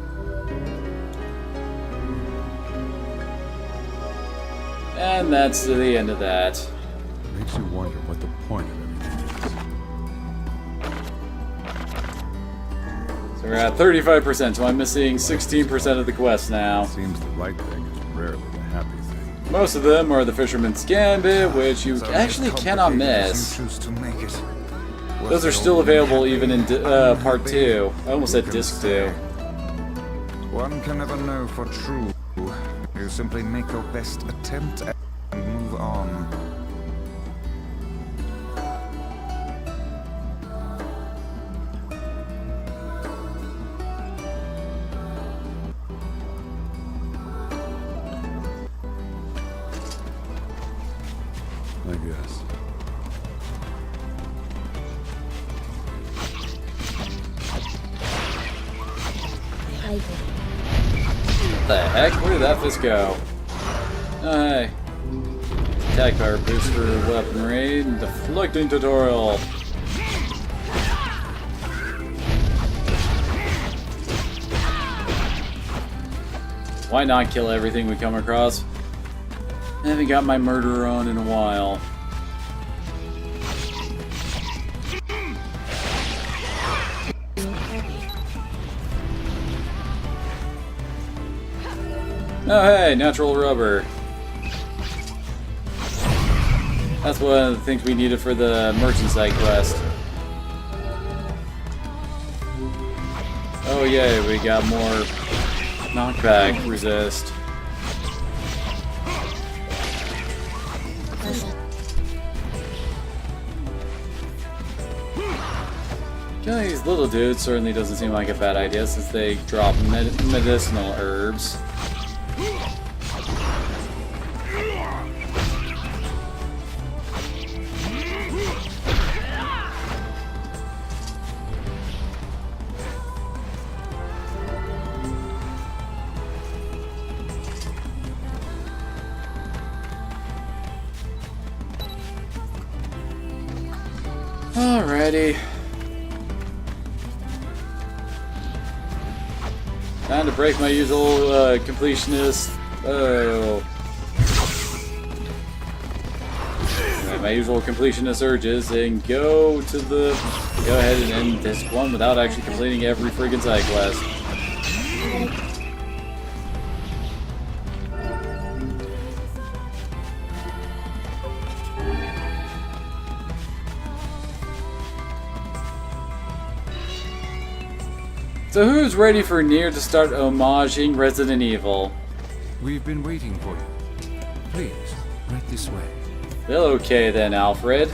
Speaker 1: And that's the end of that.
Speaker 3: Makes you wonder what the point of everything is.
Speaker 1: So we're at 35%, so I'm missing 16% of the quest now.
Speaker 3: It seems the right thing is rarely the happy thing.
Speaker 1: Most of them are the Fisherman's Gambit, which you actually cannot miss. Those are still available even in Part 2. I almost said Disc 2.
Speaker 4: One can never know for true. You simply make your best attempt and move on.
Speaker 3: I guess.
Speaker 1: What the heck? Where did that fist go? Oh, hey. Attack power boost for weaponry. Deflecting tutorial. Why not kill everything we come across? I haven't got my murderer on in a while. Oh hey, natural rubber. That's one of the things we needed for the merchant side quest. Oh yay, we got more knockback resist. Killing these little dudes certainly doesn't seem like a bad idea since they drop medicinal herbs. Alrighty. Time to break my usual completionist. Oh. Right, my usual completionist urges and go ahead and end this one without actually completing every friggin' side quest. So who's ready for Nier to start homaging Resident Evil?
Speaker 4: We've been waiting for you. Please, right this way.
Speaker 1: Well, okay then, Alfred.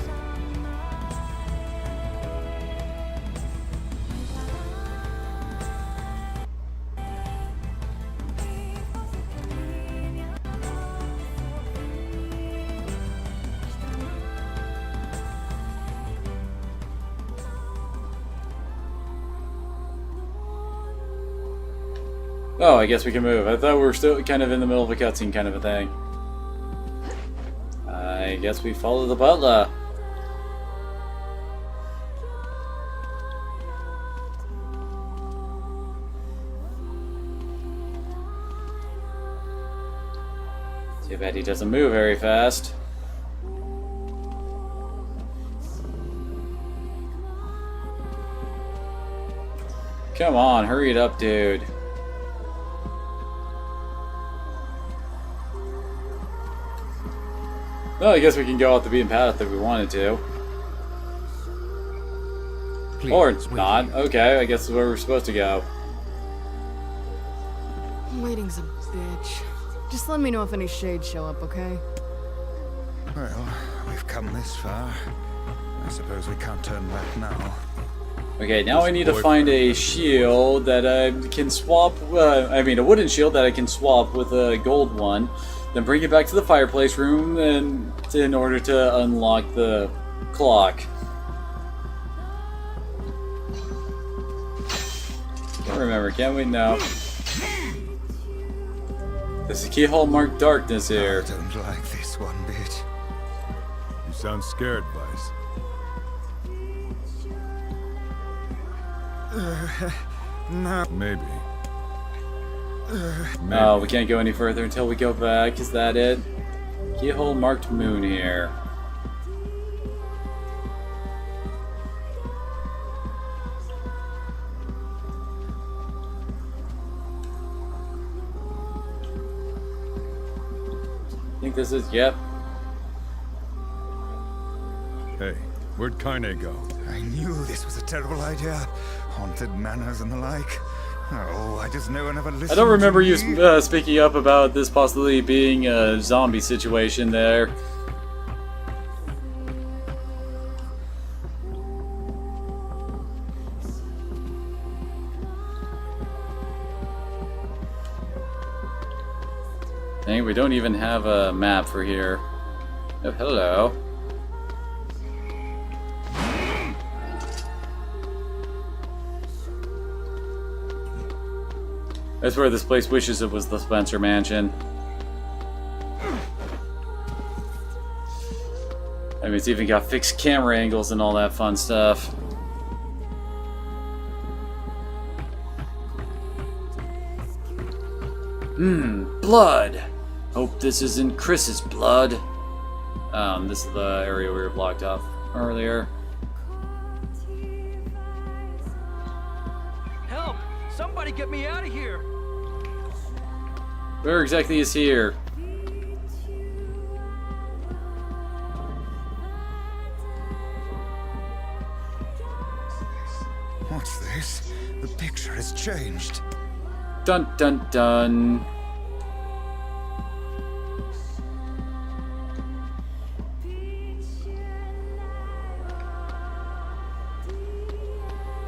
Speaker 1: Oh, I guess we can move. I thought we were still kind of in the middle of a cutscene kind of a thing. I guess we follow the butler. Too bad he doesn't move very fast. Come on, hurry it up, dude. Well, I guess we can go out the beaten path if we wanted to.
Speaker 4: Please,
Speaker 1: Or not. Okay, I guess that's where we're supposed to go.
Speaker 9: Waiting's a bitch. Just let me know if any shades show up, okay?
Speaker 4: Well, we've come this far. I suppose we can't turn back now.
Speaker 1: Okay, now I need to find a shield that I can swap. I mean, a wooden shield that I can swap with a gold one. Then bring it back to the fireplace room and in order to unlock the clock. Can't remember, can we? No. There's a keyhole marked darkness here.
Speaker 4: I don't like this one bit.
Speaker 3: You sound scared, Vice.
Speaker 4: No.
Speaker 3: Maybe.
Speaker 1: No, we can't go any further until we go back. Is that it? Keyhole marked moon here. I think this is, yep.
Speaker 3: Hey, where'd Kaine go?
Speaker 4: I knew this was a terrible idea. Haunted manors and the like. Oh, I just know I never listened.
Speaker 1: I don't remember
Speaker 4: to
Speaker 1: you speaking up about this possibly being a zombie situation there. Dang, we don't even have a map for here. Oh, hello. That's where this place wishes it was the Spencer Mansion. I mean, it's even got fixed camera angles and all that fun stuff. Blood. Hope this isn't Chris's blood. This is the area we were blocked off earlier.
Speaker 8: Help! Somebody get me out of here!
Speaker 1: Where exactly is here?
Speaker 4: What's this? The picture has changed.
Speaker 1: Dun dun dun.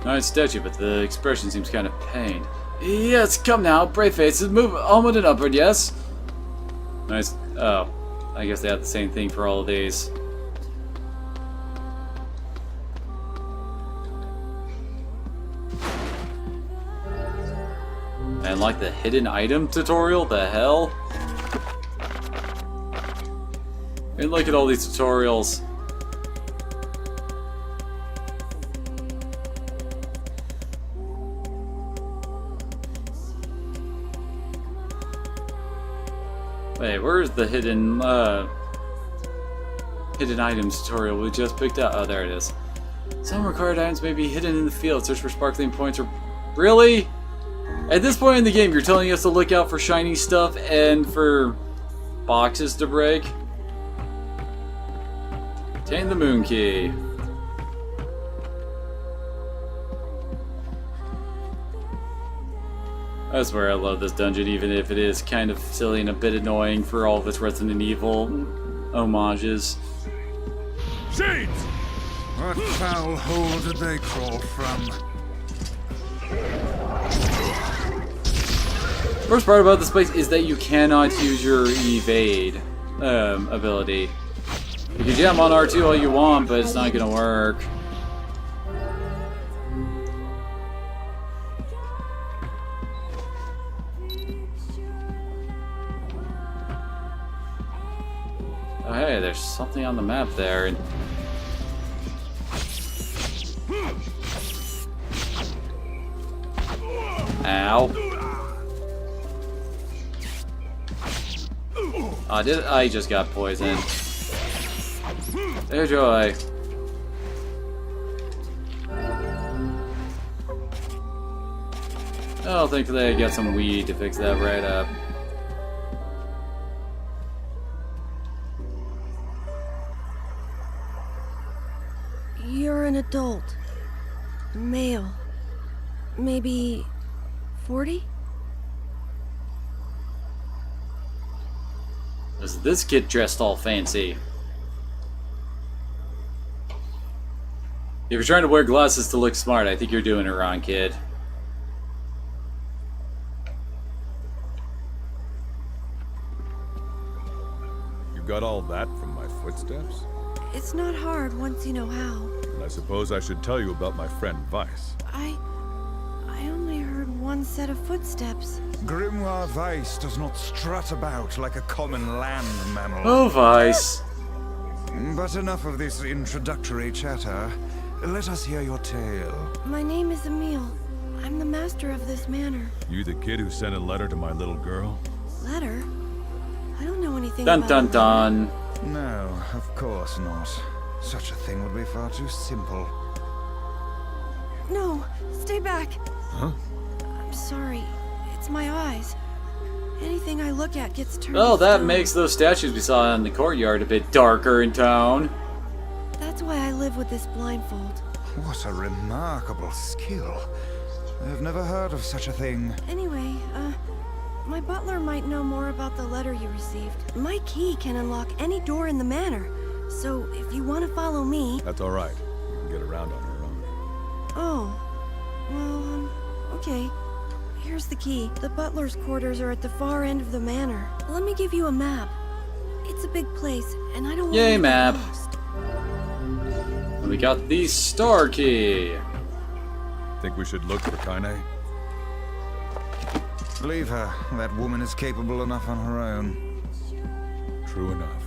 Speaker 1: Nice statue, but the expression seems kind of pained. Yes, come now, brave faces, move onward and upward, yes? Nice. Oh, I guess they have the same thing for all of these. And like the hidden item tutorial, the hell? And look at all these tutorials. Wait, where's the hidden items tutorial we just picked up? Oh, there it is. Some required items may be hidden in the field. Search for sparkling points or... Really? At this point in the game, you're telling us to look out for shiny stuff and for boxes to break? Obtain the moon key. I swear I love this dungeon, even if it is kind of silly and a bit annoying for all of its Resident Evil homages.
Speaker 3: Shades!
Speaker 4: What foul hole did they crawl from?
Speaker 1: Worst part about this place is that you cannot use your evade ability. You can jam on R2 all you want, but it's not gonna work. Oh, hey, there's something on the map there. And ow. Oh, I just got poisoned. There, Joy. Oh, thankfully I got some weed to fix that right up.
Speaker 10: You're an adult. Male. Maybe 40?
Speaker 1: Does this kid dressed all fancy? If you're trying to wear glasses to look smart, I think you're doing it wrong, kid.
Speaker 3: You got all that from my footsteps?
Speaker 10: It's not hard once you know how.
Speaker 3: And I suppose I should tell you about my friend Vice.
Speaker 10: I only heard one set of footsteps.
Speaker 4: Grimoire Weiss does not strut about like a common land mammal.
Speaker 1: Oh, Vice.
Speaker 4: But enough of this introductory chatter. Let us hear your tale.
Speaker 10: My name is Emile. I'm the master of this manor.
Speaker 3: You the kid who sent a letter to my little girl?
Speaker 10: Letter? I don't know anything
Speaker 1: Dun
Speaker 10: about
Speaker 1: dun
Speaker 10: a letter.
Speaker 1: dun.
Speaker 4: No, of course not. Such a thing would be far too simple.
Speaker 10: No, stay back.
Speaker 3: Huh?
Speaker 10: I'm sorry. It's my eyes. Anything I look at gets turned
Speaker 1: Oh,
Speaker 10: to
Speaker 1: that
Speaker 10: stone.
Speaker 1: makes those statues we saw in the courtyard a bit darker in tone.
Speaker 10: That's why I live with this blindfold.
Speaker 4: What a remarkable skill. I've never heard of such a thing.
Speaker 10: Anyway, my butler might know more about the letter you received. My key can unlock any door in the manor. So, if you want to follow me...
Speaker 3: That's all right. You can get around on her own.
Speaker 10: Oh. Well, okay. Here's the key. The butler's quarters are at the far end of the manor. Let me give you a map. It's a big place, and I don't want
Speaker 1: Yay,
Speaker 10: you to get
Speaker 1: map.
Speaker 10: lost.
Speaker 1: We got the star key.
Speaker 3: Think we should look for Kaine?
Speaker 4: Leave her. That woman is capable enough on her own.
Speaker 3: True enough.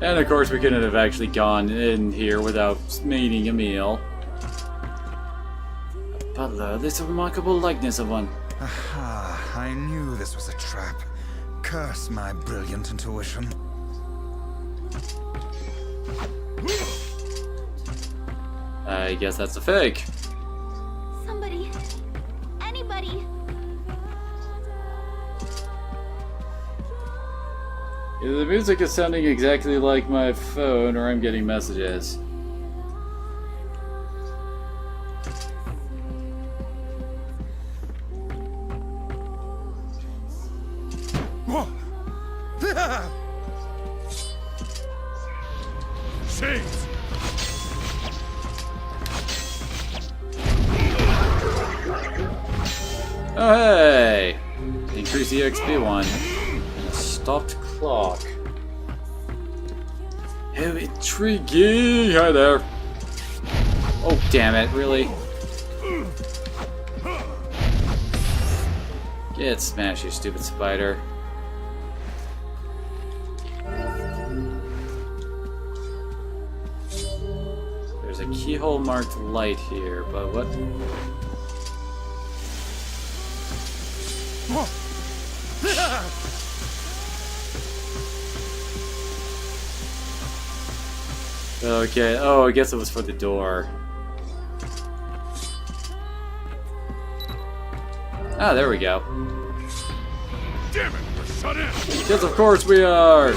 Speaker 1: And of course we couldn't have actually gone in here without meeting Emile. butler, this remarkable likeness of one.
Speaker 4: Aha, I knew this was a trap. Curse my brilliant intuition.
Speaker 1: I guess that's a fake.
Speaker 2: Somebody. Anybody.
Speaker 1: Either the music is sounding exactly like my phone, or I'm getting messages.
Speaker 3: Shades!
Speaker 1: Oh hey! Increase the XP one. And a stopped clock. How intriguing! Hi there. Oh damn it, really? Get smashed, you stupid spider. There's a keyhole marked light here, but what? Okay, oh, I guess it was for the door. Ah, there we go.
Speaker 3: Damn it, we're shut in!
Speaker 1: Yes, of course we are!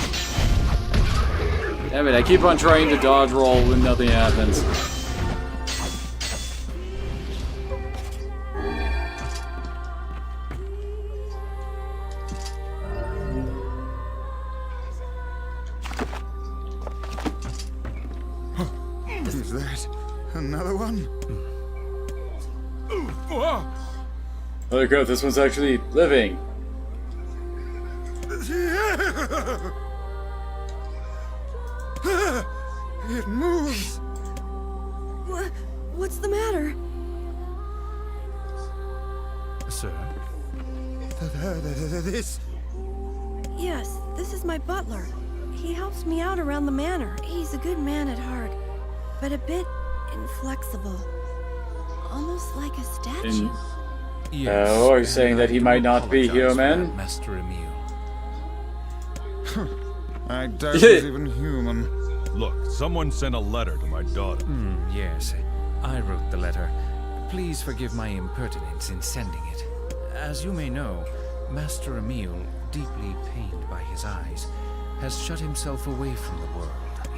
Speaker 1: Damn it, I keep on trying to dodge roll when nothing happens.
Speaker 4: Is that another one?
Speaker 1: Holy crap, this one's actually living.
Speaker 4: It moves.
Speaker 10: What's the matter?
Speaker 5: Sir?
Speaker 4: This.
Speaker 10: Yes, this is my butler. He helps me out around the manor. He's a good man at heart, but a bit inflexible. Almost like a statue.
Speaker 5: Yes.
Speaker 1: Oh, are you saying that he
Speaker 5: I
Speaker 1: might
Speaker 5: do
Speaker 1: not be
Speaker 5: apologize for
Speaker 1: human?
Speaker 5: that, Master Emil.
Speaker 4: I doubt he's even human.
Speaker 3: Look, someone sent a letter to my daughter.
Speaker 5: Yes, I wrote the letter. Please forgive my impertinence in sending it. As you may know, Master Emil, deeply pained by his eyes, has shut himself away from the world.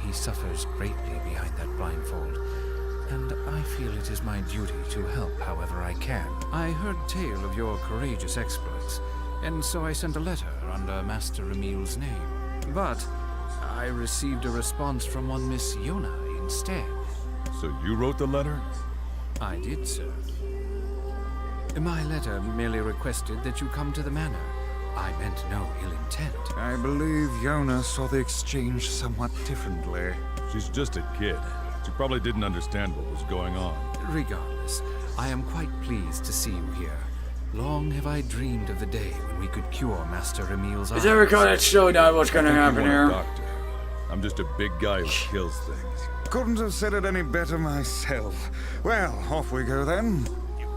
Speaker 5: He suffers greatly behind that blindfold, and I feel it is my duty to help however I can. I heard tale of your courageous exploits, and so I sent a letter under Master Emil's name. But I received a response from one Miss Yona instead.
Speaker 3: So you wrote the letter?
Speaker 5: I did, sir. My letter merely requested that you come to the manor. I meant no ill intent.
Speaker 4: I believe Yona saw the exchange somewhat differently.
Speaker 3: She's just a kid. She probably didn't understand what was going on.
Speaker 5: Regardless, I am quite pleased to see you here. Long have I dreamed of the day when we could cure Master Emil's eyes.
Speaker 1: Is every card show now what's gonna happen
Speaker 3: You want a
Speaker 1: here?
Speaker 3: doctor. I'm just a big guy who kills things.
Speaker 4: Couldn't have said it any better myself. Well, off we go then.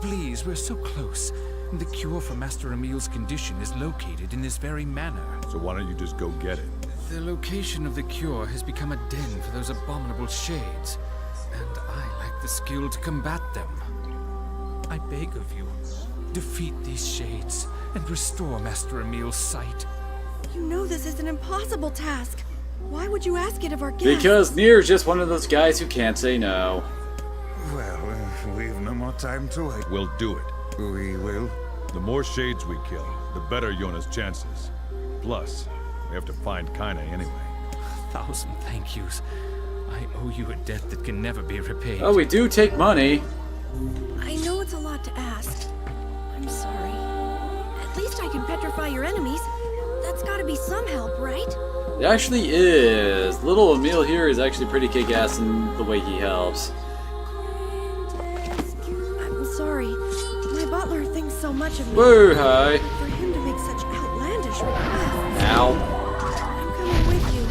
Speaker 5: Please, we're so close. The cure for Master Emil's condition is located in this very manor.
Speaker 3: So why don't you just go get it?
Speaker 5: The location of the cure has become a den for those abominable shades, and I lack the skill to combat them. I beg of you, defeat these shades and restore Master Emil's sight.
Speaker 10: You know this is an impossible task. Why would you ask it of our guests?
Speaker 1: Because Nier's just one of those guys who can't say no.
Speaker 4: Well, we've no more time to wait.
Speaker 3: We'll do it.
Speaker 4: We will.
Speaker 3: The more shades we kill, the better Yona's chances. Plus, we have to find Kaine anyway.
Speaker 5: 1,000 thank yous. I owe you a debt that can never be repaid.
Speaker 1: Oh, we do take money.
Speaker 10: I know it's a lot to ask. I'm sorry. At least I can petrify your enemies. That's gotta be some help, right?
Speaker 1: It actually is. Little Emil here is actually pretty kick-ass in the way he helps.
Speaker 10: I'm sorry. My butler thinks so much of me.
Speaker 1: Whoa, hi.
Speaker 10: For him to make such outlandish requests.
Speaker 1: Ow.
Speaker 10: I'm coming with you.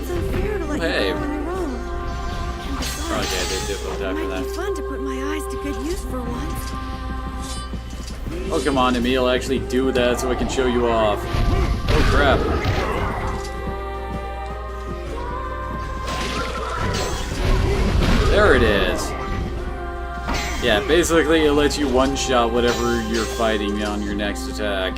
Speaker 10: It's unfair to let
Speaker 1: Hey.
Speaker 10: you go on your own. And besides,
Speaker 1: Okay, bit difficult after
Speaker 10: Might be
Speaker 1: that.
Speaker 10: fun to put my eyes to good use for once.
Speaker 1: Oh, come on, Emil, actually do that so I can show you off. Oh, crap. There it is. Yeah, basically it lets you one-shot whatever you're fighting on your next attack.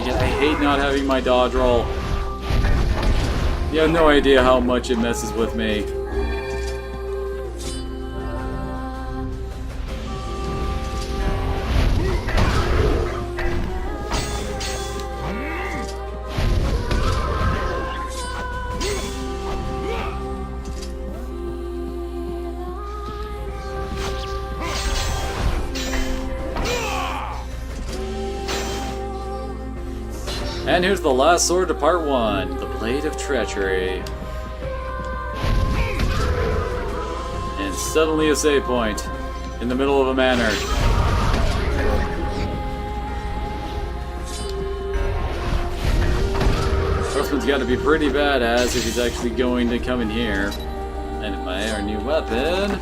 Speaker 1: I hate not having my dodge roll. You have no idea how much it messes with me. And here's the last sword to part 1, the Blade of Treachery. And suddenly a save point in the middle of a manor. Firstman's got to be pretty badass if he's actually going to come in here. And buy our new weapon.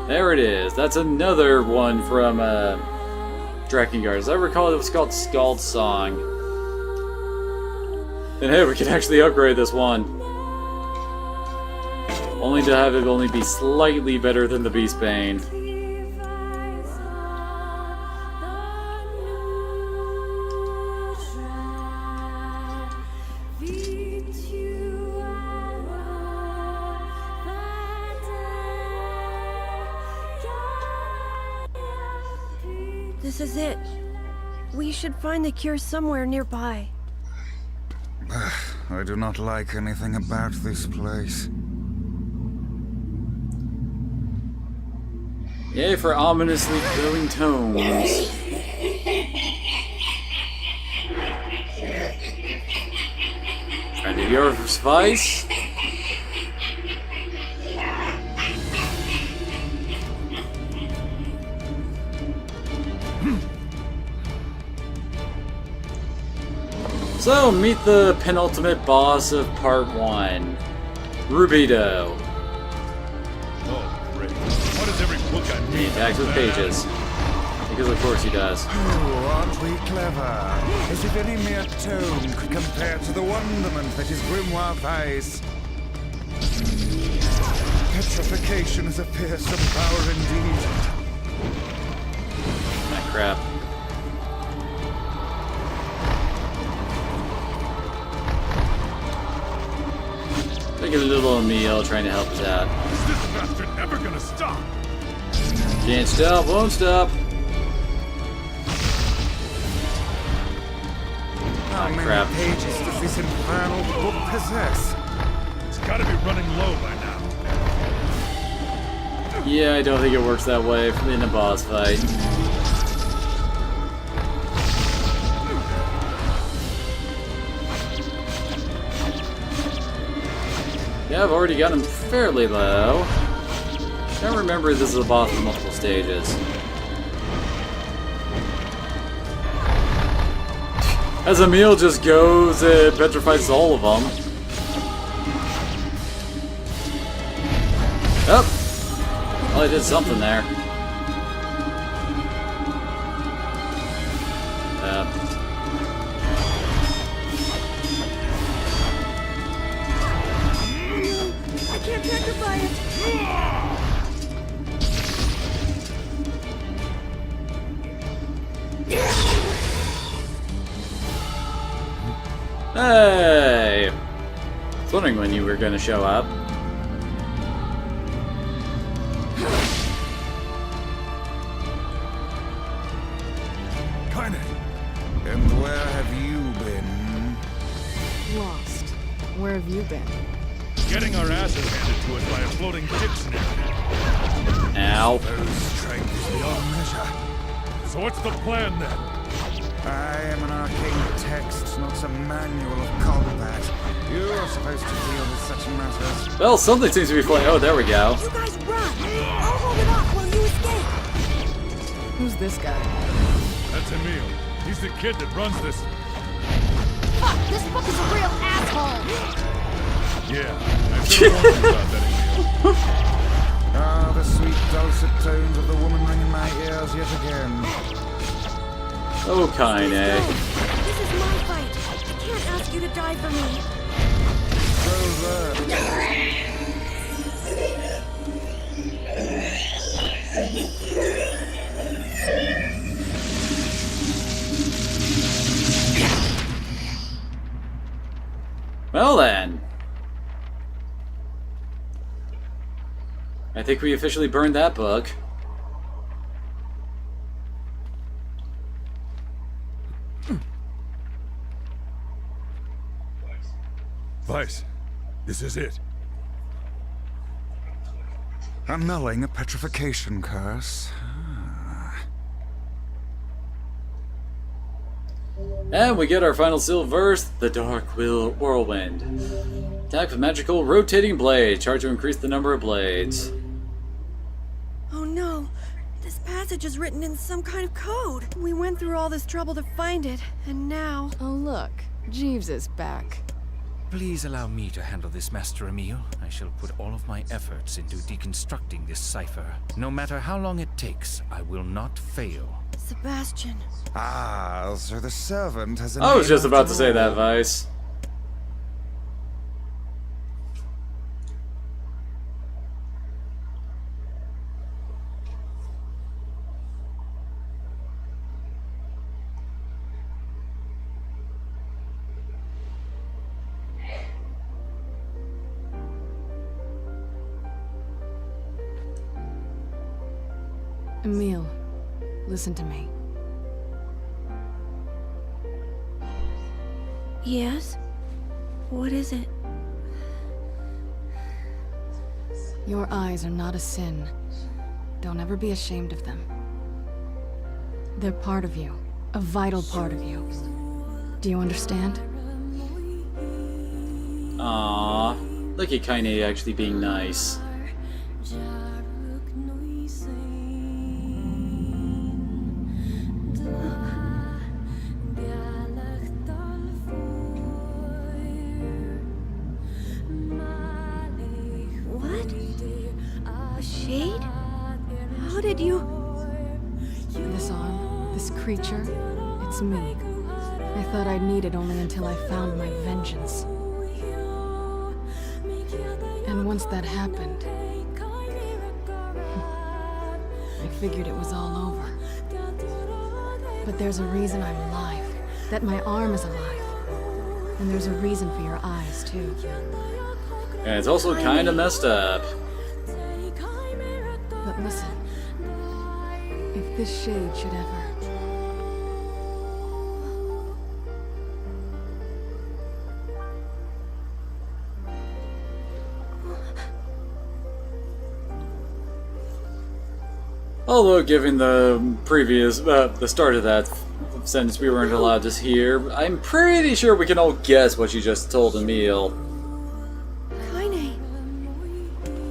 Speaker 1: There it is. That's another one from Drakengard. As I recall, it was called Scald Song. And hey, we can actually upgrade this one. Only to have it only be slightly better than the Beastbane.
Speaker 10: This is it. We should find the cure somewhere nearby.
Speaker 4: I do not like anything about this place.
Speaker 1: Yay for ominously glowing tones. Trying to your spice. So, meet the penultimate boss of part 1, Rubido.
Speaker 3: Oh, great. Why does every book I read
Speaker 1: He attacks with pages. Because of course he does.
Speaker 4: Oh, aren't we clever? As if any mere tome could compare to the wonderment that is Grimoire Vice. Petrification is a fearsome power indeed.
Speaker 1: Ah, crap. Look at little Emil trying to help us out.
Speaker 3: Is this bastard ever gonna stop?
Speaker 1: Can't stop, won't stop.
Speaker 4: How many
Speaker 1: crap.
Speaker 4: pages does this infernal book possess?
Speaker 3: It's gotta be running low by now.
Speaker 1: Yeah, I don't think it works that way in a boss fight. Yeah, I've already got him fairly low. I remember this is a boss with multiple stages. As Emil just goes and petrifies all of them. Oh! Well, I did something there.
Speaker 10: I can't petrify it.
Speaker 1: Hey! I was wondering when you were going to show up.
Speaker 3: Kinda.
Speaker 4: And where have you been?
Speaker 9: Lost. Where have you been?
Speaker 3: Getting our asses handed to us by a floating ship snare.
Speaker 1: Ow.
Speaker 4: Those strength is beyond measure.
Speaker 3: So what's the plan then?
Speaker 4: I am an arcane text, not some manual of combat. You are supposed to deal with such matters.
Speaker 1: Well, something seems to be flying. Oh, there we go.
Speaker 10: You guys run. I'll hold it off while you escape.
Speaker 9: Who's this guy?
Speaker 3: That's Emil. He's the kid that runs this.
Speaker 9: Fuck! This book is a real asshole!
Speaker 3: Yeah, I've been wrong about that, Emil.
Speaker 4: Ah, the sweet dulcet tones of the woman ring in my ears yet again.
Speaker 1: Oh, Kaine.
Speaker 10: This is my fight. I can't ask you to die for me.
Speaker 1: Well then. I think we officially burned that book.
Speaker 3: Vice, this is it.
Speaker 4: Annulling a petrification curse.
Speaker 1: And we get our final sealed verse, the Dark Whirlwind. Attack with magical rotating blade. Charge to increase the number of blades.
Speaker 10: Oh no. This passage is written in some kind of code. We went through all this trouble to find it, and now...
Speaker 9: Oh look, Jeeves is back.
Speaker 5: Please allow me to handle this, Master Emil. I shall put all of my efforts into deconstructing this cipher. No matter how long it takes, I will not fail.
Speaker 10: Sebastian.
Speaker 4: Ah, so the servant has a
Speaker 1: I was
Speaker 4: name
Speaker 1: just about
Speaker 4: after
Speaker 1: to say that,
Speaker 4: all.
Speaker 1: Vice.
Speaker 9: Emil, listen to me.
Speaker 10: Yes? What is it?
Speaker 9: Your eyes are not a sin. Don't ever be ashamed of them. They're part of you. A vital part of you. Do you understand?
Speaker 1: Aww. Look at Kaine actually being nice.
Speaker 10: What? A shade? How did you...
Speaker 9: This arm, this creature, it's me. I thought I'd need it only until I found my vengeance. And once that happened, I figured it was all over. But there's a reason I'm alive, that my arm is alive. And there's a reason for your eyes, too.
Speaker 1: And it's also kinda messed up.
Speaker 9: But listen, if this shade should ever...
Speaker 1: Although, given the previous, the start of that sentence we weren't allowed to hear, I'm pretty sure we can all guess what you just told Emil.
Speaker 10: Kaine.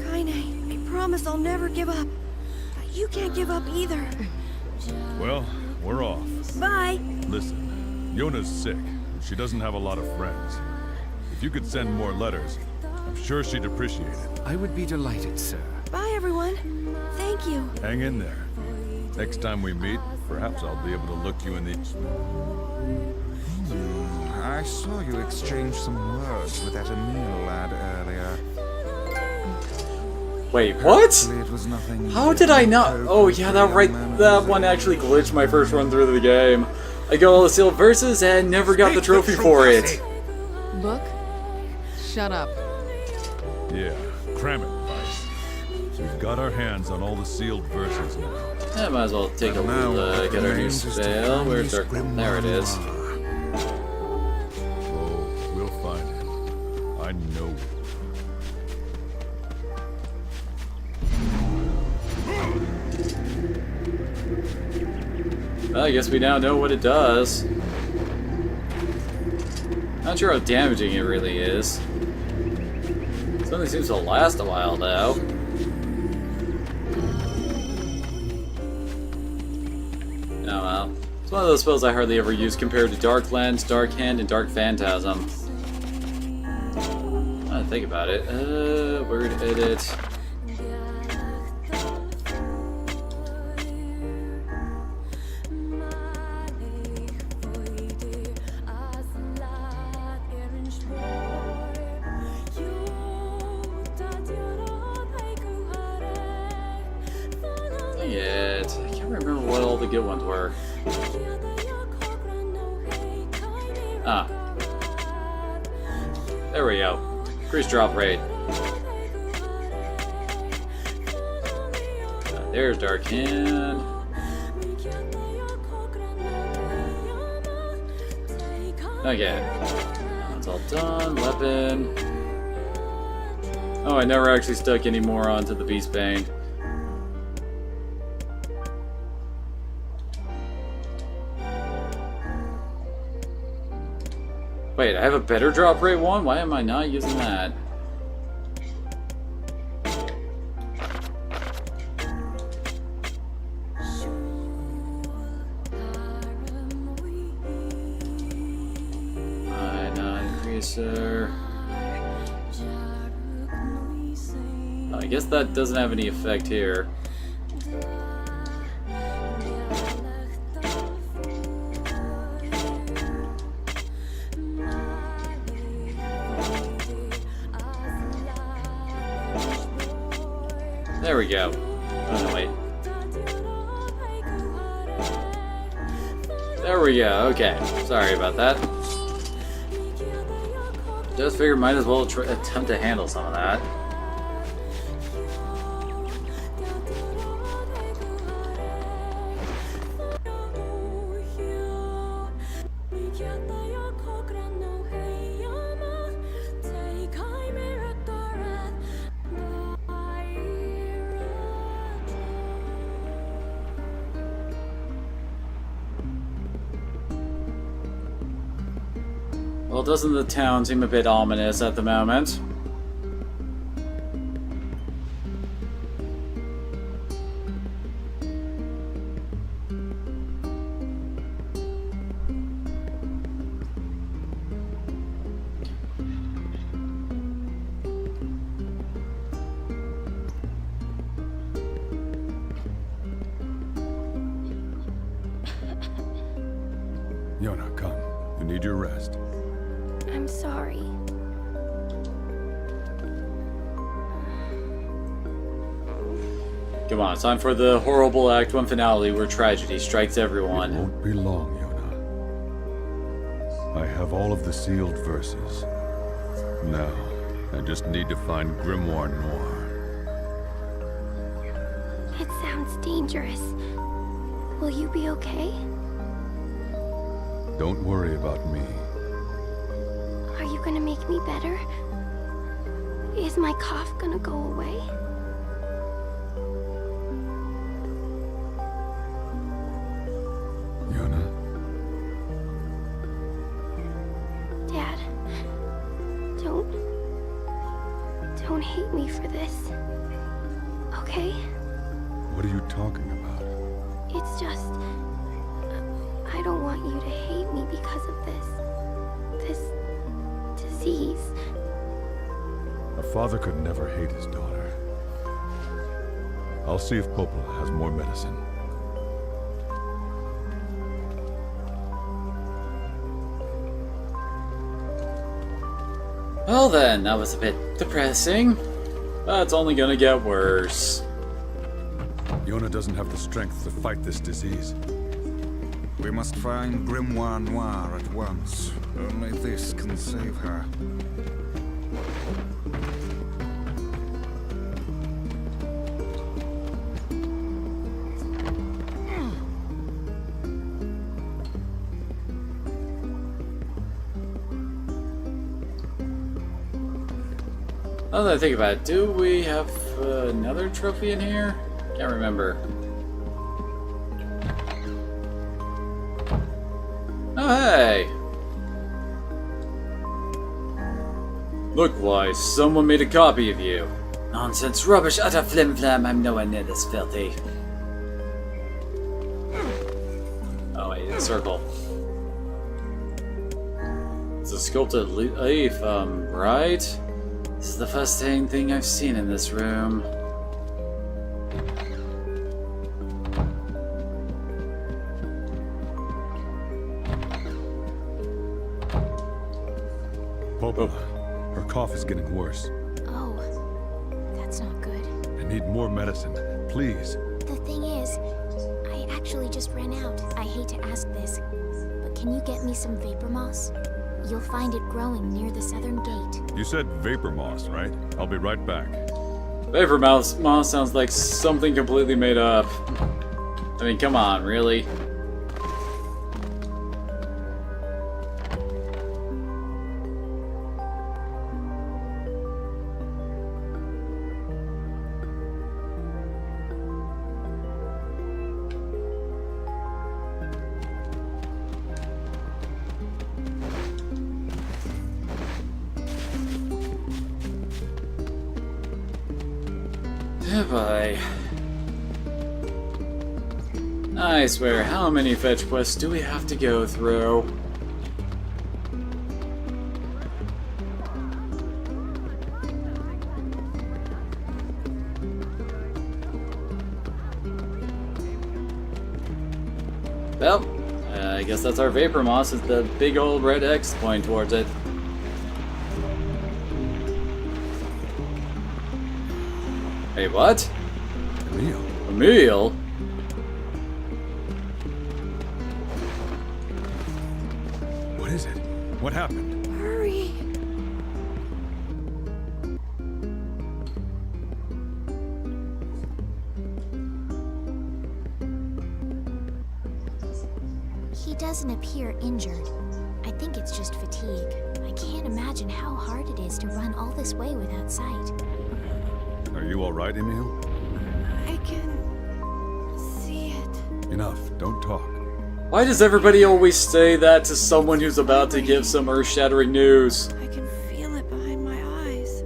Speaker 10: Kaine, I promise I'll never give up. You can't give up either.
Speaker 3: Well, we're off.
Speaker 10: Bye.
Speaker 3: Listen, Yona's sick. She doesn't have a lot of friends. If you could send more letters, I'm sure she'd appreciate it.
Speaker 5: I would be delighted, sir.
Speaker 10: Bye, everyone. Thank you.
Speaker 3: Hang in there. Next time we meet, perhaps I'll be able to look you in the...
Speaker 4: I saw you exchange some words with that Emil lad earlier.
Speaker 1: Wait, what?
Speaker 4: Hopefully it was nothing
Speaker 1: How did I not?
Speaker 4: cope
Speaker 1: Oh
Speaker 4: with
Speaker 1: yeah,
Speaker 4: the
Speaker 1: that
Speaker 4: young
Speaker 1: right.
Speaker 4: man of
Speaker 1: That
Speaker 4: his
Speaker 1: one
Speaker 4: age.
Speaker 1: actually glitched my first run through the game. I got all the sealed verses and never got the trophy for it.
Speaker 9: Book? Shut up.
Speaker 3: Yeah, cram it, Vice. We've got our hands on all the sealed verses now.
Speaker 1: Yeah, might as well take a
Speaker 4: Now
Speaker 1: look at our new
Speaker 4: remains is to
Speaker 1: spell.
Speaker 4: find
Speaker 1: Where's
Speaker 4: this
Speaker 1: our...
Speaker 4: grim
Speaker 1: There it is.
Speaker 3: Oh, we'll find it. I know.
Speaker 1: Well, I guess we now know what it does. Not sure how damaging it really is. Something seems to last a while, though. one of those spells I hardly ever use compared to Dark Lens, Dark Hand, and Dark Phantasm. I think about it. Word edit. Dang it. I can't remember what all the good ones were. Ah. There we go. Increase drop rate. There's Dark Hand. Okay. That's all done. Weapon. Oh, I never actually stuck any more onto the Beastbane. Wait, I have a better drop rate one? Why am I not using that? Increaser. Oh, I guess that doesn't have any effect here. There we go. Oh, no, wait. There we go. Okay. Sorry about that. Just figured might as well attempt to handle some of that. Well, doesn't the town seem a bit ominous at the moment?
Speaker 3: Yona, come. You need your rest.
Speaker 10: I'm sorry.
Speaker 1: Come on, it's time for the horrible Act 1 finale where tragedy strikes
Speaker 3: It
Speaker 1: everyone.
Speaker 3: won't be long, Yona. I have all of the sealed verses. Now, I just need to find Grimoire Noir.
Speaker 10: It sounds dangerous. Will you be okay?
Speaker 3: Don't worry about me.
Speaker 10: Are you gonna make me better? Is my cough gonna go away?
Speaker 3: Yona,
Speaker 10: Dad, don't hate me for this. Okay?
Speaker 3: what are you talking about?
Speaker 10: It's just... I don't want you to hate me because of this disease.
Speaker 3: A father could never hate his daughter. I'll see if Popola has more medicine.
Speaker 1: Well then, that was a bit depressing. But it's only gonna get worse.
Speaker 3: Yona doesn't have the strength to fight this disease.
Speaker 4: We must find Grimoire Noir at once. Only this can save her.
Speaker 1: Now that I think about it, do we have another trophy in here? Can't remember. Oh, hey! Look, wise, someone made a copy of you. Nonsense, rubbish, utter flim-flam, I'm nowhere near this filthy. Oh wait, it's circle. It's a sculpted leaf, right? This is the fascinating thing I've seen in this room.
Speaker 3: Popa, her cough is getting worse.
Speaker 11: Oh, that's not good.
Speaker 3: I need more medicine, please.
Speaker 11: The thing is, I actually just ran out. I hate to ask this, but can you get me some vapor moss? You'll find it growing near the southern gate.
Speaker 3: You said vapor moss, right? I'll be right back.
Speaker 1: Vapor moss sounds like something completely made up. I mean, come on, really? Bye. I swear, how many fetch quests do we have to go through? Well, I guess that's our vapor moss, is the big old red X pointing towards it. Hey, what?
Speaker 3: Emil.
Speaker 1: Emil?
Speaker 3: What is it? What happened?
Speaker 10: Hurry.
Speaker 11: He doesn't appear injured. I think it's just fatigue. I can't imagine how hard it is to run all this way without sight.
Speaker 3: Are you alright, Emil?
Speaker 10: I can see it.
Speaker 3: Enough, don't talk.
Speaker 1: Why does everybody always say that to someone who's about to give some earth-shattering news?
Speaker 10: I can feel it behind my eyes.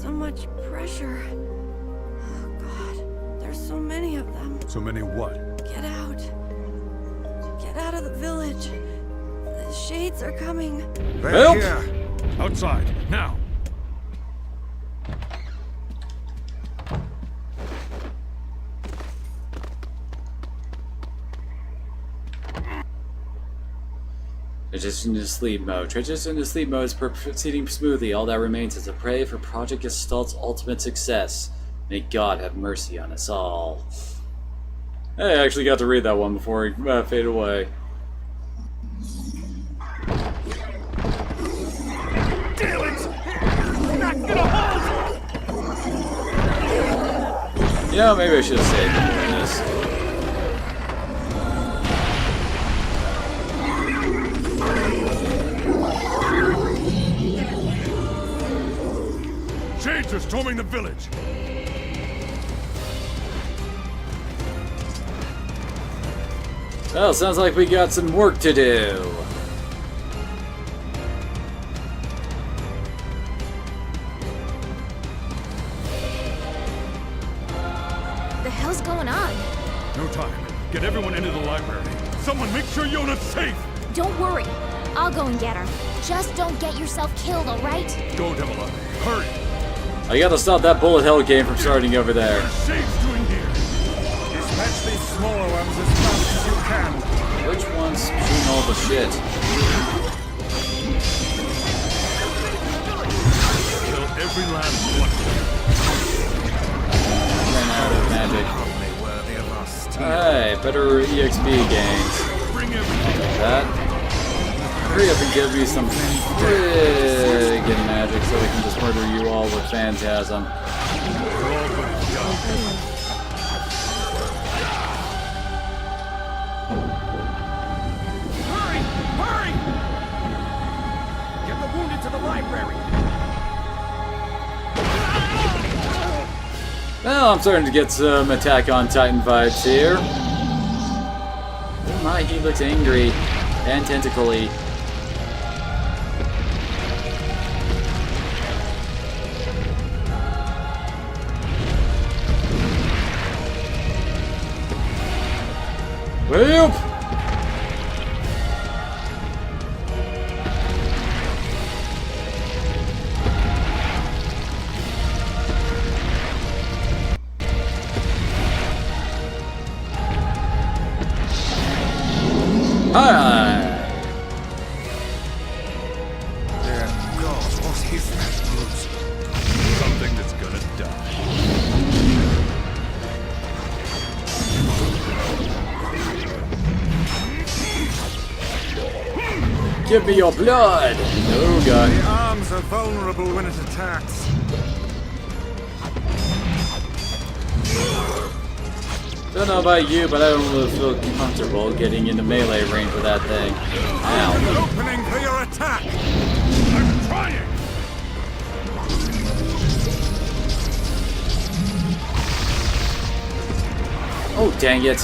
Speaker 10: So much pressure. Oh God, there's so many of them.
Speaker 3: So many what?
Speaker 10: Get out. Get out of the village. The shades are coming.
Speaker 4: They're
Speaker 1: Help!
Speaker 4: here.
Speaker 3: Outside, now!
Speaker 1: Transition into sleep mode. Transition into sleep mode is proceeding smoothly. All that remains is to pray for Project Gestalt's ultimate success. May God have mercy on us all. Hey, I actually got to read that one before it faded away.
Speaker 8: Damn it! Not gonna hold!
Speaker 1: Yeah, maybe I should have saved him doing this.
Speaker 3: Shades are storming the village!
Speaker 1: Well, sounds like we got some work to do.
Speaker 11: The hell's going on?
Speaker 3: No time. Get everyone into the library. Someone make sure Yona's safe!
Speaker 11: Don't worry. I'll go and get her. Just don't get yourself killed, alright?
Speaker 3: Go, Devila. Hurry!
Speaker 1: I gotta stop that bullet hell game from starting over there.
Speaker 3: What are Shades doing here?
Speaker 4: Dispatch these smaller ones as fast as you can.
Speaker 1: Which one's shooting all the shit?
Speaker 3: Kill every last one.
Speaker 1: Ran out of magic.
Speaker 4: Only worthy of us.
Speaker 1: Hey, better EXP gains.
Speaker 3: Bring everything.
Speaker 1: That. Hurry up and give me some friggin' magic so we can just murder you all with Phantasm.
Speaker 3: We're all but done.
Speaker 8: Hurry! Hurry! Get the wounded to the library!
Speaker 1: Well, I'm starting to get some Attack on Titan vibes here. Oh my, he looks angry and tentacly. Whoop!
Speaker 4: is that brute?
Speaker 3: Something that's gonna die.
Speaker 1: Give me your blood! No, God.
Speaker 4: The arms are vulnerable when it attacks.
Speaker 1: Don't know about you, but I don't really feel comfortable getting into melee range with that thing. Ow.
Speaker 4: An opening for your attack!
Speaker 3: I'm trying!
Speaker 1: Oh, dang it.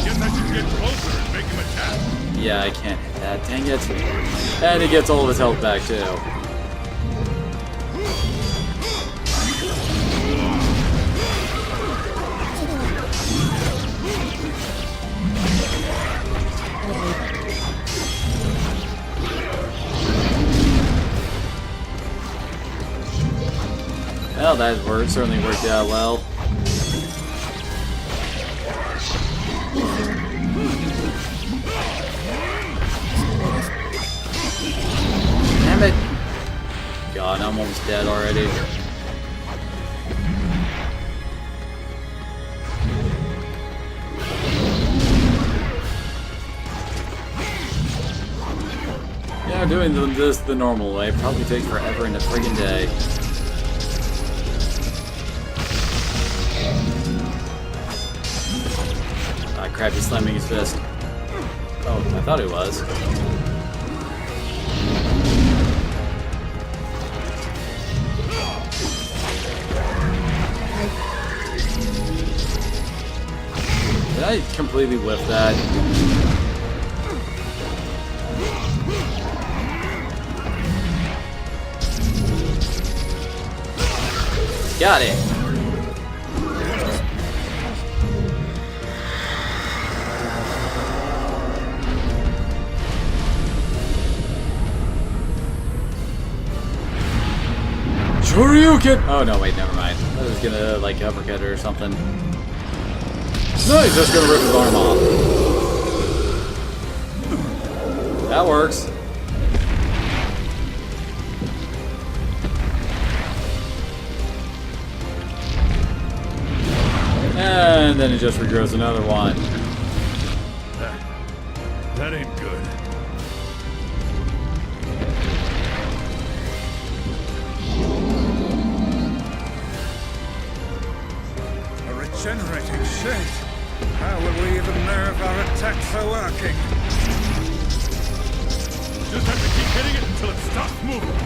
Speaker 3: Guess I should get closer and make him attack.
Speaker 1: Yeah, I can't hit that. Dang it. And he gets all of his health back, too. Well, that certainly worked out well. Damn it! God, I'm almost dead already. Yeah, doing this the normal way probably takes forever in a friggin' day. Ah, crap, he's slamming his fist. Oh, I thought he was. Did I completely whiff that? Got it! Shoryuken! Oh no, wait, never mind. I was gonna, like, uppercut her or something. No, he's just gonna rip his arm off. That works. And then he just regrows another one.
Speaker 3: That ain't good.
Speaker 4: A regenerating shade. How will we even know if our attacks are working?
Speaker 3: Just have to keep hitting it until it stops moving.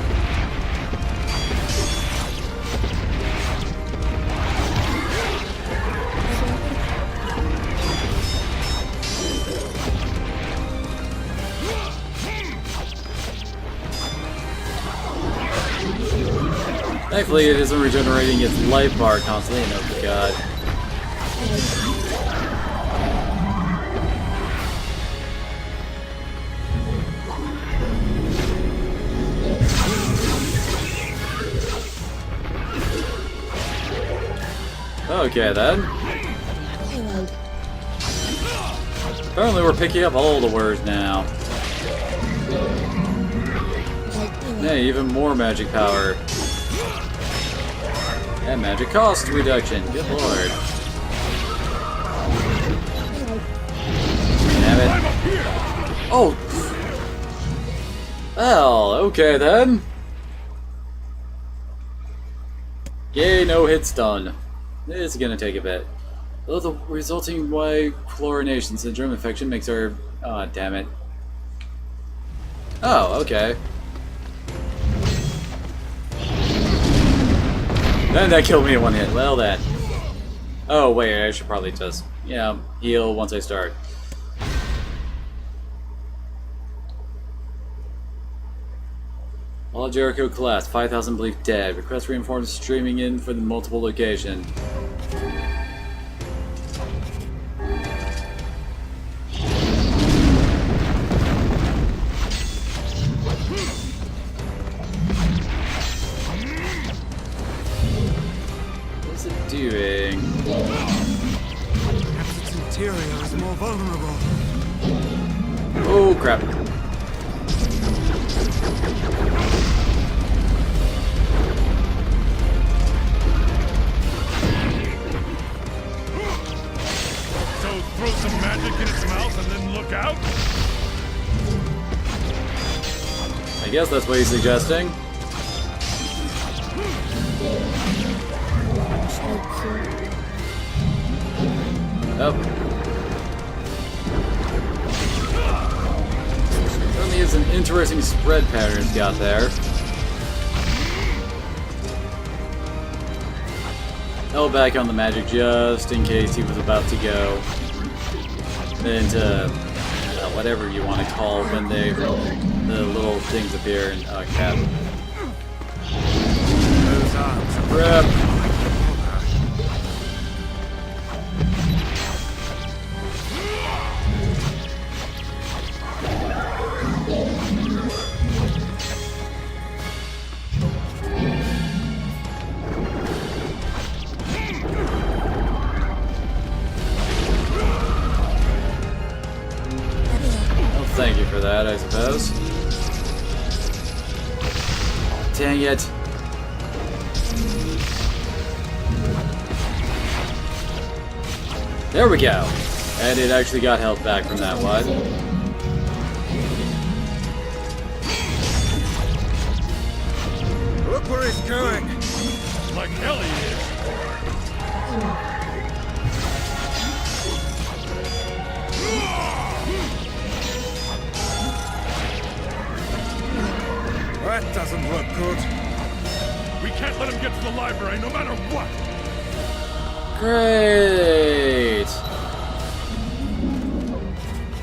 Speaker 1: Thankfully, it isn't regenerating its life bar constantly. Oh god. Okay then. Apparently we're picking up all the words now. Hey, even more magic power. And magic cost reduction. Good lord. Damn it. Oh! Well, okay then. Yay, no hit stun. This is gonna take a bit. Though the resulting Y chlorination syndrome infection makes her... Oh, damn it. Oh, okay. And that killed me in one hit. Well then. Oh wait, I should probably just, heal once I start. All Jericho collapsed. 5,000 believed dead. Request reinforcements streaming in for the multiple location. What's it doing?
Speaker 4: Perhaps its interior is more vulnerable.
Speaker 1: Oh crap.
Speaker 3: stick in its mouth and then look out?
Speaker 1: I guess that's what he's suggesting. Oh. Certainly is an interesting spread pattern he's got there. Held back on the magic just in case he was about to go into whatever you want to call when the little things appear in Cap.
Speaker 4: Those arms.
Speaker 1: Rip. Thank you for that, I suppose. Dang it. There we go. And it actually got held back from that one.
Speaker 4: Look where he's going.
Speaker 3: Like hell he is.
Speaker 4: That doesn't look good.
Speaker 3: We can't let him get to the library no matter what.
Speaker 1: Great.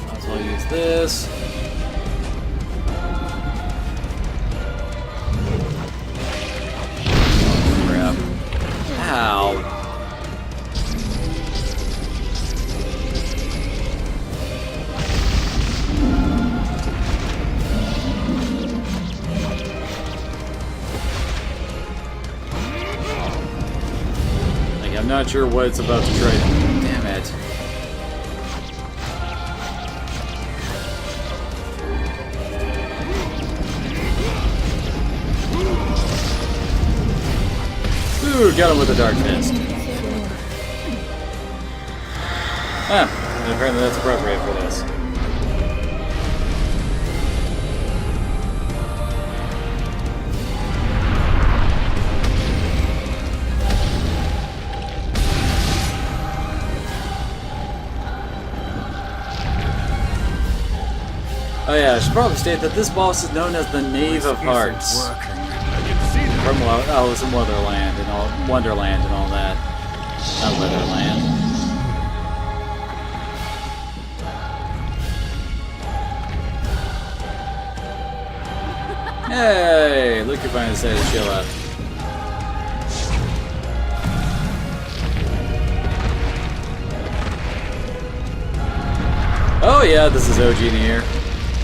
Speaker 1: Might as well use this. Oh, crap. Ow. I'm not sure what it's about to try. Damn it. Ooh, got him with a dark fist. Ah, and apparently that's appropriate for this. Oh yeah, I should probably state that this boss is known as the Knave of Hearts. From Alice in Wonderland and all that. Not Leatherland. Hey, look who finally decided to chill out. Oh yeah, this is OG Nier.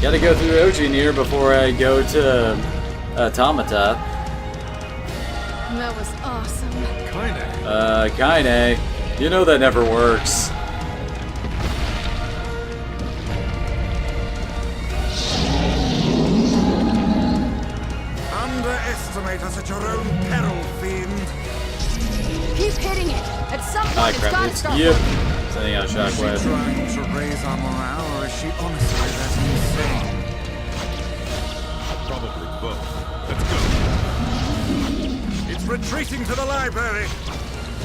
Speaker 1: Gotta go through OG Nier before I go to Automata.
Speaker 9: That was awesome.
Speaker 1: Kinda. You know that never works.
Speaker 4: Underestimate us at your own peril, fiend.
Speaker 9: Keep hitting it. At some point, it's gotta stop.
Speaker 1: Yep. Sending out
Speaker 4: Is she
Speaker 1: Shockwave.
Speaker 4: trying to raise our morale, or is she honestly that insane?
Speaker 3: Probably both. Let's go.
Speaker 4: It's retreating to the library.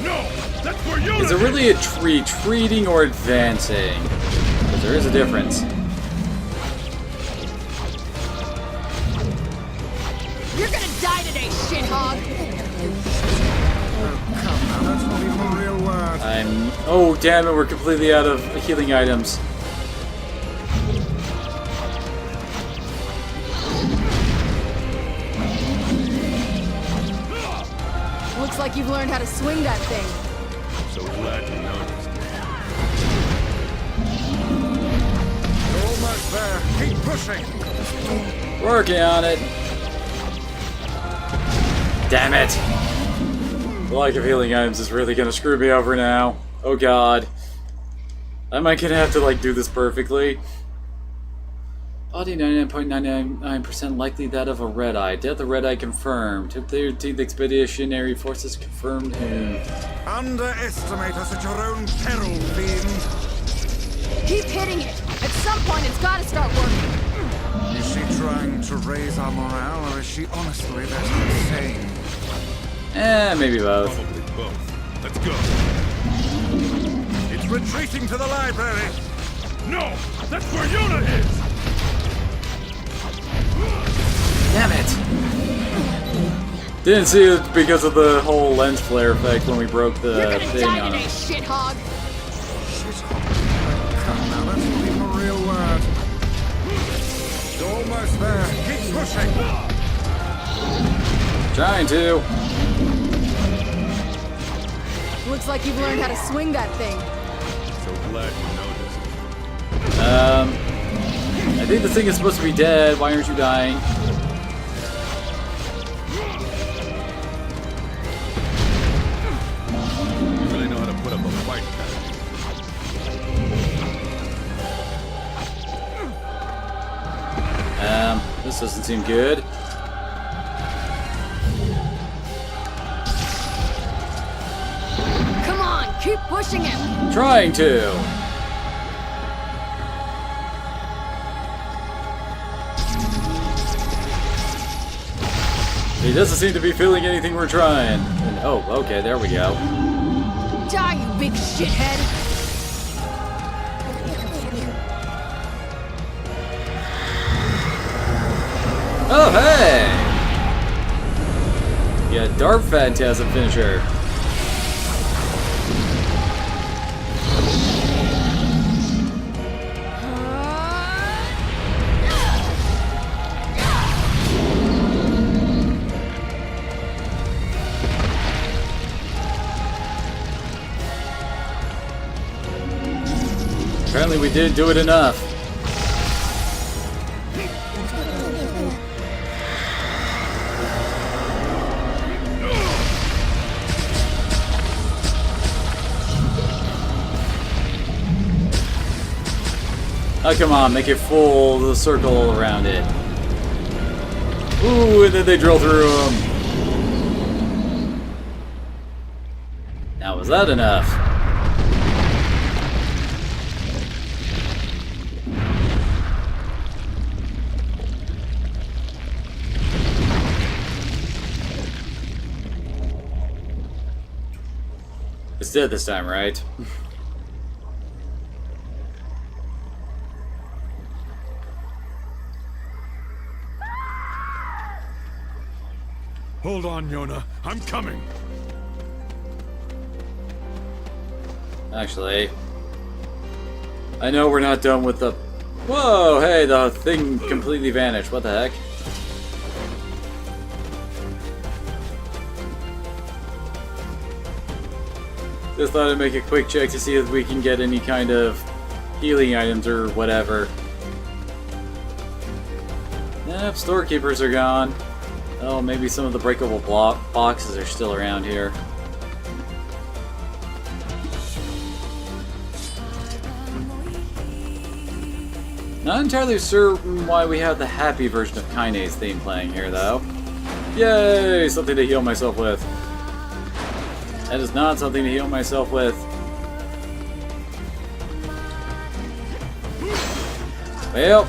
Speaker 3: No! That's where you
Speaker 1: Is it really a retreating or advancing? Because there is a difference.
Speaker 9: You're gonna die today, shithog!
Speaker 4: Oh, come now, that's not even a real word.
Speaker 1: Oh, damn it, we're completely out of healing items.
Speaker 9: Looks like you've learned how to swing that thing.
Speaker 3: So glad you noticed.
Speaker 4: You're almost there. Keep pushing.
Speaker 1: Working on it. Damn it. The lack of healing items is really gonna screw me over now. Oh god. Am I gonna have to, like, do this perfectly? Body 99.99% likely that of a red-eye. Death of red-eye confirmed. Tip 13th expeditionary forces confirmed.
Speaker 4: Underestimate us at your own peril, fiend.
Speaker 9: Keep hitting it. At some point, it's gotta start working.
Speaker 4: Is she trying to raise our morale, or is she honestly that insane?
Speaker 1: Maybe both.
Speaker 3: Probably both. Let's go.
Speaker 4: It's retreating to the library.
Speaker 8: No! That's where Yuna is!
Speaker 1: Damn it! Didn't see it because of the whole lens flare effect when we broke the thing on him.
Speaker 9: shithog!
Speaker 4: Come now, that's not even a real word. You're almost there. Keep pushing.
Speaker 1: Trying to.
Speaker 9: Looks like you've learned how to swing that thing.
Speaker 3: So glad you noticed.
Speaker 1: I think the thing is supposed to be dead. Why aren't you dying?
Speaker 3: You really know how to put up a fight,
Speaker 1: This doesn't seem good.
Speaker 9: Come on, keep pushing him.
Speaker 1: Trying to. He doesn't seem to be feeling anything we're trying. And, oh, okay, there we go.
Speaker 9: Die, you big shithead.
Speaker 1: Oh, hey! Yeah, Dark Phantasm finisher. Apparently we didn't do it enough. Oh, come on, make it full, the circle around it. Ooh, and then they drill through them. Now, was that enough? It's dead this time, right?
Speaker 3: Hold on, Yona. I'm coming.
Speaker 1: Actually, I know we're not done with the... Whoa, hey, the thing completely vanished. What the heck? Just thought I'd make a quick check to see if we can get any kind of healing items or whatever. Yep, storekeepers are gone. Oh, maybe some of the breakable boxes are still around here. Not entirely certain why we have the happy version of Kaine's theme playing here, though. Yay! Something to heal myself with. That is not something to heal myself with. Well.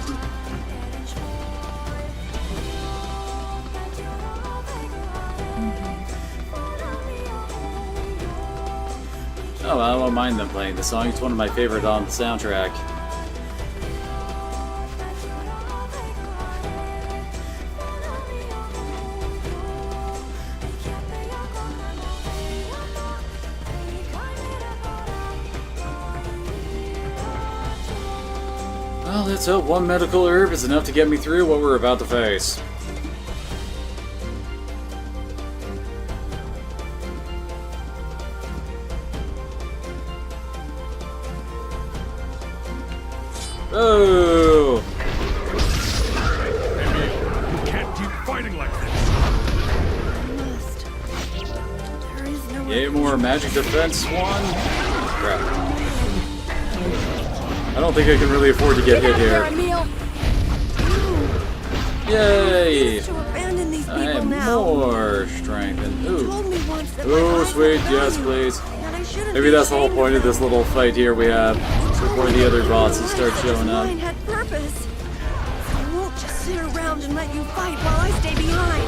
Speaker 1: Oh, I don't mind them playing the song. It's one of my favorites on the soundtrack. Well, let's hope one medical herb is enough to get me through what we're about to face. Oh!
Speaker 3: Amy, you can't keep fighting like this.
Speaker 10: There is no
Speaker 1: Yay, more magic defense one? Crap. I don't think I can really afford to get hit here. Yay!
Speaker 10: To abandon these
Speaker 1: I
Speaker 10: people
Speaker 1: have
Speaker 10: now.
Speaker 1: more strength and
Speaker 10: You told me once that my
Speaker 1: ooh,
Speaker 10: eyes
Speaker 1: sweet,
Speaker 10: were
Speaker 1: yes,
Speaker 10: valuable,
Speaker 1: please.
Speaker 10: that I shouldn't
Speaker 1: Maybe
Speaker 10: be
Speaker 1: that's the whole
Speaker 10: ashamed
Speaker 1: point of this little fight here we have.
Speaker 10: It's
Speaker 1: before the other bosses start showing up.
Speaker 10: Mine had purpose. I won't just sit around and let you fight while I stay behind.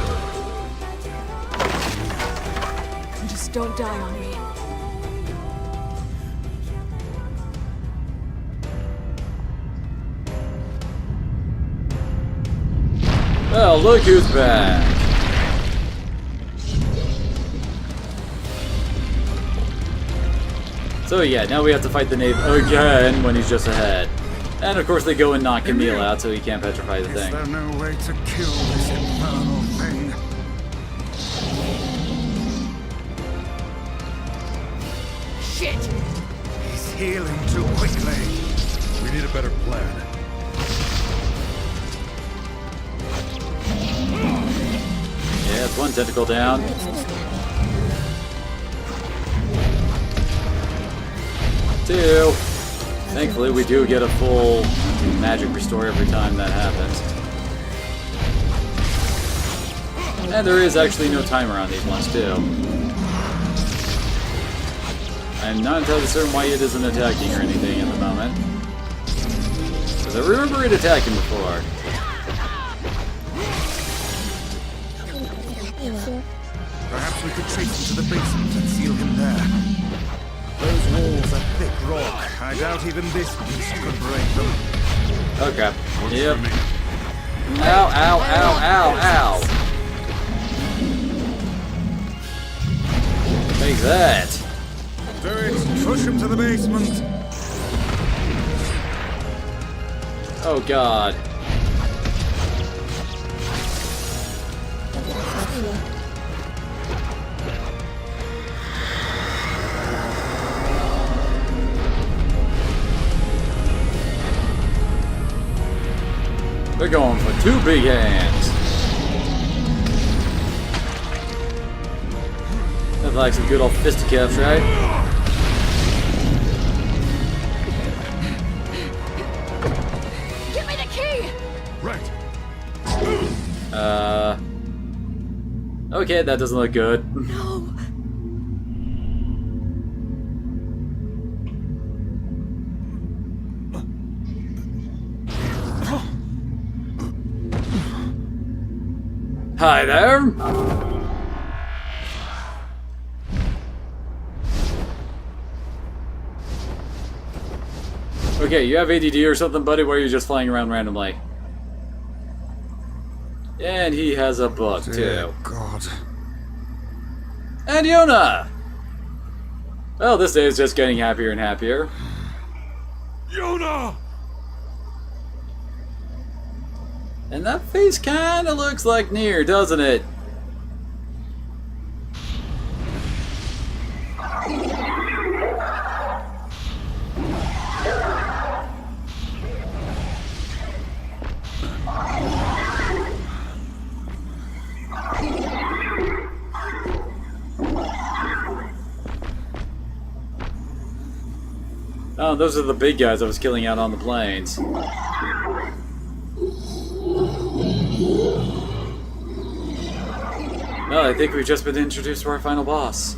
Speaker 9: Just don't die on me.
Speaker 1: Well, look who's back. So yeah, now we have to fight the knave again when he's just ahead. And of course they go and knock Camille out so he can't petrify the
Speaker 4: Is
Speaker 1: thing.
Speaker 4: there no way to kill this infernal thing?
Speaker 6: Shit!
Speaker 4: He's healing too quickly.
Speaker 3: We need a better plan.
Speaker 1: Yeah, it's one tentacle down. Two. Thankfully, we do get a full magic restore every time that happens. And there is actually no timer on these ones, too. I'm not entirely certain why it isn't attacking or anything at the moment. Because I remember it attacking before.
Speaker 4: Perhaps we could chase him to the basement and seal him there. Those walls are thick rock. I doubt even this beast could break them.
Speaker 1: Oh crap. Yep. Ow, ow, ow, ow, ow. Take that.
Speaker 4: Do it. Push him to the basement.
Speaker 1: Oh god. They're going for two big hands. That's like some good old fisticuffs, right?
Speaker 9: Give me the key!
Speaker 3: Right.
Speaker 1: Okay, that doesn't look good.
Speaker 10: No.
Speaker 1: Hi there. Okay, you have ADD or something, buddy, where you're just flying around randomly. And he has a book,
Speaker 4: Dear
Speaker 1: too.
Speaker 4: God.
Speaker 1: And Yona! Well, this day is just getting happier and happier.
Speaker 8: Yona!
Speaker 1: And that face kinda looks like Nier, doesn't it? Oh, those are the big guys I was killing out on the plains. Well, I think we've just been introduced to our final boss.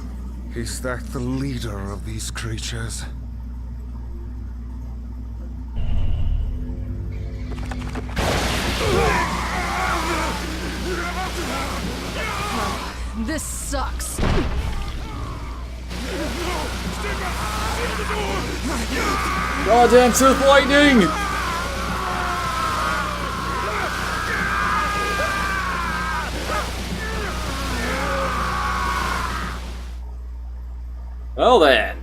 Speaker 4: Is that the leader of these creatures?
Speaker 9: This sucks.
Speaker 1: Goddamn Sith Lightning! Well then.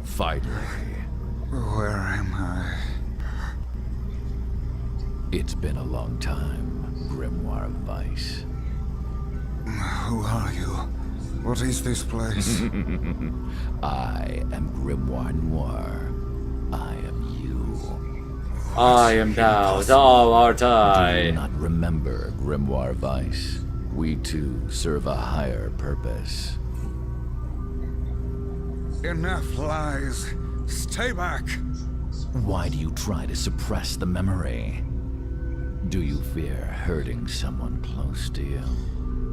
Speaker 5: Finally.
Speaker 4: Where am I?
Speaker 5: It's been a long time, Grimoire Vice.
Speaker 4: Who are you? What is this place?
Speaker 5: I am Grimoire Noir. I am you.
Speaker 1: I am thou, thou art
Speaker 5: Do
Speaker 1: I.
Speaker 5: you not remember Grimoire Vice? We too serve a higher purpose.
Speaker 4: Enough lies. Stay back.
Speaker 5: Why do you try to suppress the memory? Do you fear hurting someone close to you?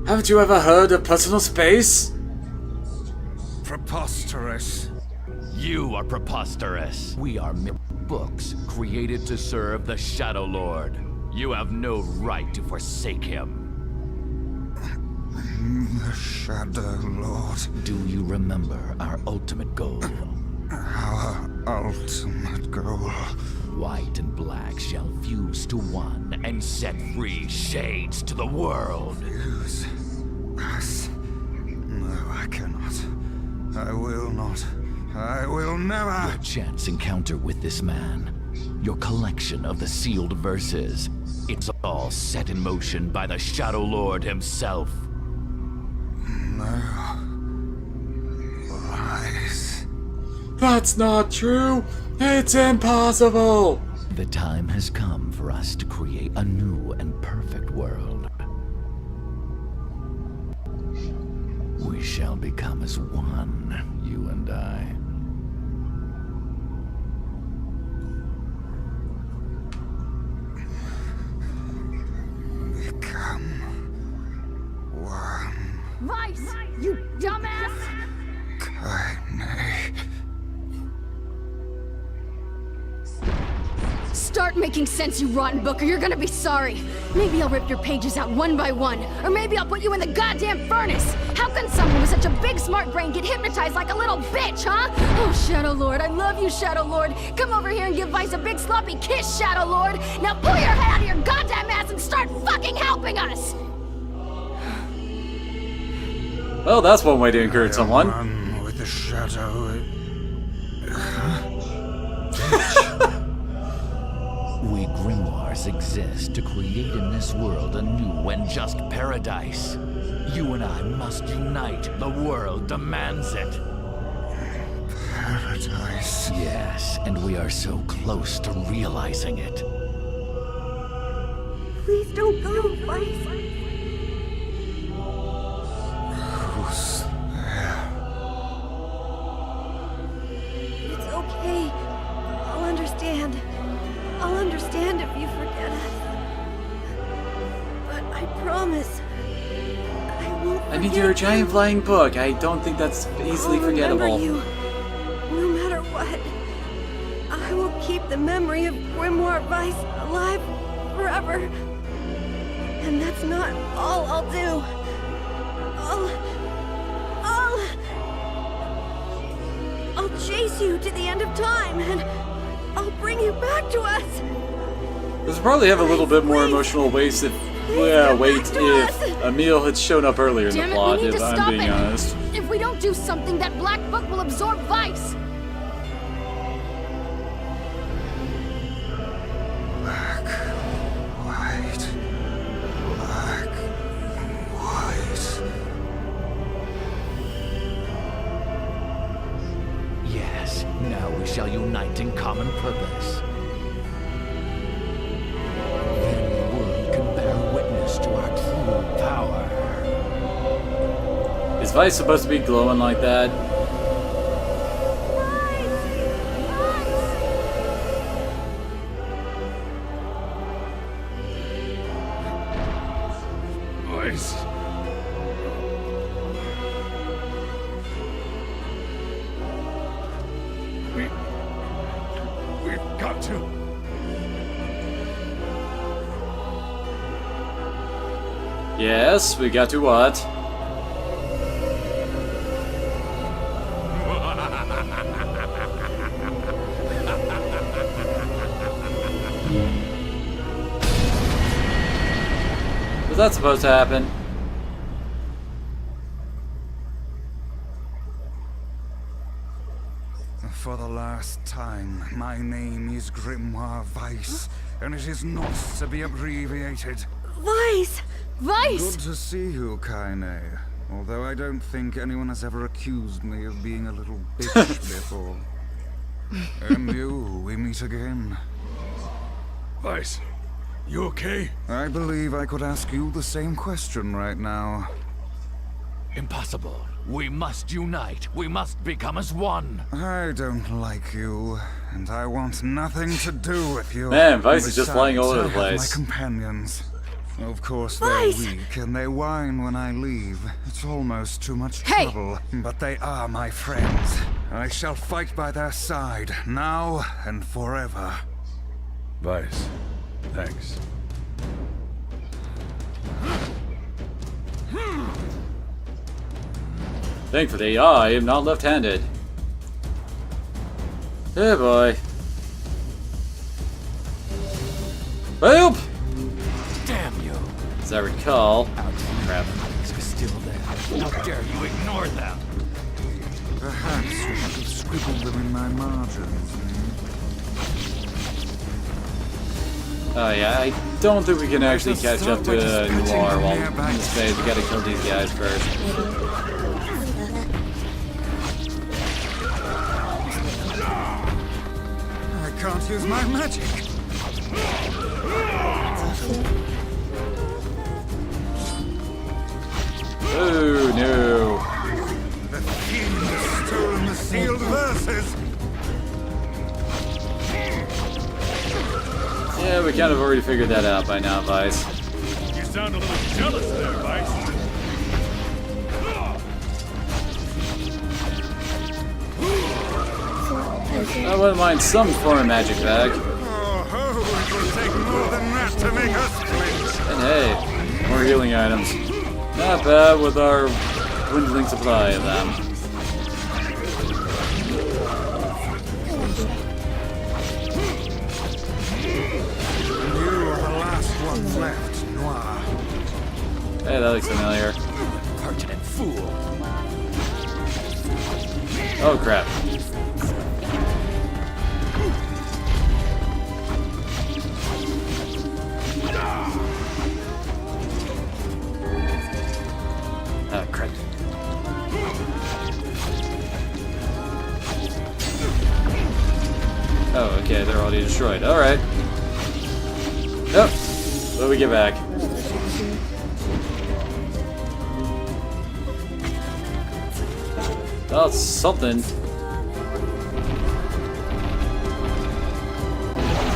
Speaker 1: Haven't you ever heard of personal space?
Speaker 4: Preposterous.
Speaker 12: You are preposterous. We are mere books created to serve the Shadow Lord. You have no right to forsake him.
Speaker 4: The Shadow Lord.
Speaker 12: Do you remember our ultimate goal?
Speaker 4: Our ultimate goal.
Speaker 12: White and black shall fuse to one and set free shades to the world.
Speaker 4: Fuse us? No, I cannot. I will not. I will never.
Speaker 12: Your chance encounter with this man. Your collection of the sealed verses. It's all set in motion by the Shadow Lord himself.
Speaker 4: No. Lies.
Speaker 1: That's not true! It's impossible!
Speaker 12: The time has come for us to create a new and perfect world. We shall become as one, you and I.
Speaker 4: Become one.
Speaker 9: Vice! You dumbass!
Speaker 4: Kaine.
Speaker 9: Start making sense, you rotten book, or you're gonna be sorry. Maybe I'll rip your pages out one by one, or maybe I'll put you in the goddamn furnace. How can someone with such a big smart brain get hypnotized like a little bitch, huh? Oh, Shadow Lord, I love you, Shadow Lord. Come over here and give Vice a big sloppy kiss, Shadow Lord. Now pull your head out of your goddamn ass and start fucking helping us!
Speaker 1: Well, that's one way to encourage someone.
Speaker 4: One with the shadow.
Speaker 12: We grimoires exist to create in this world a new and just paradise. You and I must unite. The world demands it.
Speaker 4: Paradise.
Speaker 12: Yes, and we are so close to realizing it.
Speaker 10: Please don't go, Vice.
Speaker 4: Who's there?
Speaker 10: It's okay. I'll understand. I'll understand if you forget us. But I promise, I won't
Speaker 1: I mean,
Speaker 10: forget
Speaker 1: you're a giant
Speaker 10: you.
Speaker 1: flying book. I don't think that's easily
Speaker 10: I'll
Speaker 1: forgettable.
Speaker 10: remember you, no matter what. I will keep the memory of Grimoire Vice alive forever. And that's not all I'll do. I'll chase you to the end of time, and I'll bring you back to us.
Speaker 1: This would probably have a little bit more emotional weight if Emil had shown up earlier in the
Speaker 9: Damn it,
Speaker 1: plot,
Speaker 9: we need
Speaker 1: if
Speaker 9: to
Speaker 1: I'm
Speaker 9: stop
Speaker 1: being
Speaker 9: it.
Speaker 1: honest.
Speaker 9: If we don't do something, that black book will absorb Vice.
Speaker 4: Black, white, black, white.
Speaker 12: Yes, now we shall unite in common purpose. Then the world can bear witness to our true power.
Speaker 1: Is Vice supposed to be glowing like that?
Speaker 8: Vice. We've got to.
Speaker 1: Yes, we got to what? Was that supposed to happen?
Speaker 4: For the last time, my name is Grimoire Vice, and it is not to be abbreviated.
Speaker 10: Vice!
Speaker 9: Vice!
Speaker 4: Good to see you, Kaine. Although I don't think anyone has ever accused me of being a little bitch before. And you, we meet again.
Speaker 8: Vice, you okay?
Speaker 4: I believe I could ask you the same question right now.
Speaker 12: Impossible. We must unite. We must become as one.
Speaker 4: I don't like you, and I want nothing to do with you.
Speaker 1: Man, Vice is just
Speaker 4: Besides,
Speaker 1: flying all over the
Speaker 4: I have
Speaker 1: place.
Speaker 4: my companions. Of course, they're
Speaker 10: Vice!
Speaker 4: weak and they whine when I leave. It's almost too much
Speaker 10: Hey!
Speaker 4: trouble. But they are my friends. I shall fight by their side, now and forever.
Speaker 3: Vice, thanks.
Speaker 1: Thankfully, I am not left-handed. Oh boy. Help!
Speaker 12: Damn you!
Speaker 1: As I recall... Crap.
Speaker 12: Still there. How dare you ignore them?
Speaker 4: Perhaps you should have scribbled them in my margins.
Speaker 1: Oh yeah, I don't think we can actually catch up to Noir while in this phase. We gotta kill these guys first.
Speaker 4: I can't use my magic.
Speaker 1: Oh no.
Speaker 4: The fiend has stolen the sealed verses.
Speaker 1: Yeah, we kind of already figured that out by now, Vice.
Speaker 3: You sound a little jealous there, Vice.
Speaker 1: I wouldn't mind some form of magic back.
Speaker 4: Oh, it will take more than that to make us flinch.
Speaker 1: And hey, more healing items. Not bad with our dwindling supply of them.
Speaker 4: You are the last ones left, Noir.
Speaker 1: Hey, that looks familiar.
Speaker 12: Pertinent fool.
Speaker 1: Oh crap. Ah, crap. Oh, okay, they're already destroyed. Alright. Yep. What do we get back? Oh, something.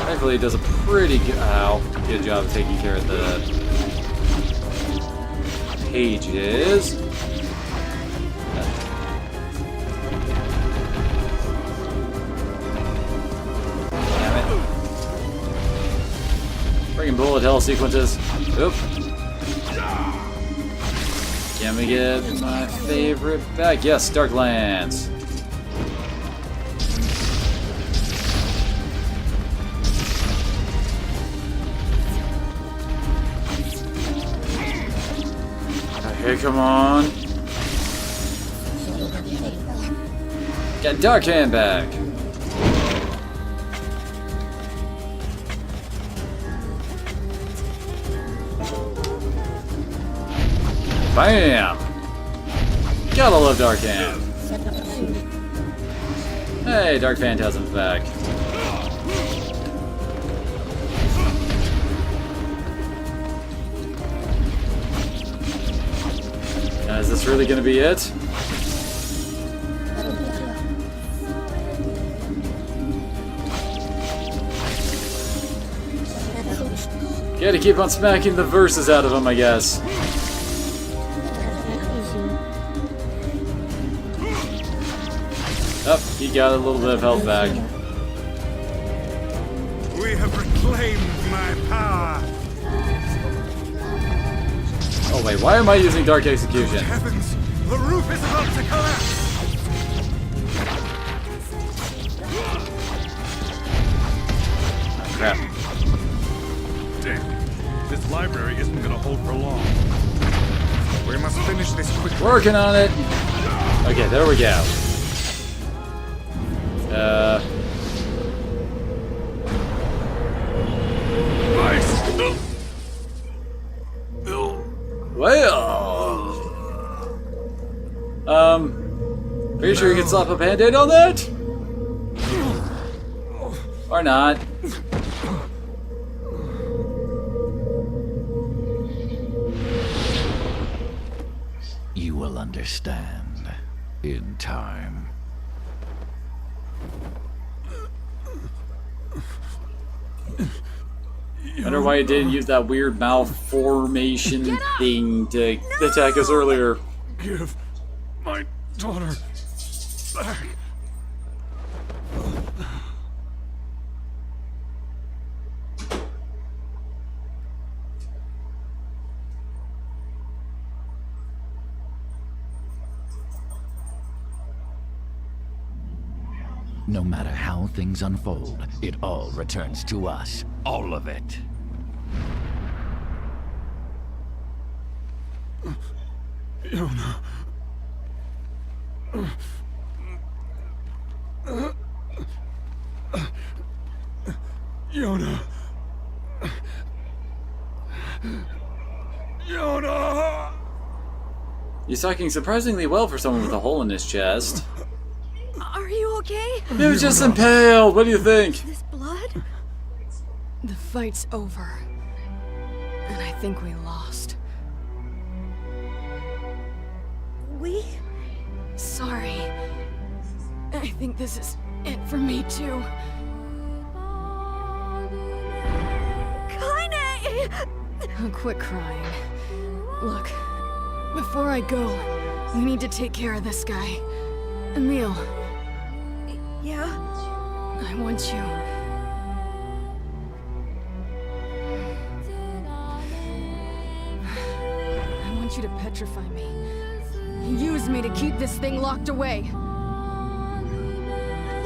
Speaker 1: Thankfully, it does a pretty good job of taking care of the pages. Damn it. Freaking bullet hell sequences. Oop. Can we get my favorite back? Yes, Darklands. Okay, come on. Get Darkhand back. Bam! Gotta love Darkhand. Hey, Dark Phantasm's back. Is this really gonna be it? Gotta keep on smacking the verses out of him, I guess. Oh, he got a little bit of health back.
Speaker 4: We have reclaimed my power.
Speaker 1: Oh wait, why am I using Dark Execution?
Speaker 4: Heavens, the roof is about to collapse.
Speaker 1: Crap.
Speaker 3: Damn. This library isn't gonna hold for long.
Speaker 4: We must finish this quickly.
Speaker 1: Working on it. Okay, there we go.
Speaker 3: Vice.
Speaker 1: Well, pretty sure you can slap a band-aid on that? Or not.
Speaker 12: You will understand in time.
Speaker 1: Wonder why it didn't use that weird malformation thing to attack us earlier.
Speaker 8: Give my daughter back.
Speaker 12: No matter how things unfold, it all returns to us. All of it.
Speaker 8: Yona. Yona. Yona.
Speaker 1: He's talking surprisingly well for someone with a hole in his chest.
Speaker 10: Are you okay?
Speaker 1: He was just impaled. What do you think?
Speaker 10: This blood?
Speaker 13: The fight's over. And I think we lost.
Speaker 10: We?
Speaker 13: Sorry. I think this is it for me too.
Speaker 10: Kaine!
Speaker 13: Oh, quit crying. Look, before I go, we need to take care of this guy. Emil,
Speaker 10: Yeah?
Speaker 13: I want you. I want you to petrify me. Use me to keep this thing locked away.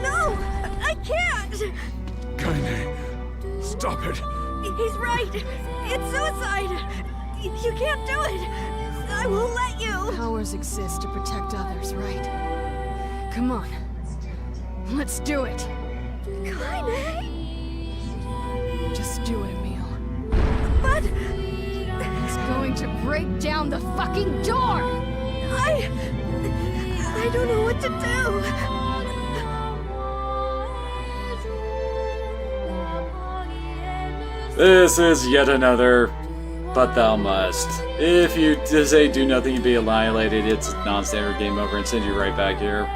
Speaker 10: No! I can't!
Speaker 8: Kaine, stop it.
Speaker 10: He's right! It's suicide! You can't do it! I won't let you!
Speaker 13: Powers exist to protect others, right? Come on. Let's do it.
Speaker 10: Kaine!
Speaker 13: Just do it, Emil.
Speaker 10: But...
Speaker 13: It's going to break down the fucking door!
Speaker 10: I don't know what to do.
Speaker 1: This is yet another, but thou must. If you say do nothing and be annihilated, it's a non-standard game over and send you right back here.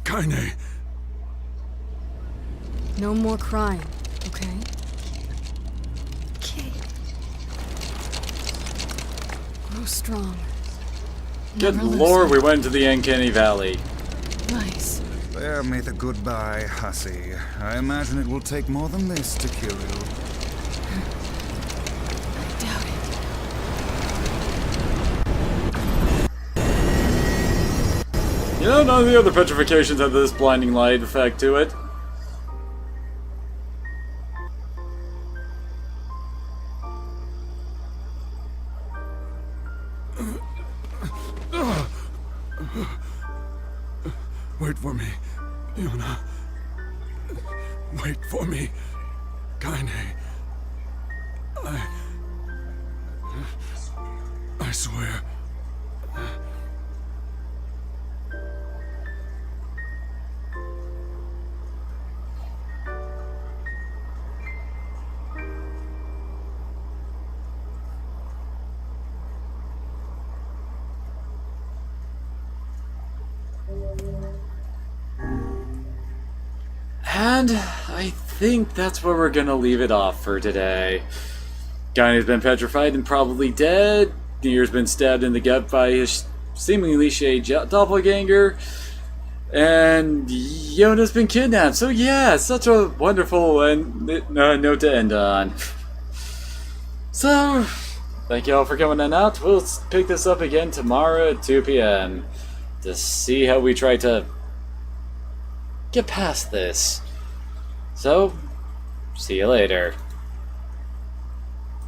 Speaker 8: Kaine.
Speaker 13: No more crying, okay?
Speaker 10: Okay.
Speaker 13: Grow strong.
Speaker 1: Good
Speaker 13: Never lose
Speaker 1: lord, we
Speaker 13: hope.
Speaker 1: went to the Uncanny Valley.
Speaker 13: Nice.
Speaker 4: Bear me the goodbye, hussy. I imagine it will take more than this to kill you.
Speaker 13: I doubt it.
Speaker 1: You know, none of the other petrifications have this blinding light effect to it.
Speaker 8: Wait for me, Yona. Wait for me, Kaine. I swear.
Speaker 1: And I think that's where we're gonna leave it off for today. Gaine's been petrified and probably dead. Nier's been stabbed in the gut by his seemingly shade doppelganger. And Yona's been kidnapped. So yeah, such a wonderful note to end on. So, thank you all for coming on out. We'll pick this up again tomorrow at 2 p.m. to see how we try to get past this. So, see you later.